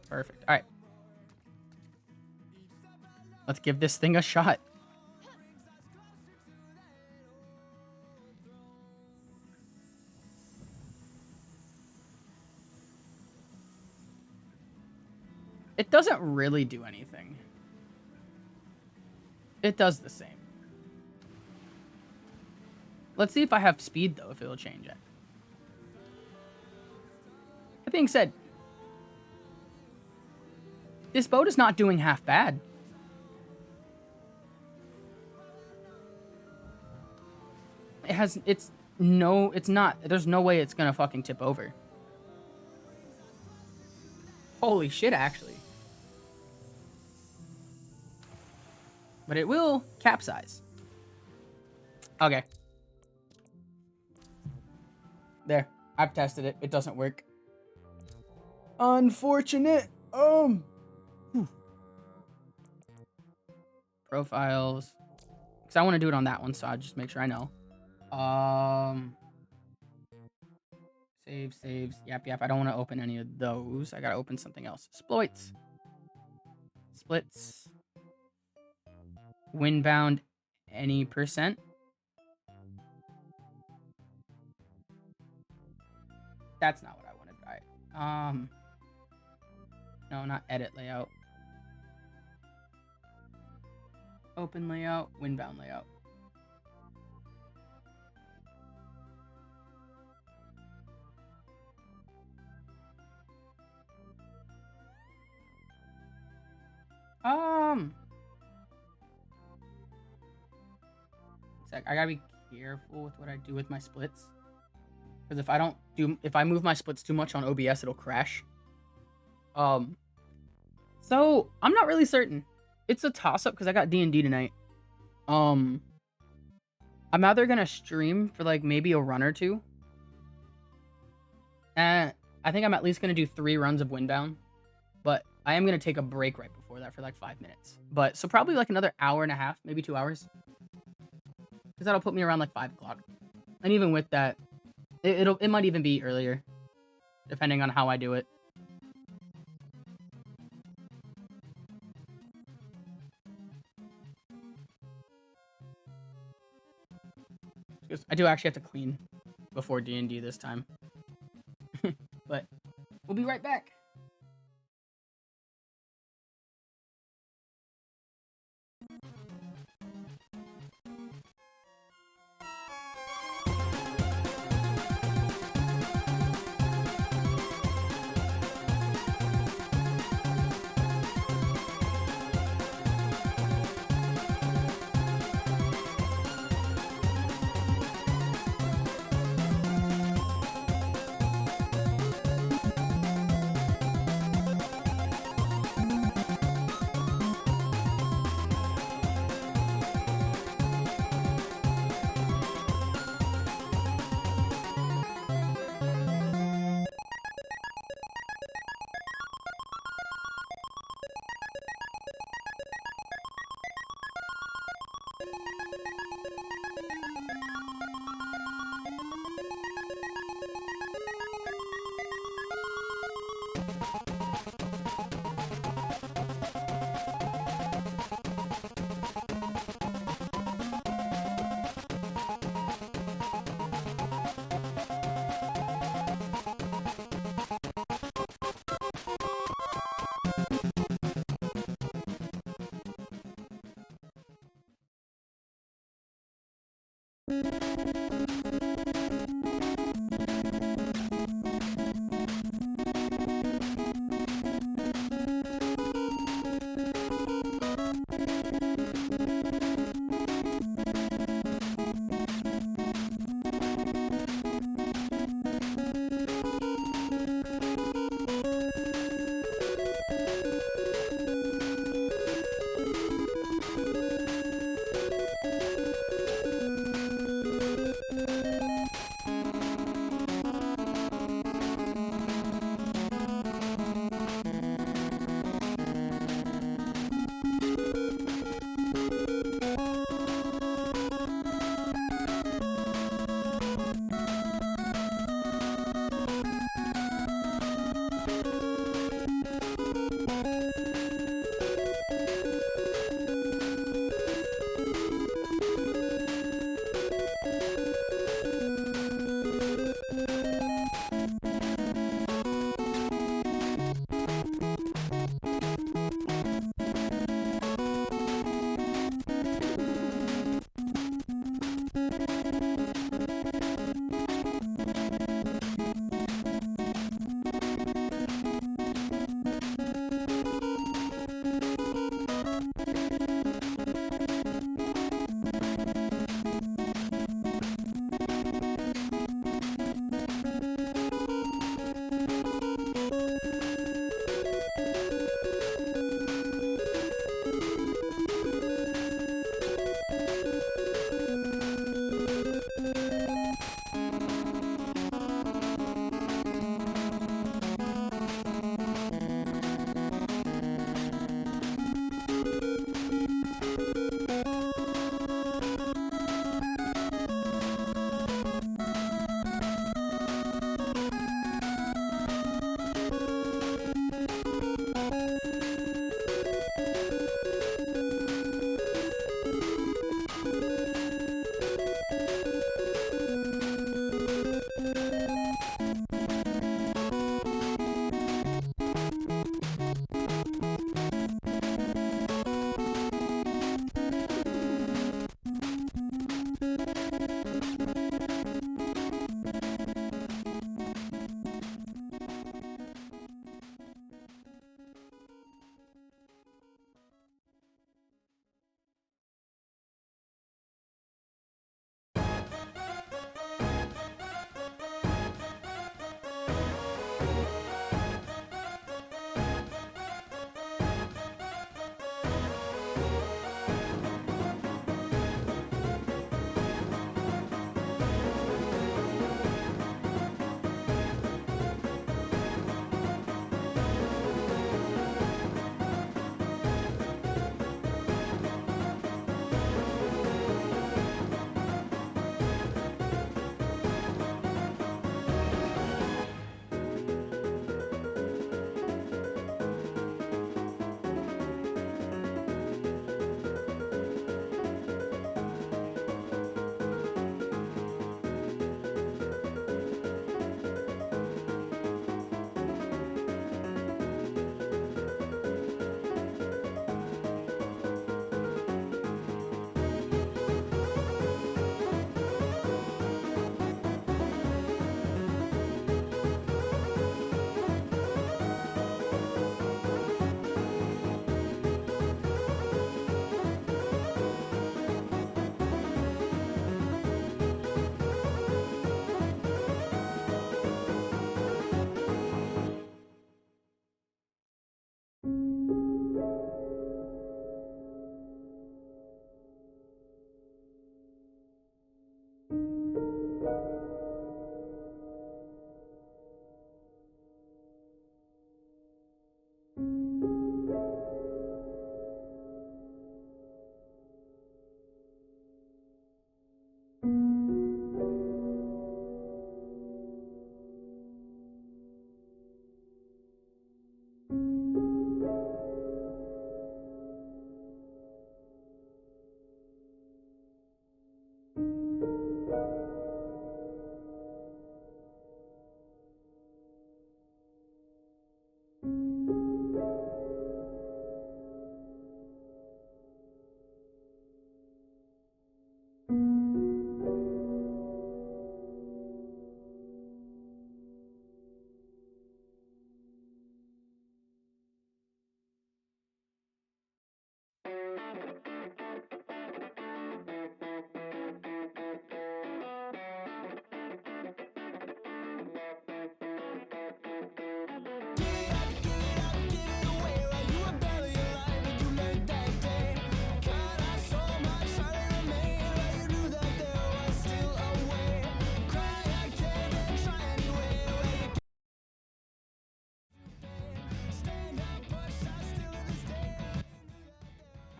Perfect. All right. Let's give this thing a shot. It doesn't really do anything. It does the same. Let's see if I have speed, though, if it'll change it. That being said, this boat is not doing half bad. It's not, there's no way it's gonna fucking tip over. Holy shit, actually. But it will capsize. Okay. There. I've tested it. It doesn't work. Unfortunate. Profiles. Because I want to do it on that one, so I'll just make sure I know. Saves. Yep. I don't want to open any of those. I gotta open something else. Exploits. splits. Windbound any percent. That's not what I wanted. Alright. No, not edit layout. Open layout, windbound layout. Sec, I gotta be careful with what I do with my splits. Because if I move my splits too much on OBS, it'll crash. So I'm not really certain. It's a toss-up because I got D&D tonight. I'm either gonna stream for like maybe a run or two. And I think I'm at least gonna do 3 runs of Windbound. But I am gonna take a break right before that for like 5 minutes. But so probably like another hour and a half, maybe 2 hours. Because that'll put me around like 5 o'clock. And even with that, it might even be earlier, depending on how I do it. Because I do actually have to clean before D&D this time. But we'll be right back.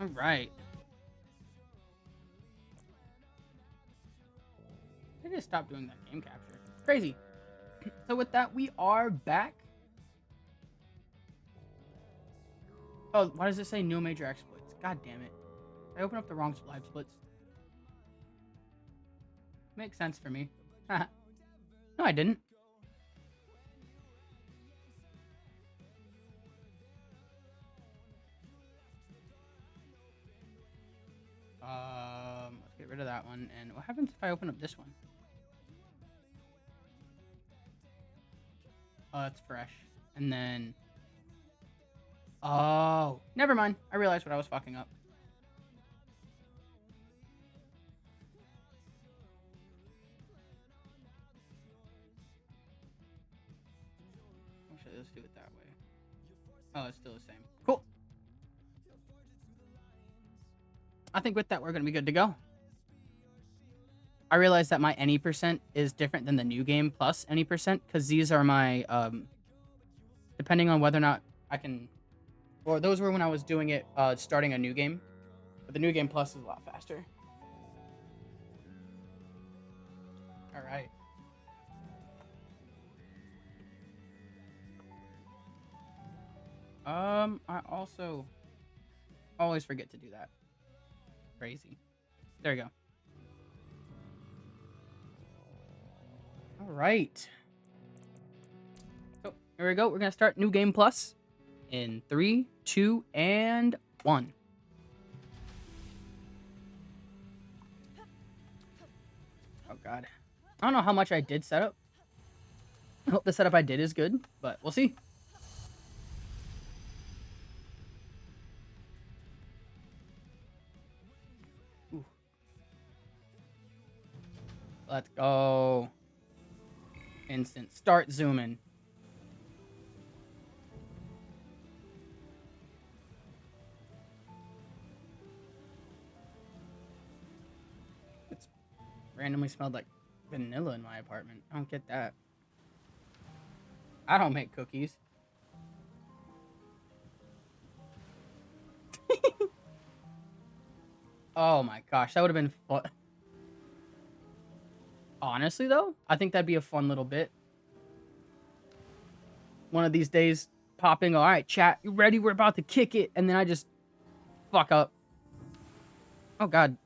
All right. I just stopped doing that game capture. Crazy. So with that, we are back. Oh, why does it say no major exploits? God damn it. I opened up the wrong live splits. Makes sense for me. No, I didn't. Let's get rid of that one. And what happens if I open up this one? Oh, that's fresh. And then... Oh, never mind. I realized what I was fucking up. Actually, let's do it that way. Oh, it's still the same. Cool. I think with that, we're going to be good to go. I realized that my any percent is different than the new game plus any percent, because these are my, depending on whether or not I can, or those were when I was doing it, starting a new game, but the new game plus is a lot faster. All right. I also always forget to do that. Crazy. There you go. All right. So here we go. We're gonna start new game plus in 3, 2, and 1. Oh god. I don't know how much I did set up. I hope the setup I did is good, but we'll see. Ooh. Let's go. Instant. Start zooming. It's randomly smelled like vanilla in my apartment. I don't get that. I don't make cookies. Oh my gosh, that would have been fun. Honestly, though, I think that'd be a fun little bit. One of these days, popping, all right, chat, you ready? We're about to kick it. And then I just fuck up. Oh, God.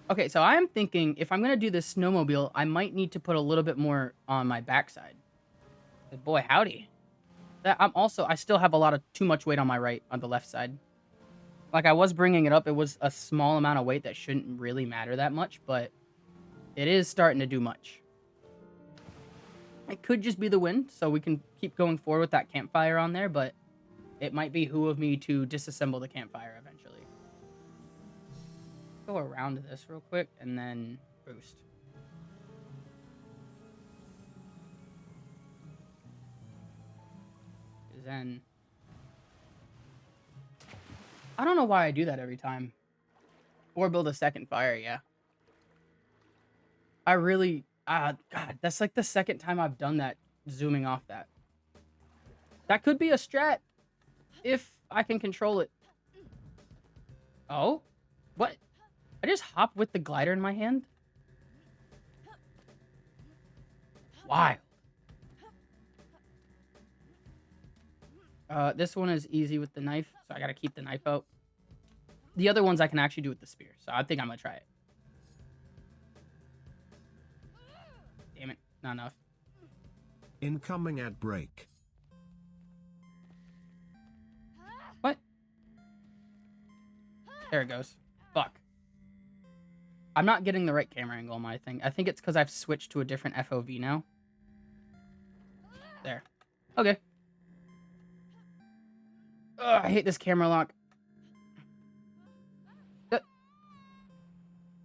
Okay, so I'm thinking if I'm going to do this snowmobile, I might need to put a little bit more on my backside. But boy, howdy. I still have a lot of too much weight on the left side. Like, I was bringing it up. It was a small amount of weight that shouldn't really matter that much, but it is starting to do much. It could just be the wind, so we can keep going forward with that campfire on there, but it might behoove me to disassemble the campfire eventually. Go around this real quick, and then boost. Then... I don't know why I do that every time. Or build a second fire, yeah. I really... God, that's like the second time I've done that, zooming off that. That could be a strat, if I can control it. Oh? What? I just hopped with the glider in my hand? Wild. This one is easy with the knife, so I gotta keep the knife out. The other ones I can actually do with the spear, so I think I'm gonna try it. Damn it, not enough. Incoming ad break. What? There it goes. Fuck. I'm not getting the right camera angle on my thing. I think it's because I've switched to a different FOV now. There. Okay. Ugh, I hate this camera lock.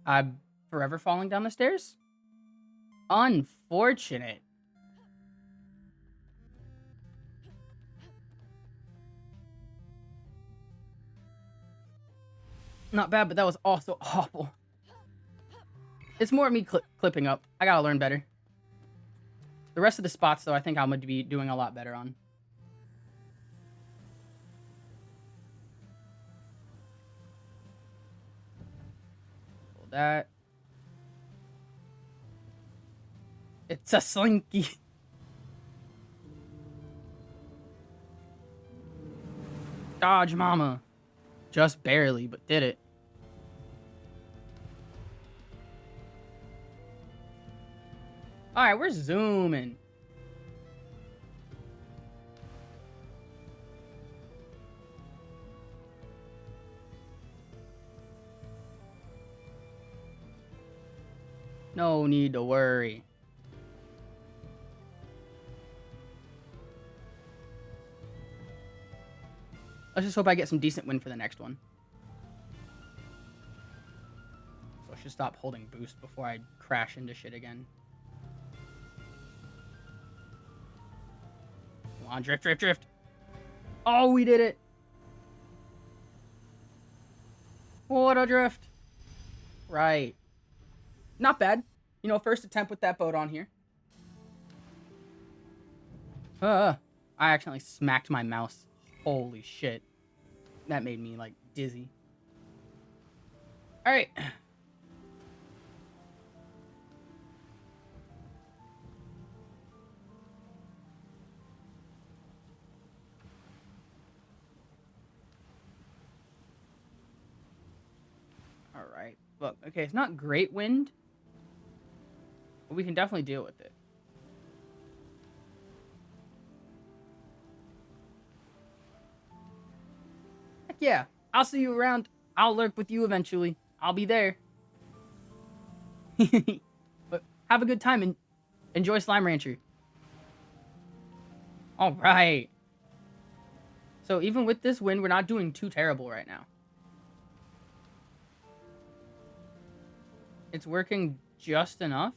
I'm forever falling down the stairs? Unfortunate. Not bad, but that was also awful. It's more of me clipping up. I gotta learn better. The rest of the spots, though, I think I'm going to be doing a lot better on. that. It's a slinky. Dodge, mama. Just barely, but did it. Alright, we're zooming. No need to worry. Let's just hope I get some decent win for the next one. So I should stop holding boost before I crash into shit again. Come on, drift, drift, drift. Oh, we did it. What a drift. Right. Not bad. You know, first attempt with that boat on here. I accidentally smacked my mouse. Holy shit. That made me, like, dizzy. Alright. Alright. Look, okay, it's not great wind, but we can definitely deal with it. Heck yeah. I'll see you around. I'll lurk with you eventually. I'll be there. But have a good time and enjoy Slime Rancher. Alright. So even with this wind, we're not doing too terrible right now. It's working just enough,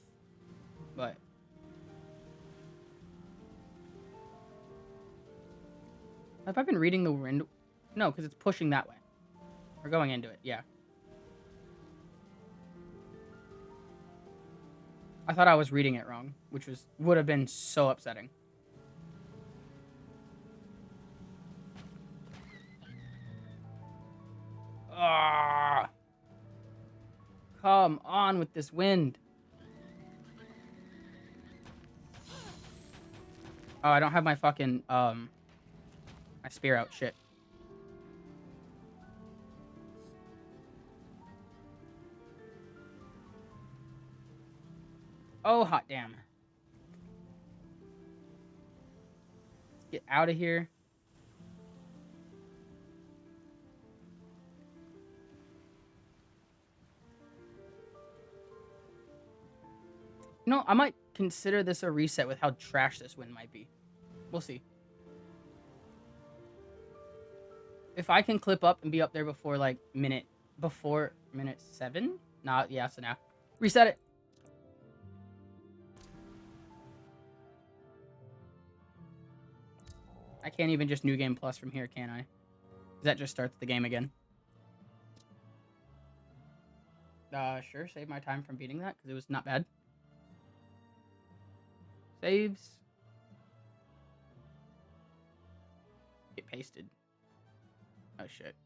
but... Have I been reading the wind? No, because it's pushing that way. We're going into it, yeah. I thought I was reading it wrong, which would have been so upsetting. Ah! Come on with this wind. Oh, I don't have my fucking, my spear out. Shit. Oh, hot damn. Let's get out of here. You know, I might consider this a reset with how trash this wind might be. We'll see. If I can clip up and be up there before, like, minute 7? Nah, yeah, so now. Reset it. I can't even just New Game Plus from here, can I? 'Cause that just starts the game again. Sure, save my time from beating that, because it was not bad. Saves. Get pasted. Oh, shit.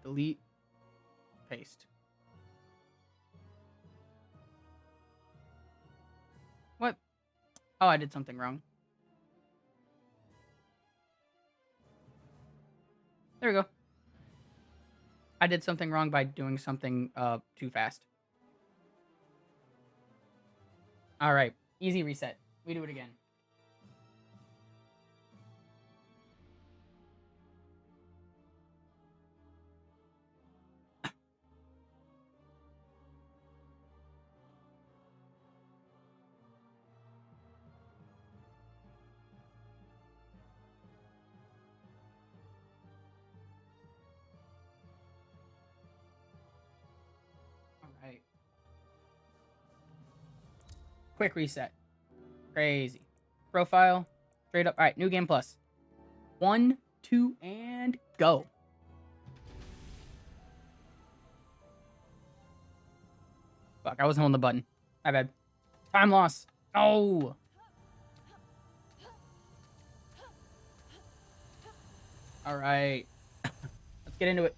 Delete. Paste. What? Oh, I did something wrong. There we go. I did something wrong by doing something too fast. Alright. Easy reset. We do it again. Alright. Quick reset. Crazy. Profile. Straight up. Alright, New Game Plus. 1, 2, and go. Fuck, I wasn't holding the button. My bad. Time loss. Oh. Alright. Let's get into it.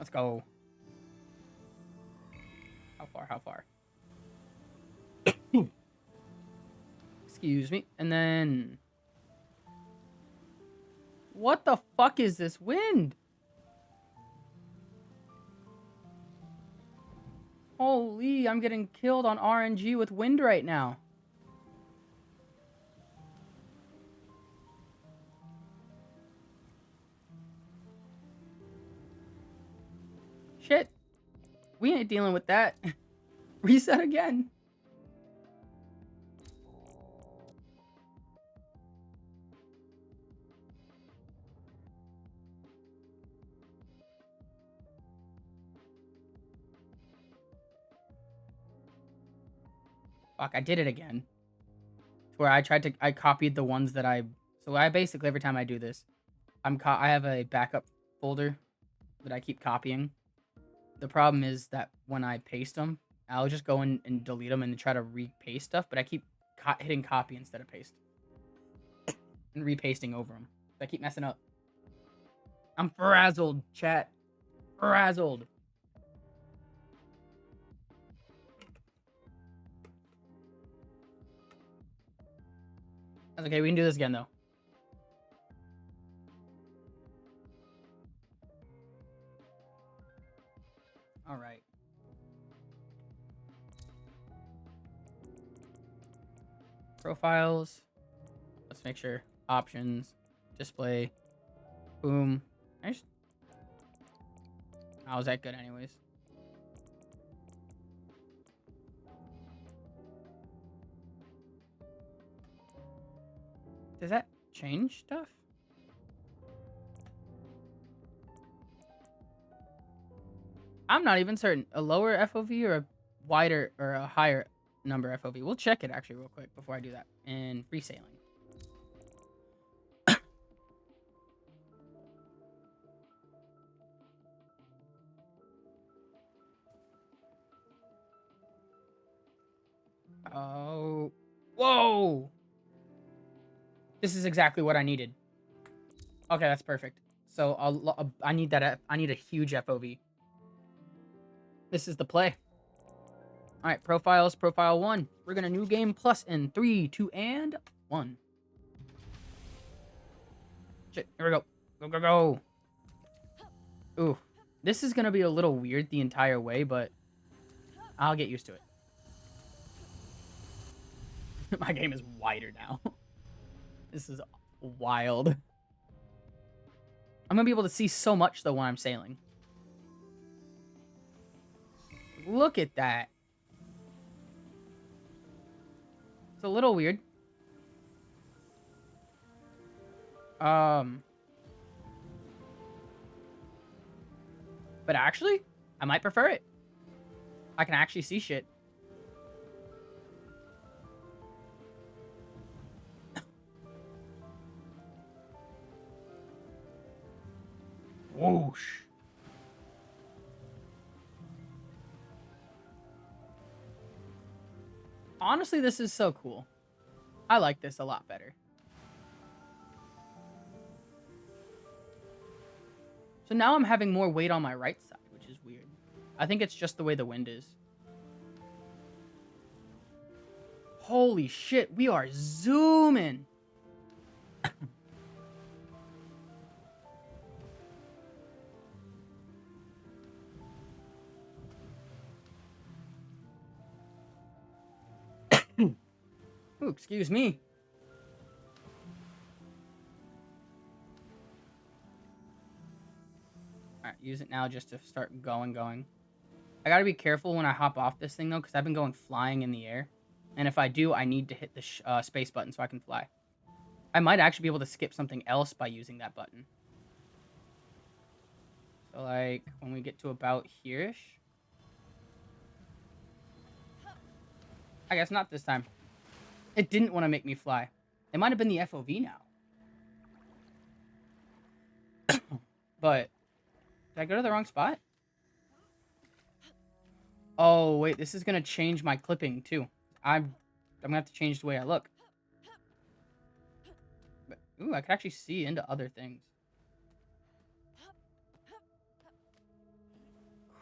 Let's go. How far? How far? Excuse me. And then... What the fuck is this wind? Holy, I'm getting killed on RNG with wind right now. Shit. We ain't dealing with that. Reset again. Fuck, I did it again. Where I copied the ones that so I basically, every time I do this, I have a backup folder that I keep copying. The problem is that when I paste them, I'll just go in and delete them and try to repaste stuff, but I keep hitting copy instead of paste. And repasting over them. So I keep messing up. I'm frazzled, chat. Frazzled. That's okay, we can do this again, though. Alright. Profiles. Let's make sure. Options. Display. Boom. How was that good anyways? Does that change stuff? I'm not even certain. A lower FOV or a wider or a higher number FOV? We'll check it actually real quick before I do that. And free sailing. Oh. Whoa! This is exactly what I needed. Okay, that's perfect. So I need that. I need a huge FOV. This is the play. All right, profiles. Profile 1. We're gonna new game plus in 3, 2, and 1. Shit. Here we go. Go go go. Ooh, this is gonna be a little weird the entire way, but I'll get used to it. My game is wider now. This is wild. I'm gonna be able to see so much though when I'm sailing. Look at that. It's a little weird. But actually, I might prefer it. I can actually see shit. Whoosh. Honestly, this is so cool. I like this a lot better. So now I'm having more weight on my right side, which is weird. I think it's just the way the wind is. Holy shit, we are zooming. Ooh, excuse me. Alright, use it now just to start going. I gotta be careful when I hop off this thing, though, because I've been going flying in the air. And if I do, I need to hit the space button so I can fly. I might actually be able to skip something else by using that button. So, like, when we get to about here-ish. I guess not this time. It didn't want to make me fly. It might have been the FOV now. But, did I go to the wrong spot? Oh, wait, this is going to change my clipping, too. I'm going to have to change the way I look. But, ooh, I can actually see into other things.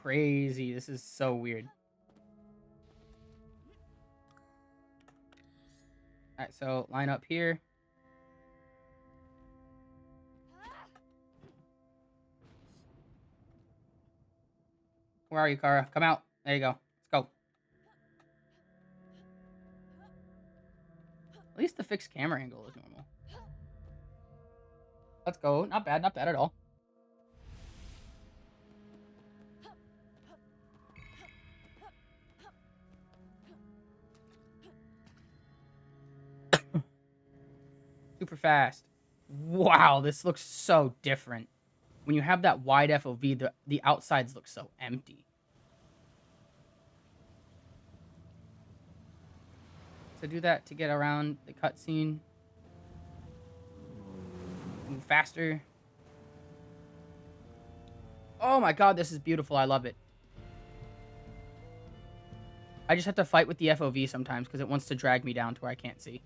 crazy. This is so weird. Alright, so line up here. Where are you, Kara? Come out. There you go. Let's go. At least the fixed camera angle is normal. Let's go. Not bad. Not bad at all. Super fast. Wow, this looks so different. When you have that wide FOV, the outsides look so empty. So do that to get around the cutscene. Move faster. Oh my god, this is beautiful. I love it. I just have to fight with the FOV sometimes because it wants to drag me down to where I can't see.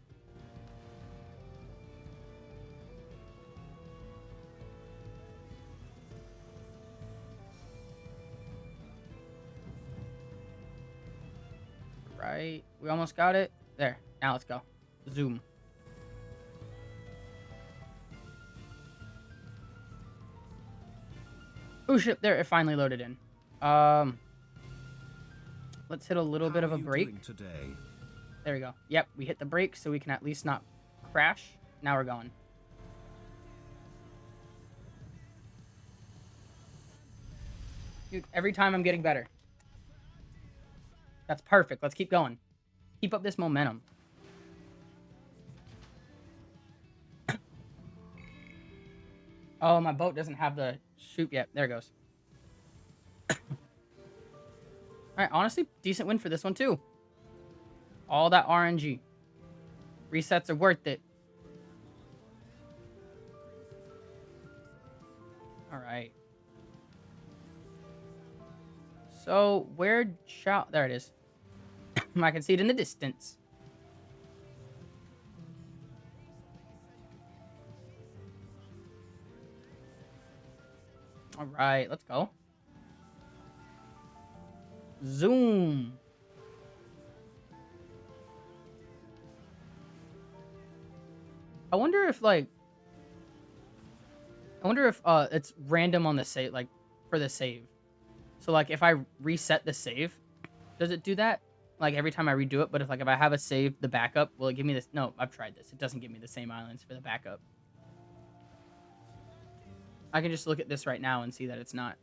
Right. We almost got it. There. Now let's go. Zoom. Oh shit, there, it finally loaded in. Let's hit a little bit of a break. Today? There we go. Yep, we hit the brake so we can at least not crash. Now we're going. Dude, every time I'm getting better. That's perfect. Let's keep going. Keep up this momentum. Oh, my boat doesn't have the chute yet. There it goes. Alright, honestly, decent win for this one, too. All that RNG. Resets are worth it. Alright. So, where shall... There it is. I can see it in the distance. Alright, let's go. Zoom. I wonder if, like... I wonder if it's random on the save, like, for the save. So, like, if I reset the save, does it do that? Like, every time I redo it, but if, like, if I have a save, the backup, will it give me this? No, I've tried this. It doesn't give me the same islands for the backup. I can just look at this right now and see that it's not.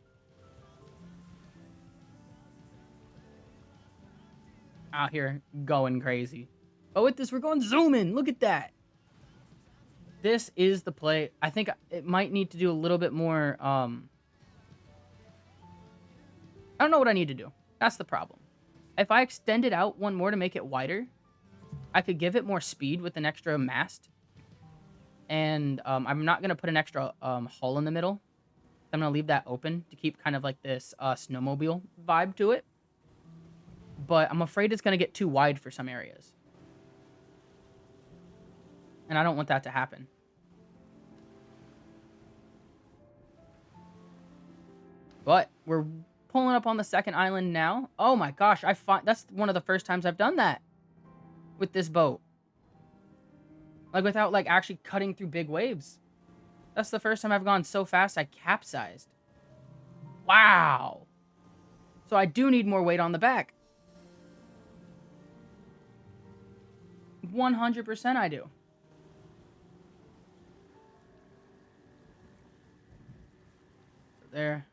Out here going crazy. But with this, we're going zooming. Look at that. This is the play. I think it might need to do a little bit more. I don't know what I need to do. That's the problem. If I extend it out one more to make it wider, I could give it more speed with an extra mast. And I'm not going to put an extra hull in the middle. I'm going to leave that open to keep kind of like this snowmobile vibe to it. But I'm afraid it's going to get too wide for some areas. And I don't want that to happen. But we're pulling up on the second island now. Oh my gosh, that's one of the first times I've done that with this boat. Like, without, like, actually cutting through big waves. That's the first time I've gone so fast I capsized. Wow. So I do need more weight on the back. 100% I do. There.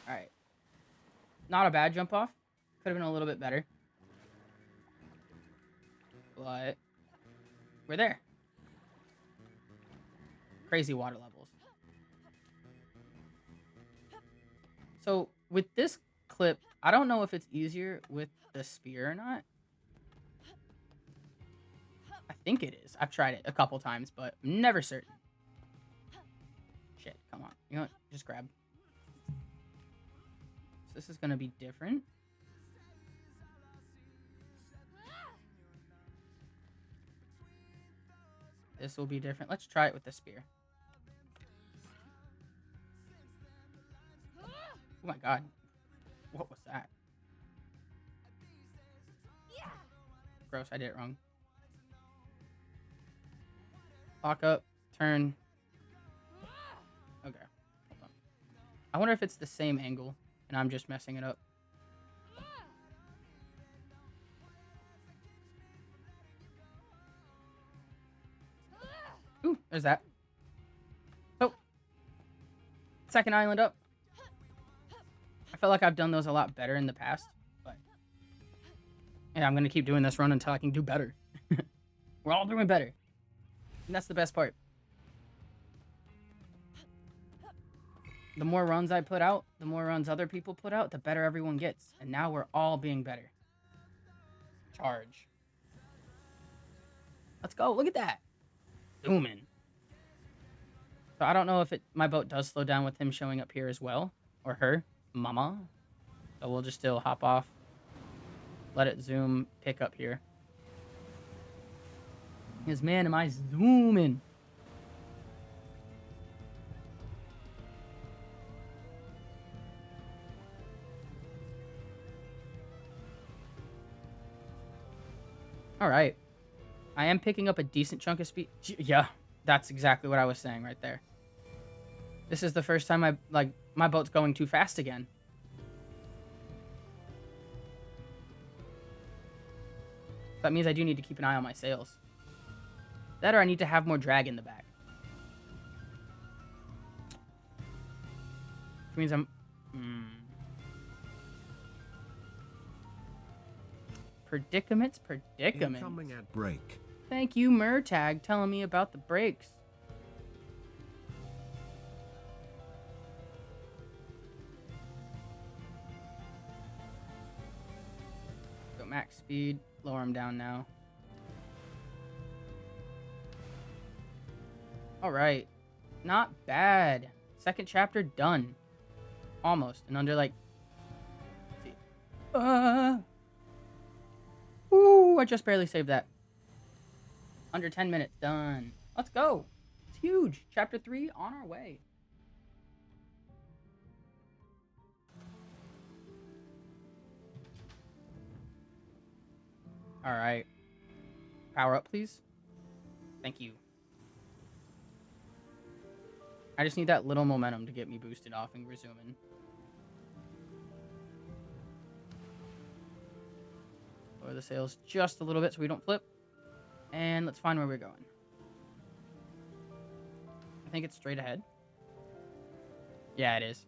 Alright. Not a bad jump off. Could have been a little bit better. But we're there. Crazy water levels. So with this clip, I don't know if it's easier with the spear or not. I think it is. I've tried it a couple times, but I'm never certain. Shit, come on. You know what? Just grab. So this is going to be different. This will be different. Let's try it with the spear. Oh my god. What was that? Gross, I did it wrong. Lock up, turn. Okay. Hold on. I wonder if it's the same angle and I'm just messing it up. Ooh, there's that. Oh. Second island up. I feel like I've done those a lot better in the past, but yeah, I'm going to keep doing this run until I can do better. We're all doing better. And that's the best part. The more runs I put out, the more runs other people put out, the better everyone gets. And now we're all being better. Charge. Let's go. Look at that. Zooming. So I don't know if my boat does slow down with him showing up here as well. Or her. Mama. So we'll just still hop off. Let it zoom. Pick up here. Because, man, am I zooming. All right. I am picking up a decent chunk of speed. Yeah, that's exactly what I was saying right there. This is the first time my boat's going too fast again. That means I do need to keep an eye on my sails. That or I need to have more drag in the back. Which means I'm... Predicaments. Incoming at break. Thank you, Murtag, telling me about the brakes. Go max speed. Lower him down now. Alright. Not bad. Second chapter done. Almost. And under, like... Let's see. Ooh, I just barely saved that. Under 10 minutes. Done. Let's go. It's huge. Chapter 3 on our way. Alright. Power up, please. Thank you. I just need that little momentum to get me boosted off and resuming. Lower the sails just a little bit so we don't flip. And let's find where we're going. I think it's straight ahead. Yeah, it is.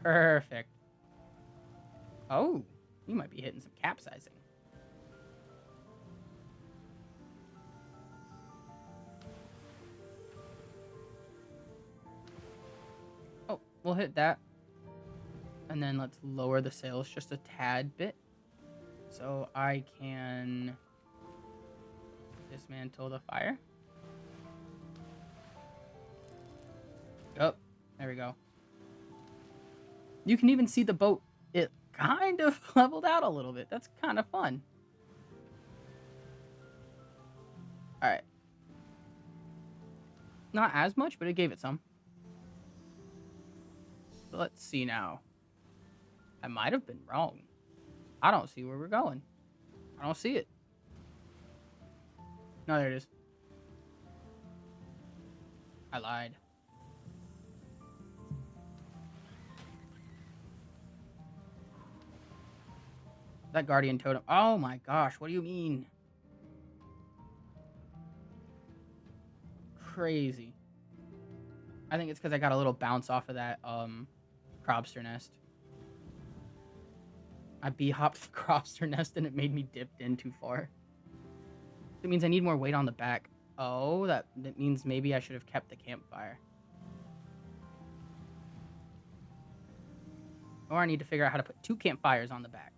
Perfect. Oh, you might be hitting some capsizing. Oh, we'll hit that. And then let's lower the sails just a tad bit. So I can dismantle the fire. Oh, there we go. You can even see the boat. It kind of leveled out a little bit. That's kind of fun. All right. Not as much, but it gave it some. So let's see now. I might have been wrong. I don't see where we're going. I don't see it. No, there it is. I lied. That guardian totem. Oh my gosh, what do you mean? Crazy. I think it's because I got a little bounce off of that crobster nest. I bee-hopped the crobster nest and it made me dip in too far. It means I need more weight on the back. Oh, that means maybe I should have kept the campfire. Or I need to figure out how to put 2 campfires on the back.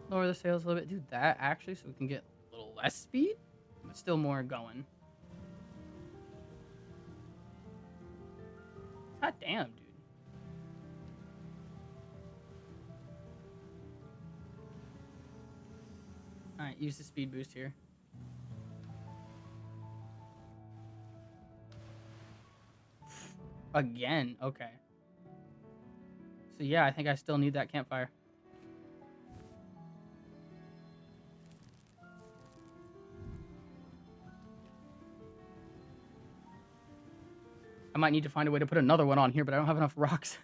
Lower the sails a little bit. Do that, actually, so we can get a little less speed. But still more going. God damn, dude. Alright, use the speed boost here. Again, okay. So yeah, I think I still need that campfire. I might need to find a way to put another one on here, but I don't have enough rocks.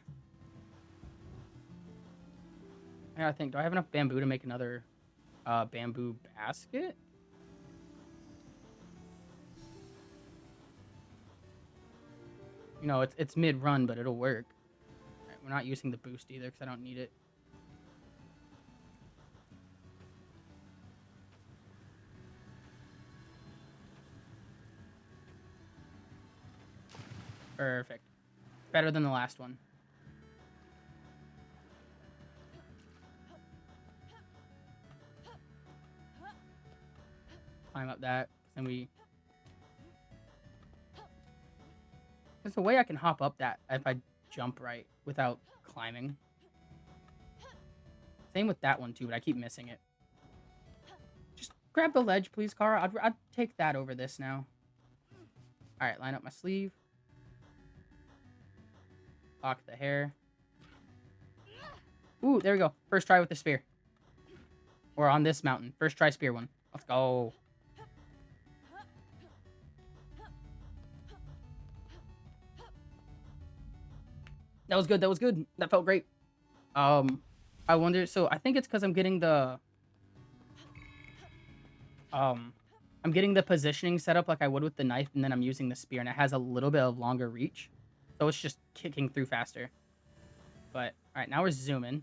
I gotta think, do I have enough bamboo to make another bamboo basket? You know, it's mid-run, but it'll work. Right, we're not using the boost either because I don't need it. Perfect. Better than the last one. Climb up that, and we... There's a way I can hop up that if I jump right without climbing. Same with that one too, but I keep missing it. Just grab the ledge, please, Kara. I'd take that over this now. Alright, line up my sleeve. Lock the hair. Ooh, there we go. First try with the spear. Or on this mountain. First try spear one. Let's go. That was good. That was good. That felt great. I wonder. So I think it's because I'm getting the positioning set up like I would with the knife, and then I'm using the spear, and it has a little bit of longer reach, so it's just kicking through faster. But all right, now we're zooming.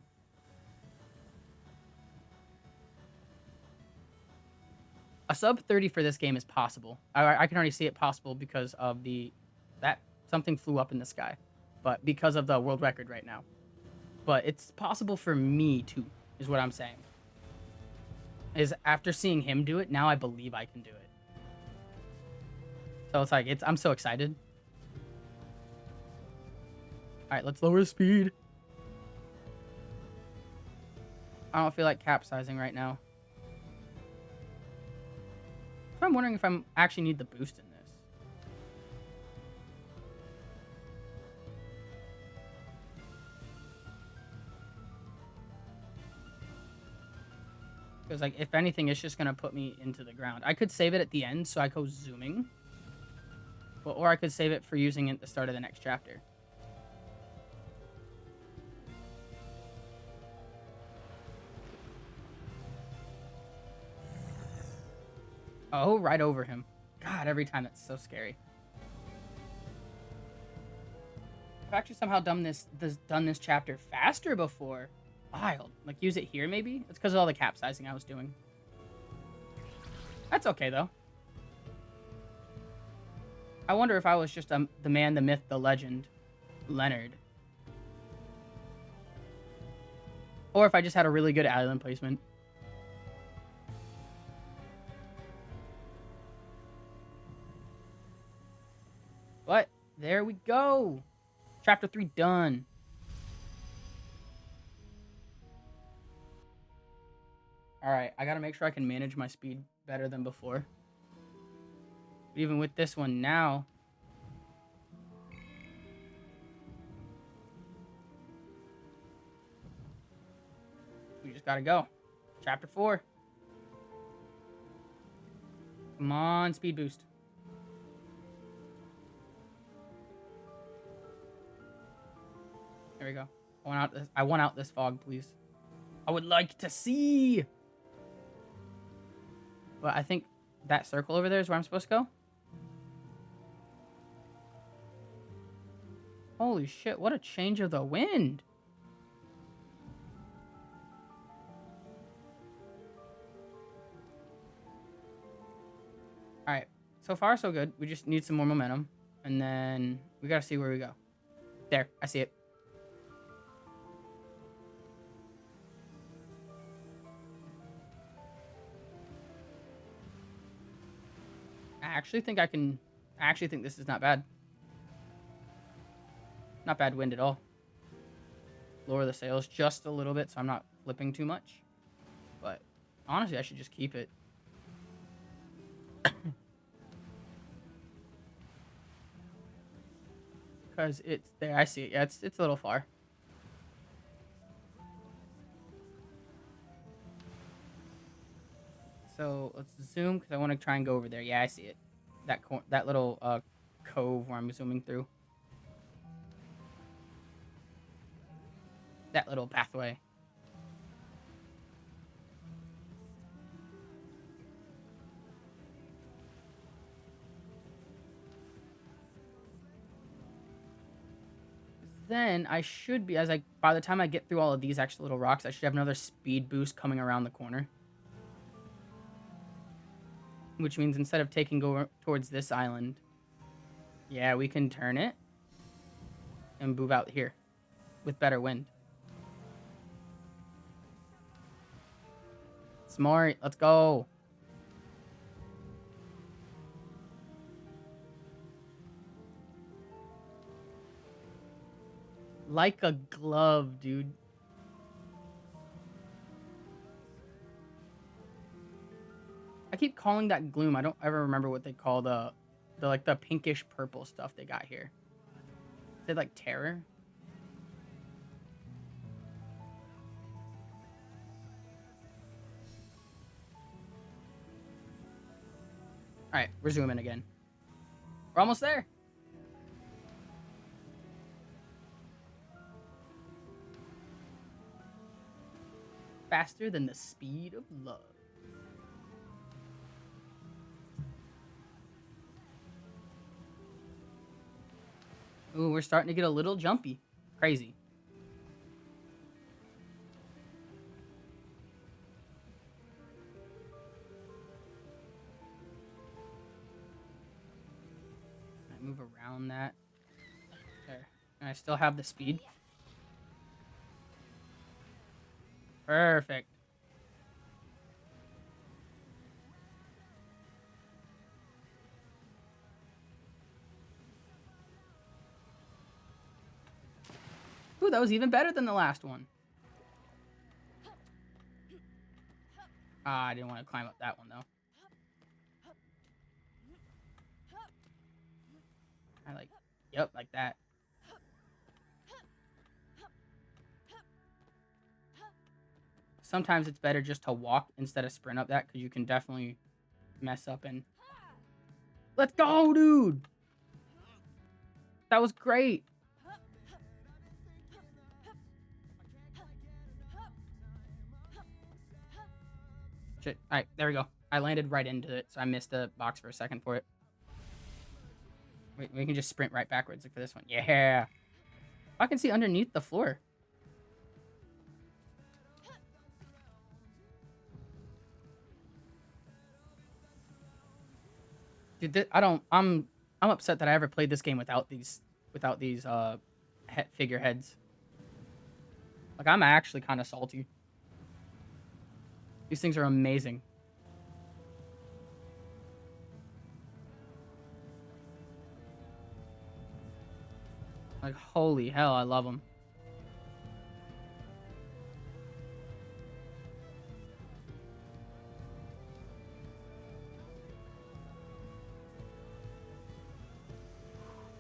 A sub 30 for this game is possible. I can already see it possible because of that something flew up in the sky. But because of the world record right now. But it's possible for me too, is what I'm saying. Is after seeing him do it, now I believe I can do it. So it's like, I'm so excited. Alright, let's lower speed. I don't feel like capsizing right now. So I'm wondering if I actually need the boost in this. Because, like, if anything, it's just going to put me into the ground. I could save it at the end, so I go zooming. But, or I could save it for using it at the start of the next chapter. Oh, right over him. God, every time it's so scary. I've actually somehow done this chapter faster before. Wild. Like, use it here, maybe? It's because of all the capsizing I was doing. That's okay, though. I wonder if I was just the man, the myth, the legend, Leonard. Or if I just had a really good island placement. But, there we go. Chapter 3 done. Alright, I gotta make sure I can manage my speed better than before. Even with this one now. We just gotta go. Chapter 4. Come on, speed boost. There we go. I want out this fog, please. I would like to see. But I think that circle over there is where I'm supposed to go. Holy shit, what a change of the wind. Alright, so far so good. We just need some more momentum. And then we gotta see where we go. There, I see it. actually think I can... I actually think this is not bad. Not bad wind at all. Lower the sails just a little bit so I'm not flipping too much. But honestly, I should just keep it. Because it's there. I see it. Yeah, it's a little far. So let's zoom because I want to try and go over there. Yeah, I see it. That little cove where I'm zooming through. That little pathway. Then I should be, by the time I get through all of these extra little rocks, I should have another speed boost coming around the corner. Which means instead of taking towards this island, yeah, we can turn it and move out here with better wind. Smart, let's go. Like a glove, dude. I keep calling that gloom. I don't ever remember what they call the like the pinkish purple stuff they got here. Is it like terror? All right, we're zooming again. We're almost there. Faster than the speed of love. Ooh, we're starting to get a little jumpy. Crazy. I move around that. There. And I still have the speed. Perfect. Ooh, that was even better than the last one. Ah, I didn't want to climb up that one, though. Yep, like that. Sometimes it's better just to walk instead of sprint up that, because you can definitely mess up and... Let's go, dude! That was great! Shit. Alright, there we go. I landed right into it, so I missed the box for a second for it. Wait, we can just sprint right backwards for this one. Yeah! I can see underneath the floor. Dude, I'm upset that I ever played this game without these figureheads. Like, I'm actually kind of salty. These things are amazing. Like, holy hell, I love them.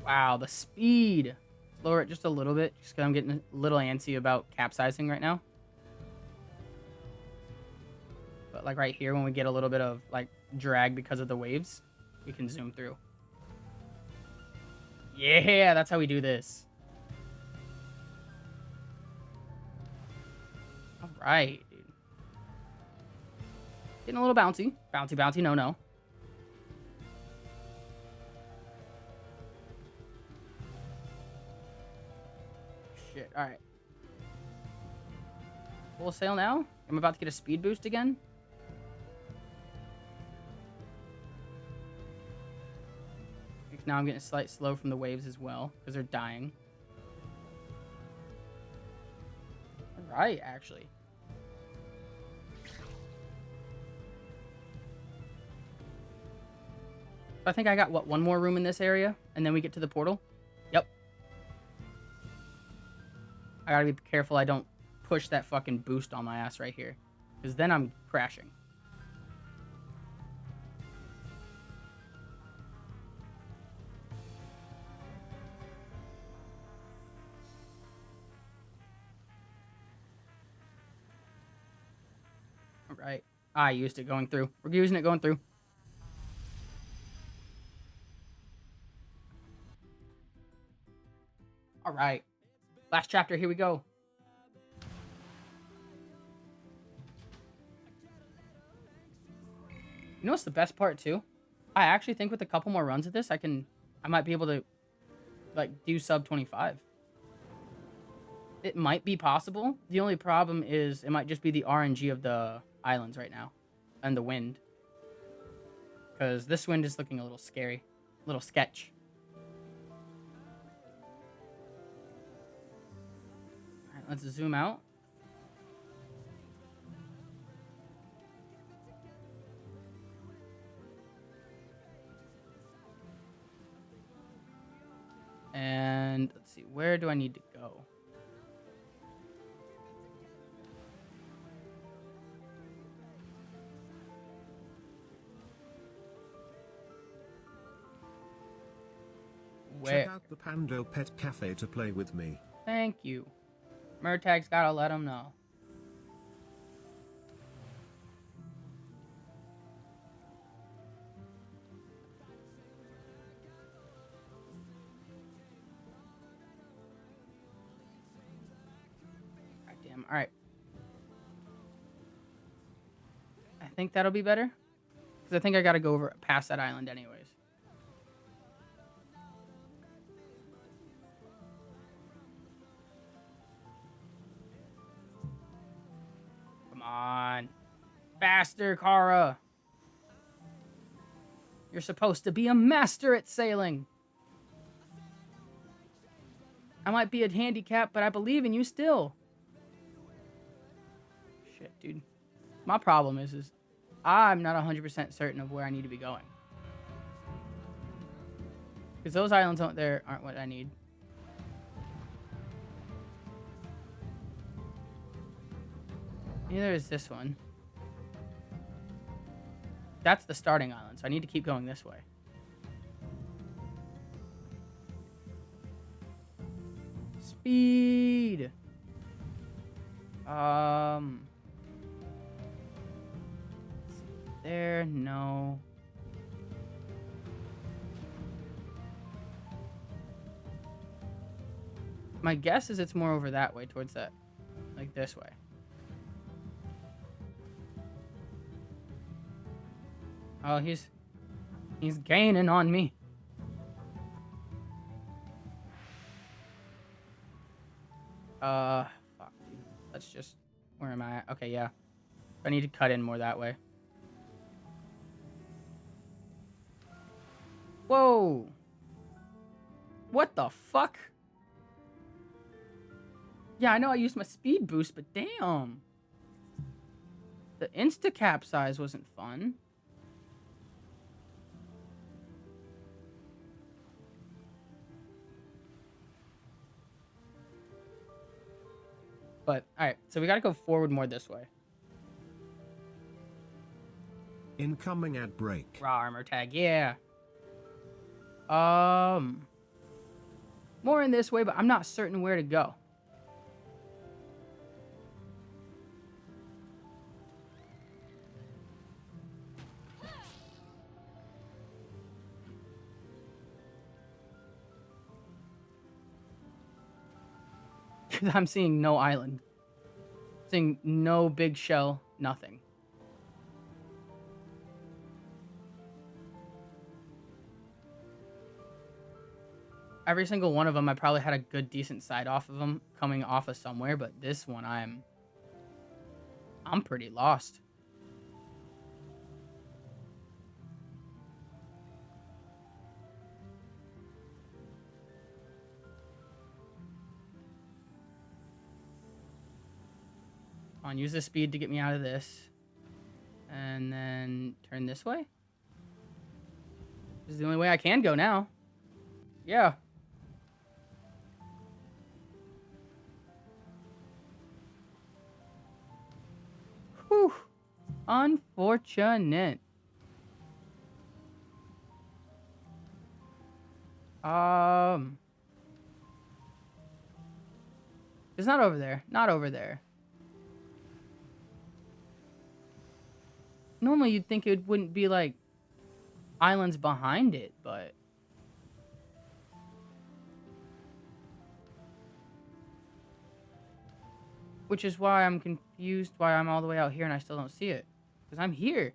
Wow, the speed. Lower it just a little bit, just because I'm getting a little antsy about capsizing right now. But like right here, when we get a little bit of like drag because of the waves, we can zoom through. Yeah, that's how we do this. All right, dude. Getting a little bouncy. Bouncy, bouncy, no, no. Shit, all right. Full sail now? I'm about to get a speed boost again. Now I'm getting a slight slow from the waves as well, because they're dying. Right, actually. I think I got, what, one more room in this area? And then we get to the portal? Yep. I gotta be careful I don't push that fucking boost on my ass right here. Because then I'm crashing. Alright. I used it going through. We're using it going through. Alright. Last chapter, here we go. You know what's the best part, too? I actually think with a couple more runs of this, I might be able to, like, do sub 25. It might be possible. The only problem is it might just be the RNG of the islands right now. And the wind. Because this wind is looking a little scary. A little sketch. Alright, let's zoom out. And let's see, where do I need to go? Where? Check out the Pando Pet Cafe to play with me. Thank you. Murtag's gotta let him know. Goddamn. Alright. I think that'll be better. Because I think I gotta go over past that island anyways. Come on. Faster, Kara. You're supposed to be a master at sailing. I might be a handicap, but I believe in you still. Shit, dude. My problem is I'm not 100% certain of where I need to be going. Because those islands out there aren't what I need. Neither is this one. That's the starting island, so I need to keep going this way. Speed! There, no. My guess is it's more over that way, towards that, like this way. Oh, he's gaining on me. Fuck, dude. Let's just, where am I at? Okay, yeah. I need to cut in more that way. Whoa. What the fuck? Yeah, I know I used my speed boost, but damn. The insta-capsize wasn't fun. But, alright, so we gotta go forward more this way. Incoming ad break. Raw armor tag, yeah. More in this way, but I'm not certain where to go. I'm seeing no island. Seeing no big shell, nothing. Every single one of them, I probably had a good, decent side off of them coming off of somewhere, but this one, I'm pretty lost. Come on, use the speed to get me out of this. And then turn this way? This is the only way I can go now. Yeah. Whew. Unfortunate. It's not over there. Not over there. Normally you'd think it wouldn't be like islands behind it, but which is why I'm confused why I'm all the way out here and I still don't see it. Because I'm here.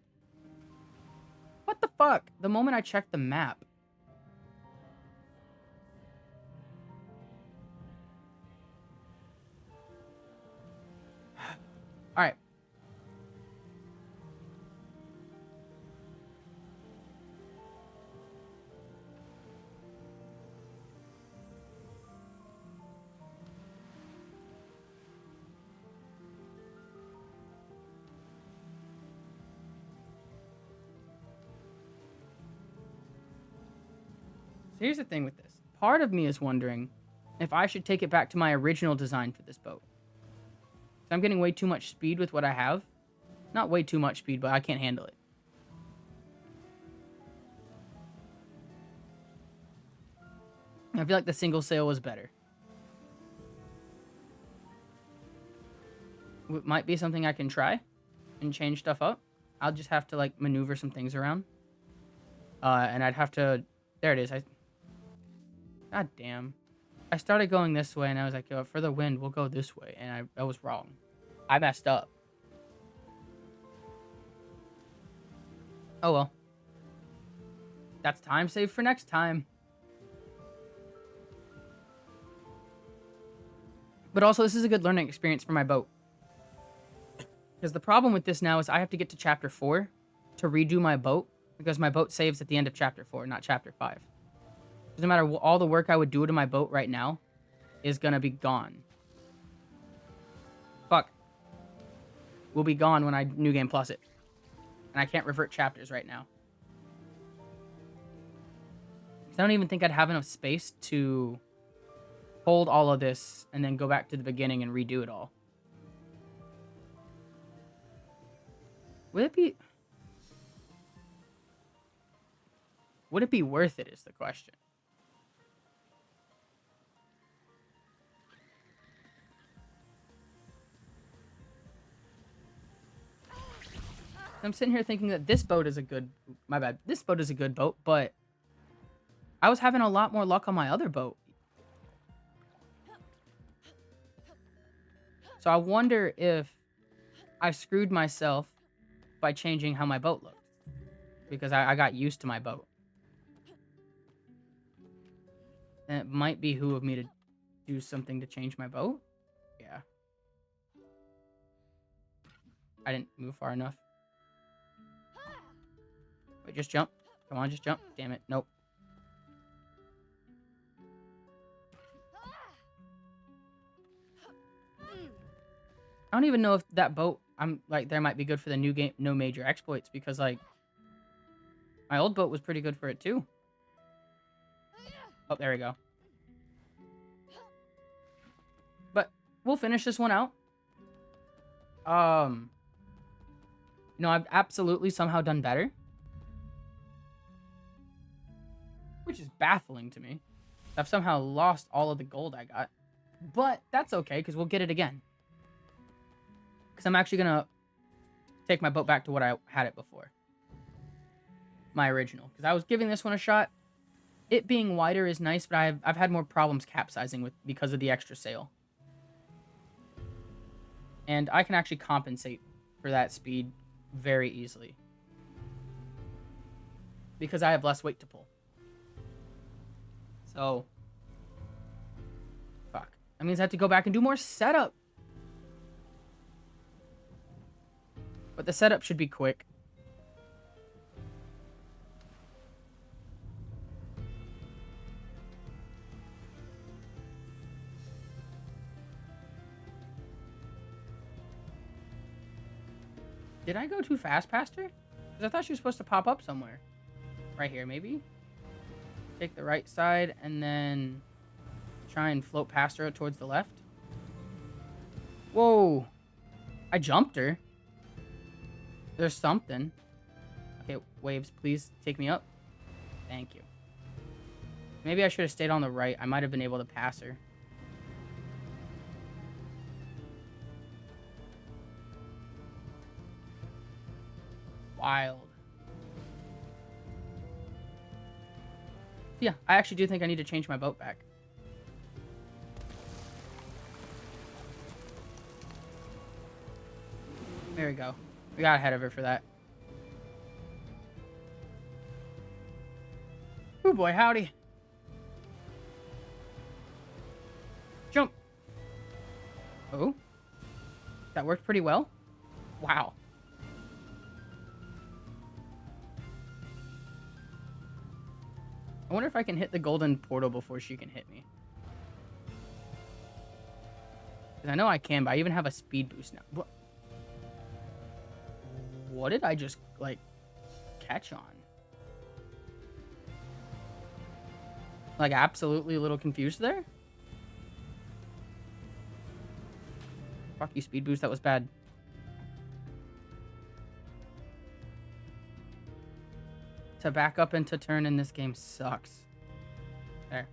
What the fuck? The moment I checked the map. Alright. So here's the thing with this. Part of me is wondering if I should take it back to my original design for this boat. I'm getting way too much speed with what I have. Not way too much speed, but I can't handle it. I feel like the single sail was better. It might be something I can try and change stuff up. I'll just have to like maneuver some things around. And I'd have to... There it is. God damn. I started going this way and I was like, yo, for the wind, we'll go this way. And I was wrong. I messed up. Oh well. That's time saved for next time. But also, this is a good learning experience for my boat. Because the problem with this now is I have to get to chapter 4 to redo my boat. Because my boat saves at the end of chapter 4, not chapter 5. Doesn't matter, all the work I would do to my boat right now is gonna be gone. Fuck. Will be gone when I New Game Plus it. And I can't revert chapters right now. I don't even think I'd have enough space to hold all of this and then go back to the beginning and redo it all. Would it be worth it is the question. I'm sitting here thinking that this boat is a good... My bad. This boat is a good boat, but I was having a lot more luck on my other boat. So I wonder if I screwed myself by changing how my boat looked. Because I got used to my boat. And it might behoove me to do something to change my boat. Yeah. I didn't move far enough. Wait, just jump. Come on, just jump. Damn it. Nope. I don't even know if that boat, there might be good for the new game, no major exploits, because, like, my old boat was pretty good for it, too. Oh, there we go. But we'll finish this one out. I've absolutely somehow done better. Which is baffling to me. I've somehow lost all of the gold I got. But that's okay, because we'll get it again. Because I'm actually going to take my boat back to what I had it before. My original. Because I was giving this one a shot. It being wider is nice, but I've had more problems capsizing because of the extra sail. And I can actually compensate for that speed very easily. Because I have less weight to pull. So, fuck. That means I have to go back and do more setup. But the setup should be quick. Did I go too fast past her? Because I thought she was supposed to pop up somewhere. Right here, maybe? take the right side and then try and float past her towards the left. Whoa. I jumped her. There's something. Okay, waves, please take me up. Thank you. Maybe I should have stayed on the right. I might have been able to pass her. Wild. Yeah, I actually do think I need to change my boat back. There we go. We got ahead of her for that. Oh boy, howdy. Jump. Oh. That worked pretty well. Wow. I wonder if I can hit the golden portal before she can hit me. Because I know I can, but I even have a speed boost now. What did I just, like, catch on? Like, absolutely a little confused there? Fuck you, speed boost. That was bad. To back up and to turn in this game sucks. There.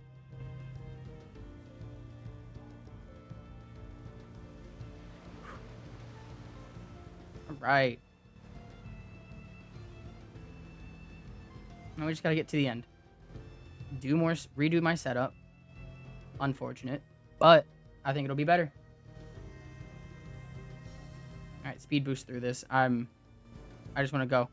All right. Now we just gotta get to the end. Redo my setup. Unfortunate, but I think it'll be better. All right, speed boost through this. I just want to go.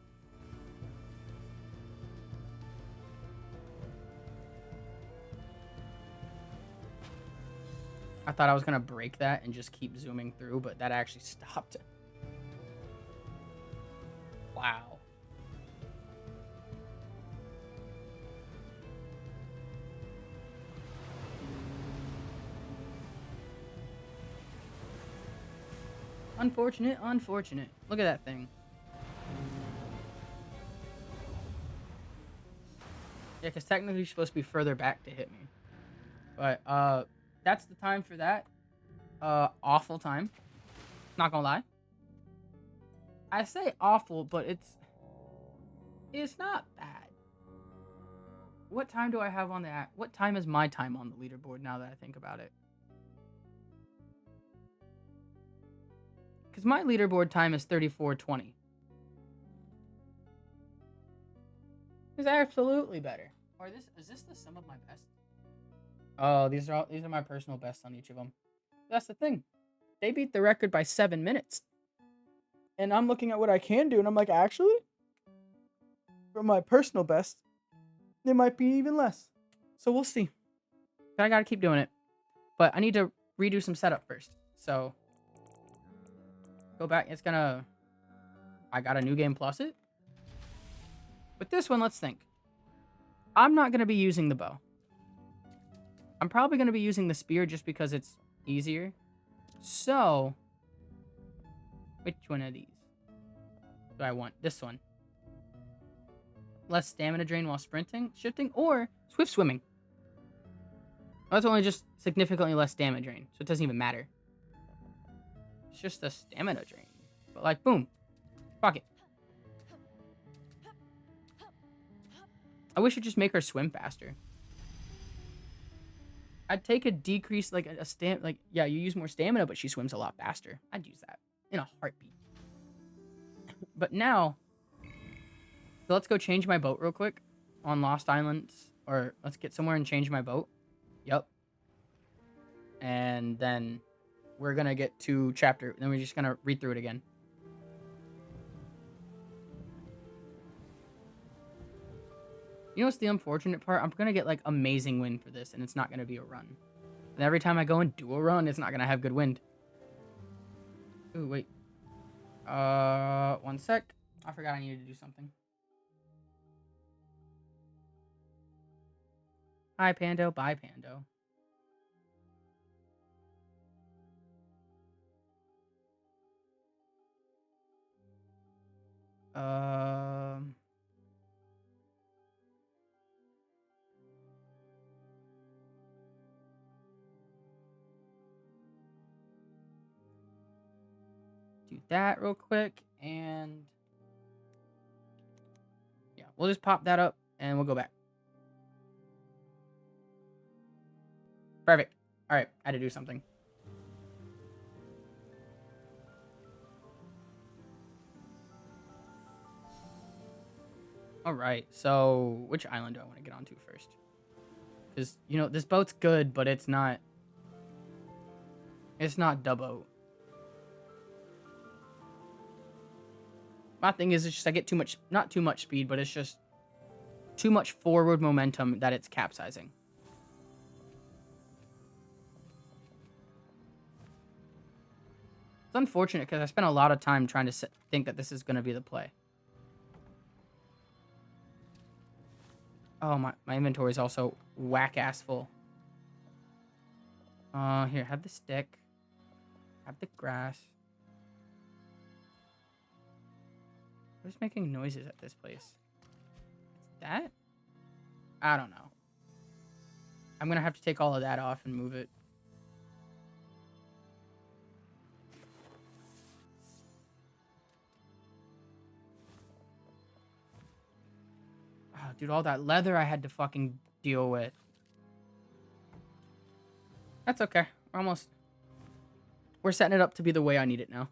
I thought I was gonna break that and just keep zooming through, but that actually stopped. Wow. Unfortunate, unfortunate. Look at that thing. Yeah, because technically you're supposed to be further back to hit me. But, that's the time for that. Awful time. Not gonna lie. I say awful, but it's not bad. What time do I have on that? What time is my time on the leaderboard now that I think about it? Because my leaderboard time is 34:20. It's absolutely better. Or is this the sum of my best? Oh, these are my personal bests on each of them. That's the thing. They beat the record by 7 minutes. And I'm looking at what I can do, and I'm like, actually, for my personal best, it might be even less. So we'll see. But I gotta keep doing it. But I need to redo some setup first. So go back. I got a new game plus it. With this one, let's think. I'm not gonna be using the bow. I'm probably gonna be using the spear just because it's easier. So, which one of these do I want? This one. Less stamina drain while sprinting, shifting, or swift swimming. Well, that's only just significantly less stamina drain, so it doesn't even matter. It's just a stamina drain. But like, boom. Fuck it. I wish it'd just make her swim faster. I'd take a decrease, like yeah, you use more stamina, but she swims a lot faster. I'd use that in a heartbeat. But now, so let's go change my boat real quick on Lost Islands, or let's get somewhere and change my boat. Yep. And then we're gonna get to chapter, then we're just gonna read through it again. You know what's the unfortunate part? I'm gonna get like amazing wind for this, and it's not gonna be a run. And every time I go and do a run, it's not gonna have good wind. Ooh, wait. 1 sec. I forgot I needed to do something. Hi, Pando. Bye, Pando. do that real quick, and yeah, we'll just pop that up and we'll go back. Perfect. All right, I had to do something. All right, so which island do I want to get onto first? Because, you know, this boat's good, but it's not the boat. My thing is, it's just I get too much, not too much speed, but it's just too much forward momentum that it's capsizing. It's unfortunate because I spent a lot of time trying to think that this is going to be the play. Oh, my inventory is also whack-ass full. Here, have the stick. Have the grass. Who's making noises at this place? Is that? I don't know. I'm going to have to take all of that off and move it. Oh, dude, all that leather I had to fucking deal with. That's okay. We're setting it up to be the way I need it now.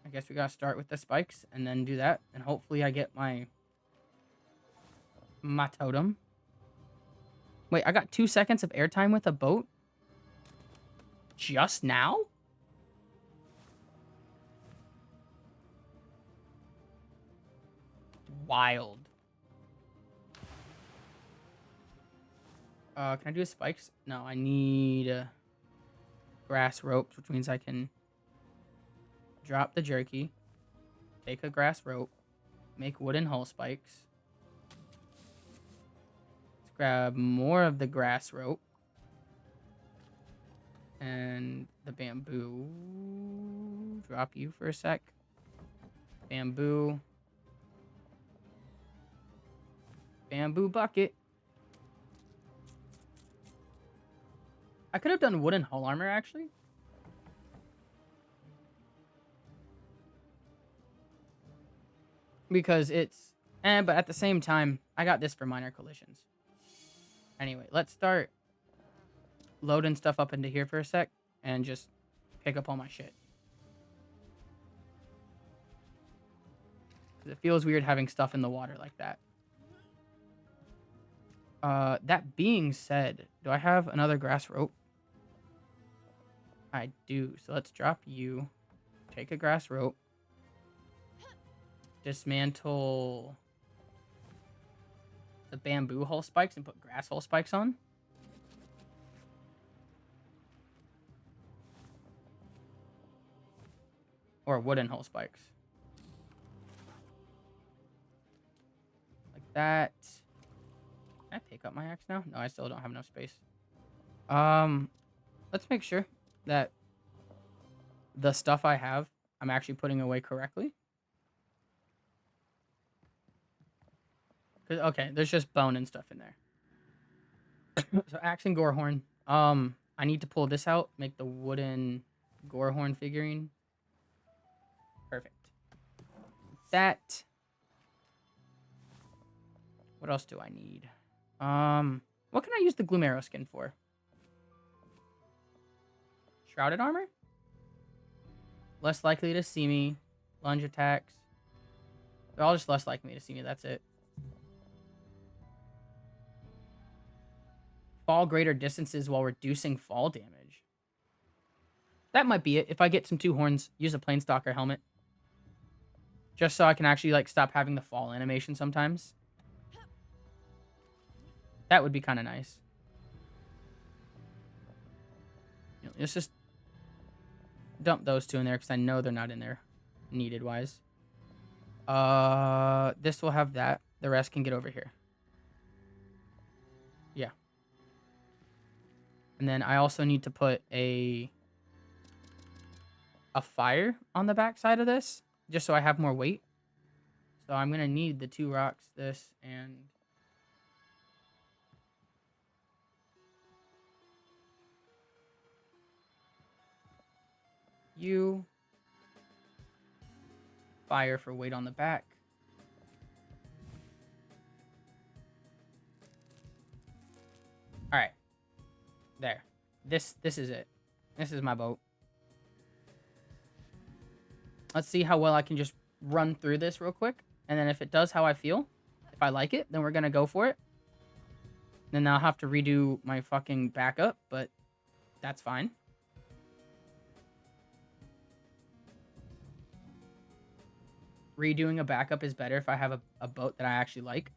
I guess we gotta start with the spikes and then do that. And hopefully I get my totem. Wait, I got 2 seconds of airtime with a boat? Just now? Wild. Can I do spikes? No, I need grass ropes, which means I can drop the jerky, take a grass rope, make wooden hull spikes. Let's grab more of the grass rope and the bamboo. Drop you for a sec. Bamboo. Bamboo bucket. I could have done wooden hull armor, actually. Because it's... but at the same time, I got this for minor collisions. Anyway, let's start loading stuff up into here for a sec. And just pick up all my shit. Because it feels weird having stuff in the water like that. That being said, do I have another grass rope? I do. So let's drop you. Take a grass rope. Dismantle the bamboo hull spikes and put grass hull spikes on. Or wooden hull spikes. Like that. Can I pick up my axe now? No, I still don't have enough space. Let's make sure that the stuff I have, I'm actually putting away correctly. Okay, there's just bone and stuff in there. So axe and gore horn. I need to pull this out, make the wooden gore horn figurine. Perfect. That. What else do I need? What can I use the Gloom Arrow skin for? Shrouded armor? Less likely to see me. Lunge attacks. They're all just less likely to see me, that's it. Fall greater distances while reducing fall damage. That might be it. If I get some 2 horns, use a Planestalker helmet. Just so I can actually, like, stop having the fall animation sometimes. That would be kind of nice. You know, let's just dump those 2 in there because I know they're not in there needed wise. This will have that. The rest can get over here. Yeah. And then I also need to put a fire on the back side of this just so I have more weight. So I'm going to need the 2 rocks, this, and you. Fire for weight on the back. All right. There. This is it. This is my boat. Let's see how well I can just run through this real quick. And then if it does how I feel, if I like it, then we're going to go for it. Then I'll have to redo my fucking backup, but that's fine. Redoing a backup is better if I have a boat that I actually like.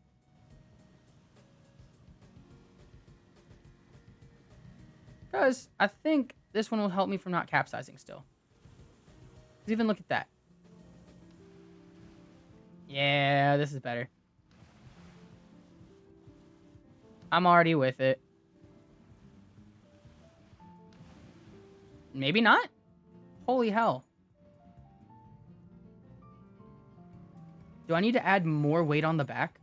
Because I think this one will help me from not capsizing still. Even look at that. Yeah, this is better. I'm already with it. Maybe not? Holy hell. Do I need to add more weight on the back?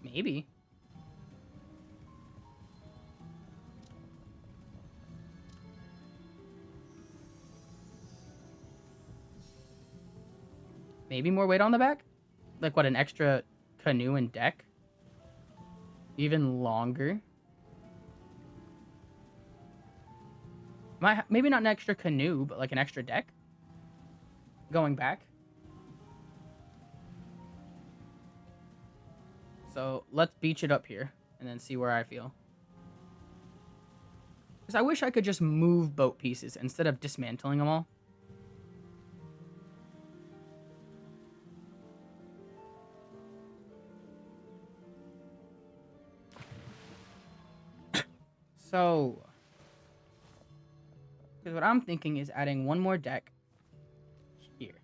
Maybe. Maybe more weight on the back? Like what, an extra canoe and deck? Even longer? Maybe not an extra canoe, but like an extra deck? Going back? So let's beach it up here and then see where I feel. Because I wish I could just move boat pieces instead of dismantling them all. So, because what I'm thinking is adding one more deck here.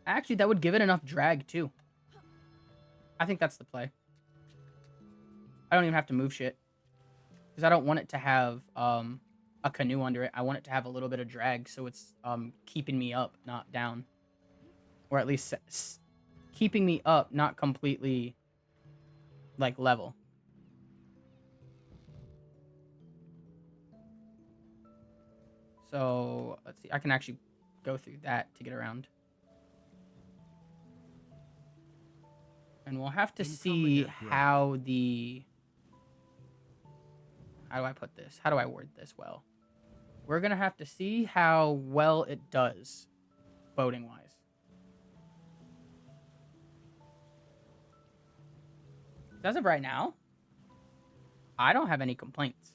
Actually, that would give it enough drag too. I think that's the play. I don't even have to move shit. Because I don't want it to have a canoe under it. I want it to have a little bit of drag so it's keeping me up, not down. Or at least keeping me up, not completely like level. So let's see. I can actually go through that to get around. And we'll have to see how the... How do I put this? How do I word this well? We're going to have to see how well it does, boating-wise. As of right now, I don't have any complaints.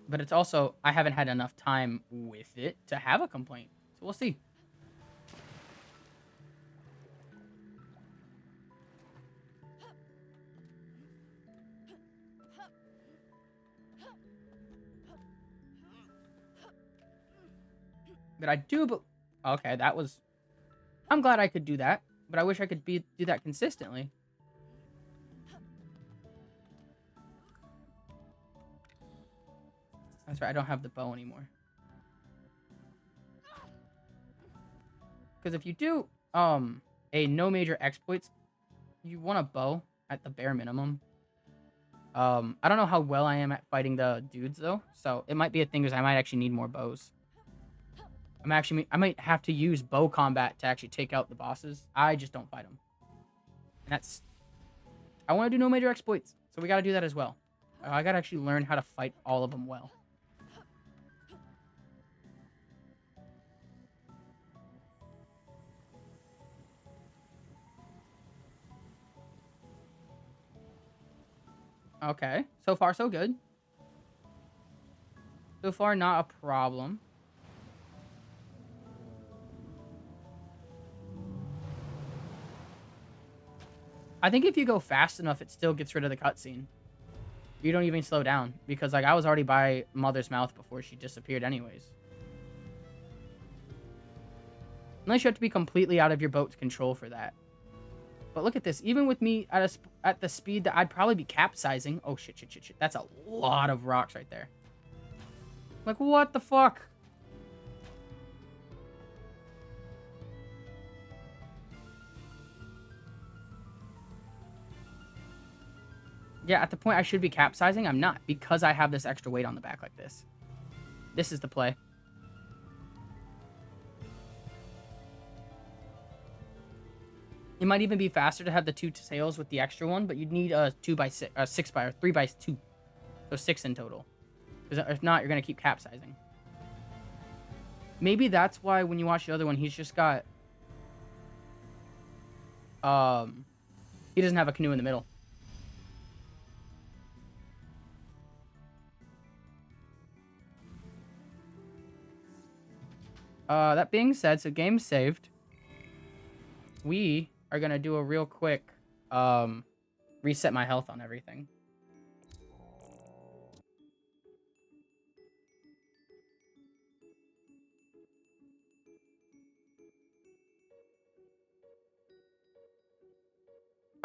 But it's also, I haven't had enough time with it to have a complaint. So we'll see. But I do, but okay, that was... I'm glad I could do that, but I wish I could do that consistently. That's right, I don't have the bow anymore. Because if you do a no major exploits, you want a bow at the bare minimum. I don't know how well I am at fighting the dudes though, so it might be a thing because I might actually need more bows. I might have to use bow combat to actually take out the bosses. I just don't fight them. And that's... I want to do no major exploits, so we got to do that as well. I got to actually learn how to fight all of them well. Okay, so far so good. So far not a problem. I think if you go fast enough, it still gets rid of the cutscene. You don't even slow down. Because, like, I was already by Mother's Mouth before she disappeared anyways. Unless you have to be completely out of your boat's control for that. But look at this. Even with me at the speed that I'd probably be capsizing... Oh, shit. That's a lot of rocks right there. Like, what the fuck? Yeah, at the point I should be capsizing, I'm not, because I have this extra weight on the back like this. This is the play. It might even be faster to have the 2 sails with the extra one, but you'd need a 2x6, 6x or 3x2, so 6 in total. Because if not, you're gonna keep capsizing. Maybe that's why when you watch the other one, he's just got he doesn't have a canoe in the middle. That being said, so game saved. We are gonna do a real quick reset my health on everything.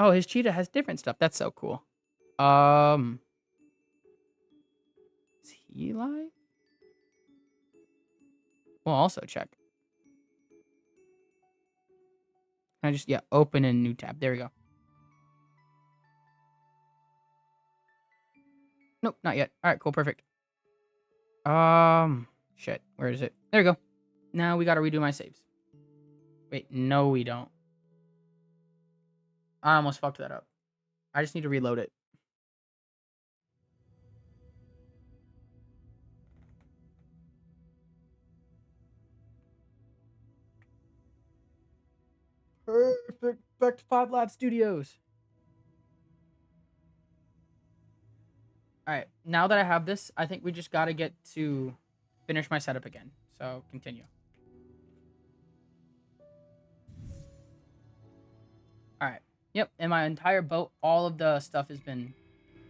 Oh, his cheetah has different stuff. That's so cool. Is he live? We'll also check. Can I just, yeah, open a new tab. There we go. Nope, not yet. All right, cool, perfect. Shit, where is it? There we go. Now we gotta redo my saves. Wait, no, we don't. I almost fucked that up. I just need to reload it. Perfect. Back to 5 Lab Studios. All right, now that I have this, I think we just gotta get to finish my setup again. So continue. All right. Yep. And my entire boat, all of the stuff has been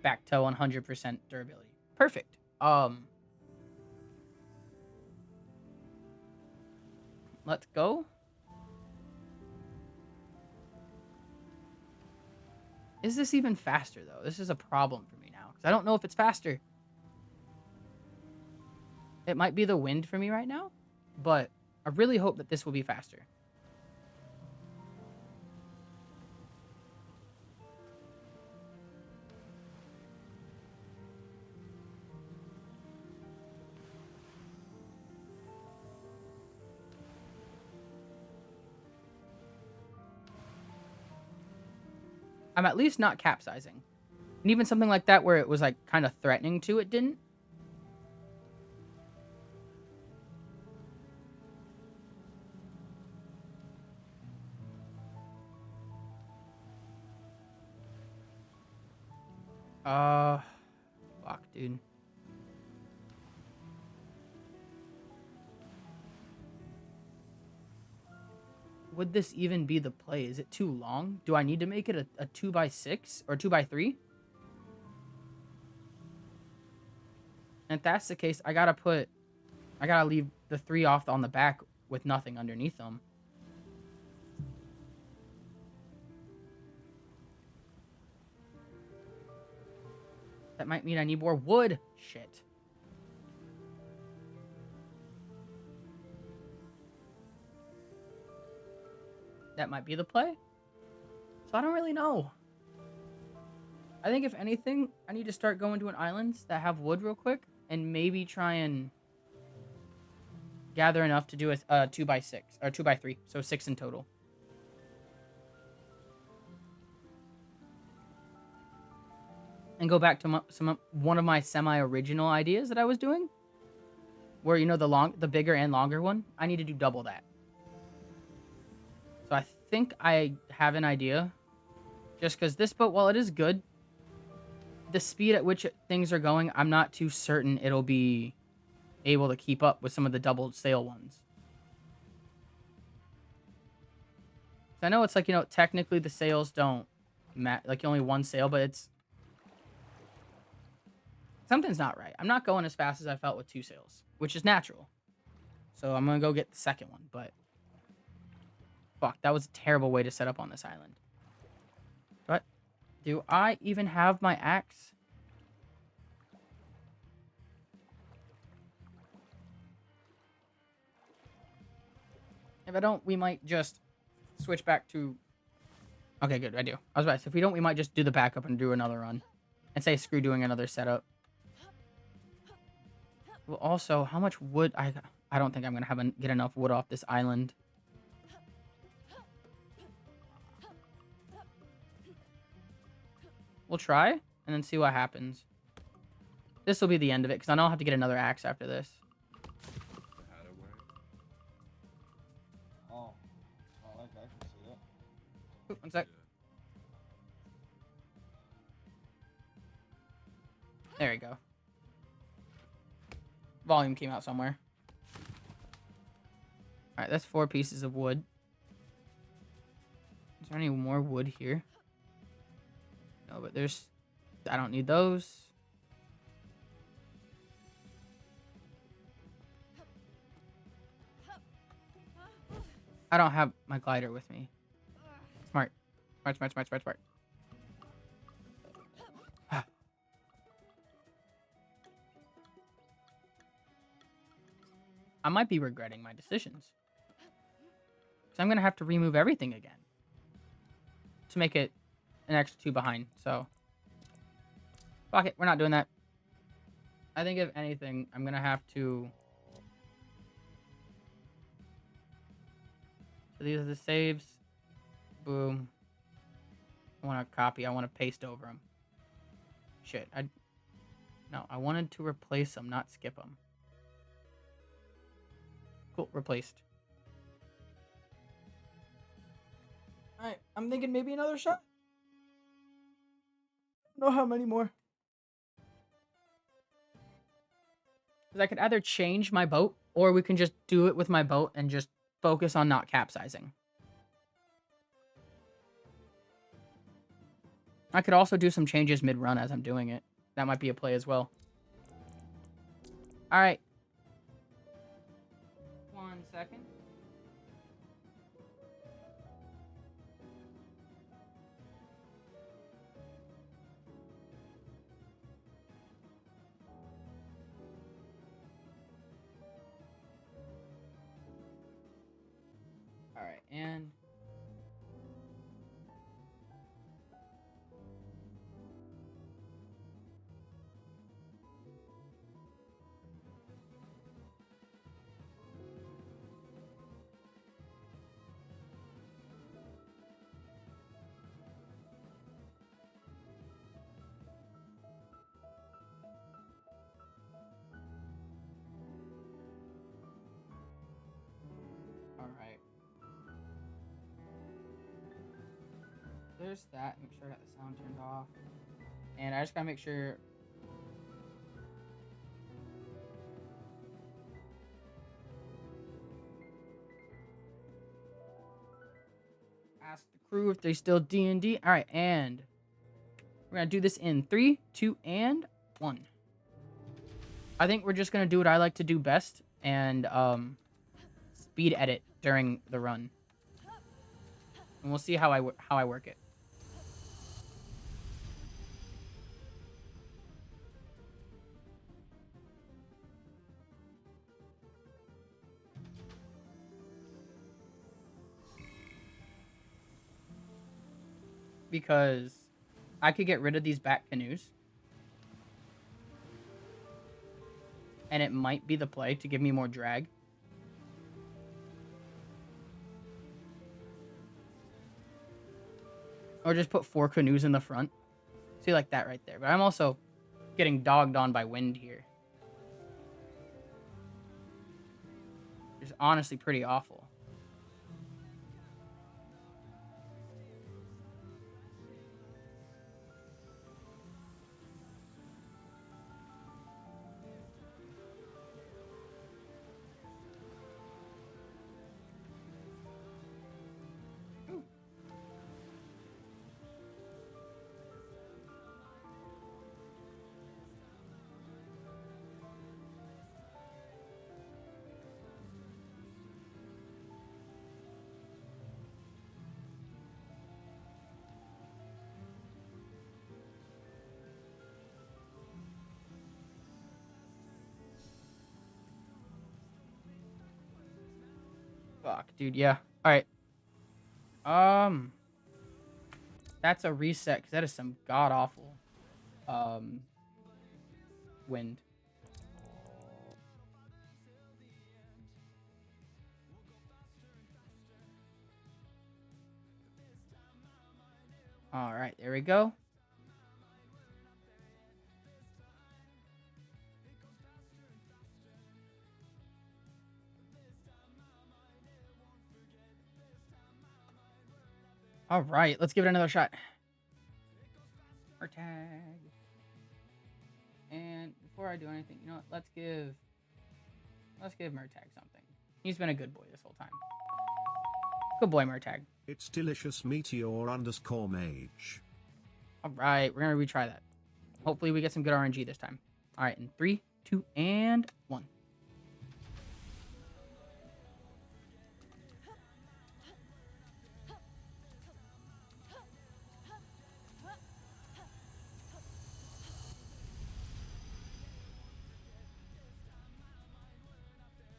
back to 100% durability. Perfect. Let's go. Is this even faster though? This is a problem for me now because I don't know if it's faster. It might be the wind for me right now, but I really hope that this will be faster. I'm at least not capsizing. And even something like that where it was like kind of threatening to, it didn't. Fuck, dude. Would this even be the play? Is it too long? Do I need to make it a 2x6 or 2x3? And if that's the case, I gotta leave the 3 off on the back with nothing underneath them. That might mean I need more wood. Shit. That might be the play. So I don't really know. I think if anything, I need to start going to an islands that have wood real quick and maybe try and gather enough to do a 2x6 or 2x3, so 6 in total. And go back to one of my semi-original ideas that I was doing, where you know the bigger and longer one. I need to do double that. So I think I have an idea. Just because this boat, while it is good, the speed at which things are going, I'm not too certain it'll be able to keep up with some of the double sail ones. So I know it's like, you know, technically the sails don't like only one sail, but it's something's not right. I'm not going as fast as I felt with 2 sails, which is natural. So I'm gonna go get the second one, but fuck, that was a terrible way to set up on this island. But do I even have my axe? If I don't, we might just switch back to... Okay, good, I do. I was about to say, if we don't, we might just do the backup and do another run. and say screw doing another setup. Well, also, how much wood? I don't think I'm gonna get enough wood off this island. We'll try and then see what happens. This will be the end of it because I know I'll have to get another axe after this. Oh, I can see that. Ooh, one sec. There we go. Volume came out somewhere. Alright, that's 4 pieces of wood. Is there any more wood here? No, but there's... I don't need those. I don't have my glider with me. Smart. Smart, smart, smart, smart, smart. I might be regretting my decisions. Because I'm going to have to remove everything again. To make it an extra 2 behind, so... Fuck it, we're not doing that. I think if anything, I'm going to have to... So these are the saves. Boom. I want to copy, I want to paste over them. Shit, No, I wanted to replace them, not skip them. Cool, replaced. Alright, I'm thinking maybe another shot. I don't know how many more. Because I could either change my boat, or we can just do it with my boat and just focus on not capsizing. I could also do some changes mid-run as I'm doing it. That might be a play as well. Alright. 1 second. Alright, and... Alright. There's that. Make sure I got the sound turned off. And I just gotta make sure... Ask the crew if they still D&D. Alright, and... We're gonna do this in 3, 2, and 1. I think we're just gonna do what I like to do best. And, speed edit during the run. And we'll see how I work it. Because I could get rid of these back canoes. And it might be the play to give me more drag. Or just put 4 canoes in the front. See, like that right there. But I'm also getting dogged on by wind here. It's honestly pretty awful. Fuck, dude, yeah. Alright. That's a reset, because that is some god-awful wind. All right, there we go. All right, let's give it another shot. Tag. And before I do anything, you know what? Let's give Murtag something. He's been a good boy this whole time. Good boy, Murtag. It's delicious meteor_mage. All right, we're gonna retry that. Hopefully, we get some good RNG this time. All right, in 3, 2, and 1.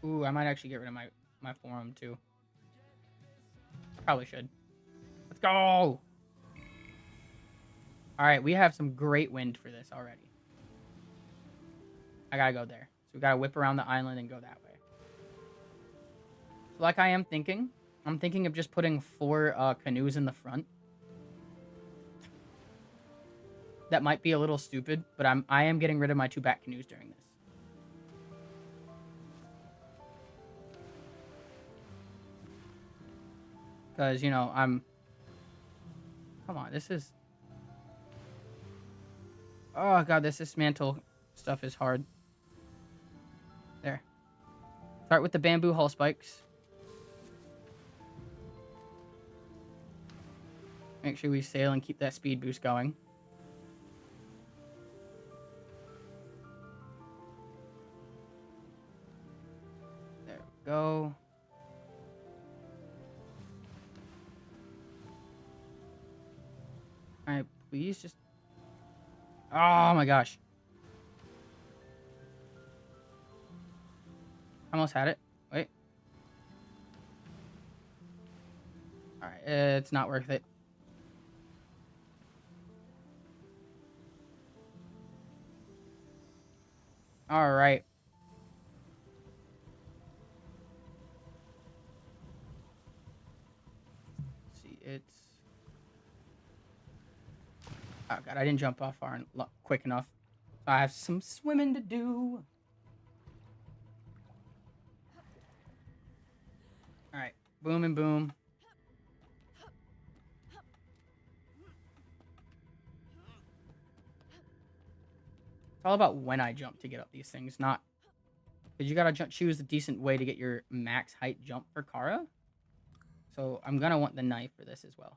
Ooh, I might actually get rid of my forum too. Probably should. Let's go! Alright, we have some great wind for this already. I gotta go there. So we gotta whip around the island and go that way. So like I'm thinking of just putting 4 canoes in the front. That might be a little stupid, but I am getting rid of my 2 back canoes during this. Because, you know, come on, this is... Oh, God, this dismantle stuff is hard. There. Start with the bamboo hull spikes. Make sure we sail and keep that speed boost going. There we go. Alright, please just... Oh my gosh. Almost had it. Wait. Alright, it's not worth it. Alright. See, it's... Oh god, I didn't jump off far and quick enough. I have some swimming to do. Alright, boom and boom. It's all about when I jump to get up these things, not... Because you gotta choose a decent way to get your max height jump for Kara. So I'm gonna want the knife for this as well.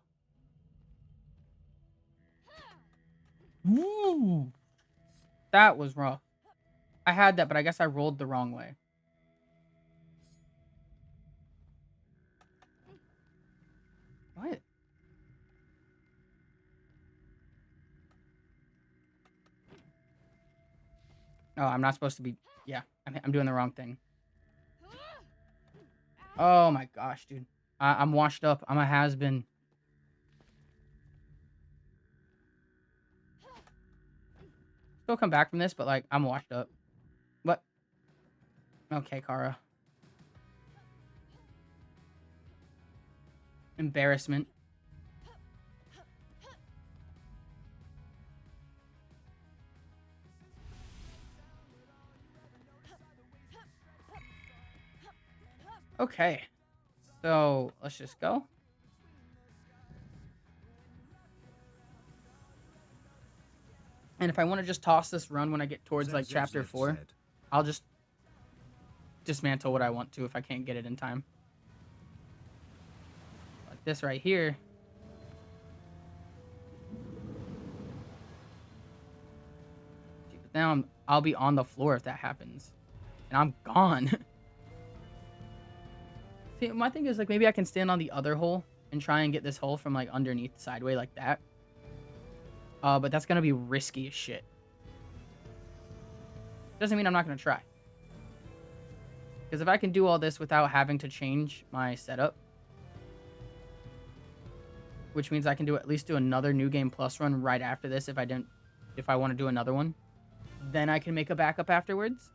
Woo! That was rough. I had that, but I guess I rolled the wrong way. What? Oh, I'm not supposed to be... Yeah, I'm doing the wrong thing. Oh my gosh, dude. I'm washed up. I'm a has-been. Still come back from this, but like, I'm washed up. What? Okay, Kara. Embarrassment. Okay. So, let's just go. And if I want to just toss this run when I get towards like chapter 4, I'll just dismantle what I want to if I can't get it in time. Like this right here. But now I'll be on the floor if that happens. And I'm gone. See, my thing is like maybe I can stand on the other hole and try and get this hole from like underneath sideways like that. But that's gonna be risky as shit. Doesn't mean I'm not gonna try. Because if I can do all this without having to change my setup, which means I can at least do another New Game Plus run right after this if I don't if I want to do another one. Then I can make a backup afterwards.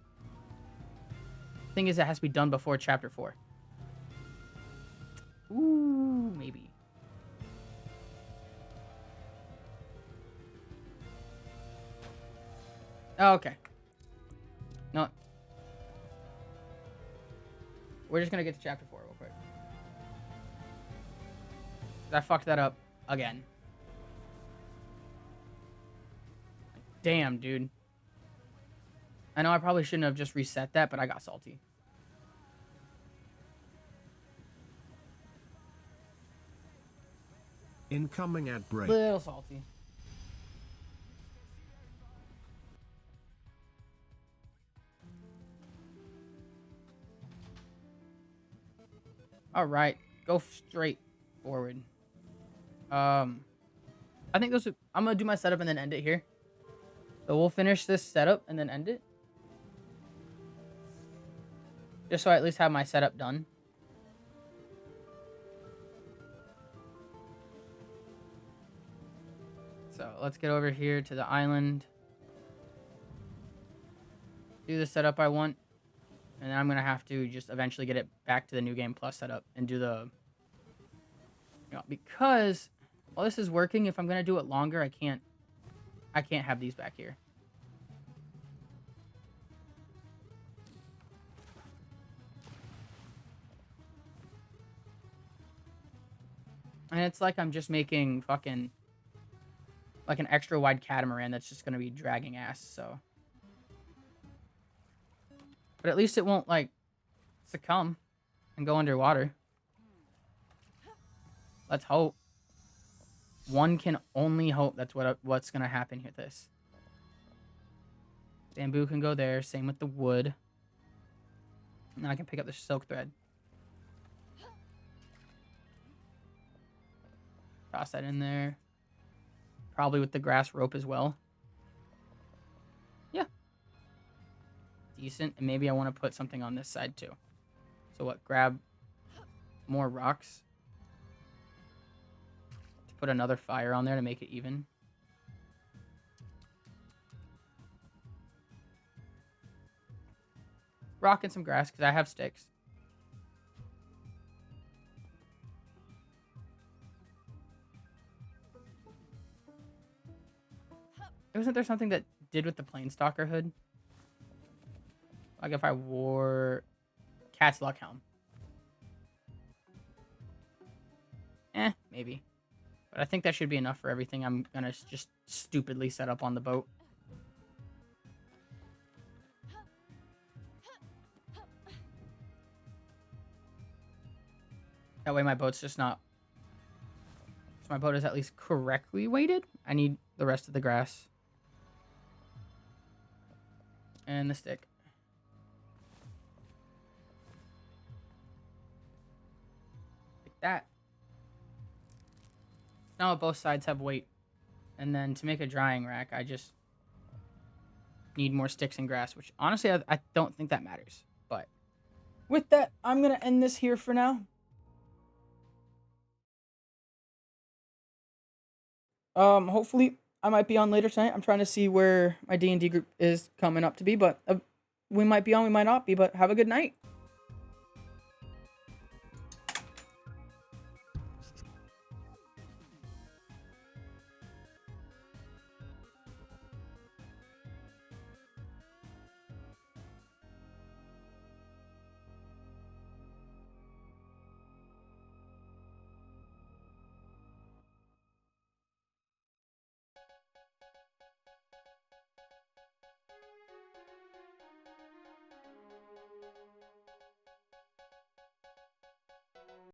Thing is, it has to be done before chapter 4. Ooh, maybe. Oh, okay. No. We're just gonna get to chapter 4 real quick. I fucked that up again. Damn, dude. I know I probably shouldn't have just reset that, but I got salty. Incoming ad break. Little salty. All right, go straight forward. I think those. I'm gonna do my setup and then end it here. So we'll finish this setup and then end it. Just so I at least have my setup done. So let's get over here to the island. Do the setup I want. And then I'm going to have to just eventually get it back to the New Game Plus setup and do the... You know, because while this is working, if I'm going to do it longer, I can't have these back here. And it's like I'm just making fucking... like an extra wide catamaran that's just going to be dragging ass, so... But at least it won't, like, succumb and go underwater. Let's hope. One can only hope that's what's going to happen with this. Bamboo can go there. Same with the wood. And then I can pick up the silk thread. Toss that in there. Probably with the grass rope as well. Yeah. Decent. And maybe I want to put something on this side too. So what? Grab more rocks. To put another fire on there to make it even. Rock and some grass because I have sticks. Wasn't there something that did with the Planestalker hood? Like if I wore Cat's Luck Helm. Maybe. But I think that should be enough for everything I'm gonna just stupidly set up on the boat. That way my boat's just not... So my boat is at least correctly weighted. I need the rest of the grass. And the stick. Like that. Now both sides have weight. And then to make a drying rack, I just need more sticks and grass, which honestly, I don't think that matters. But with that, I'm going to end this here for now. Hopefully I might be on later tonight. I'm trying to see where my D&D group is coming up to be, but we might be on, we might not be, but have a good night.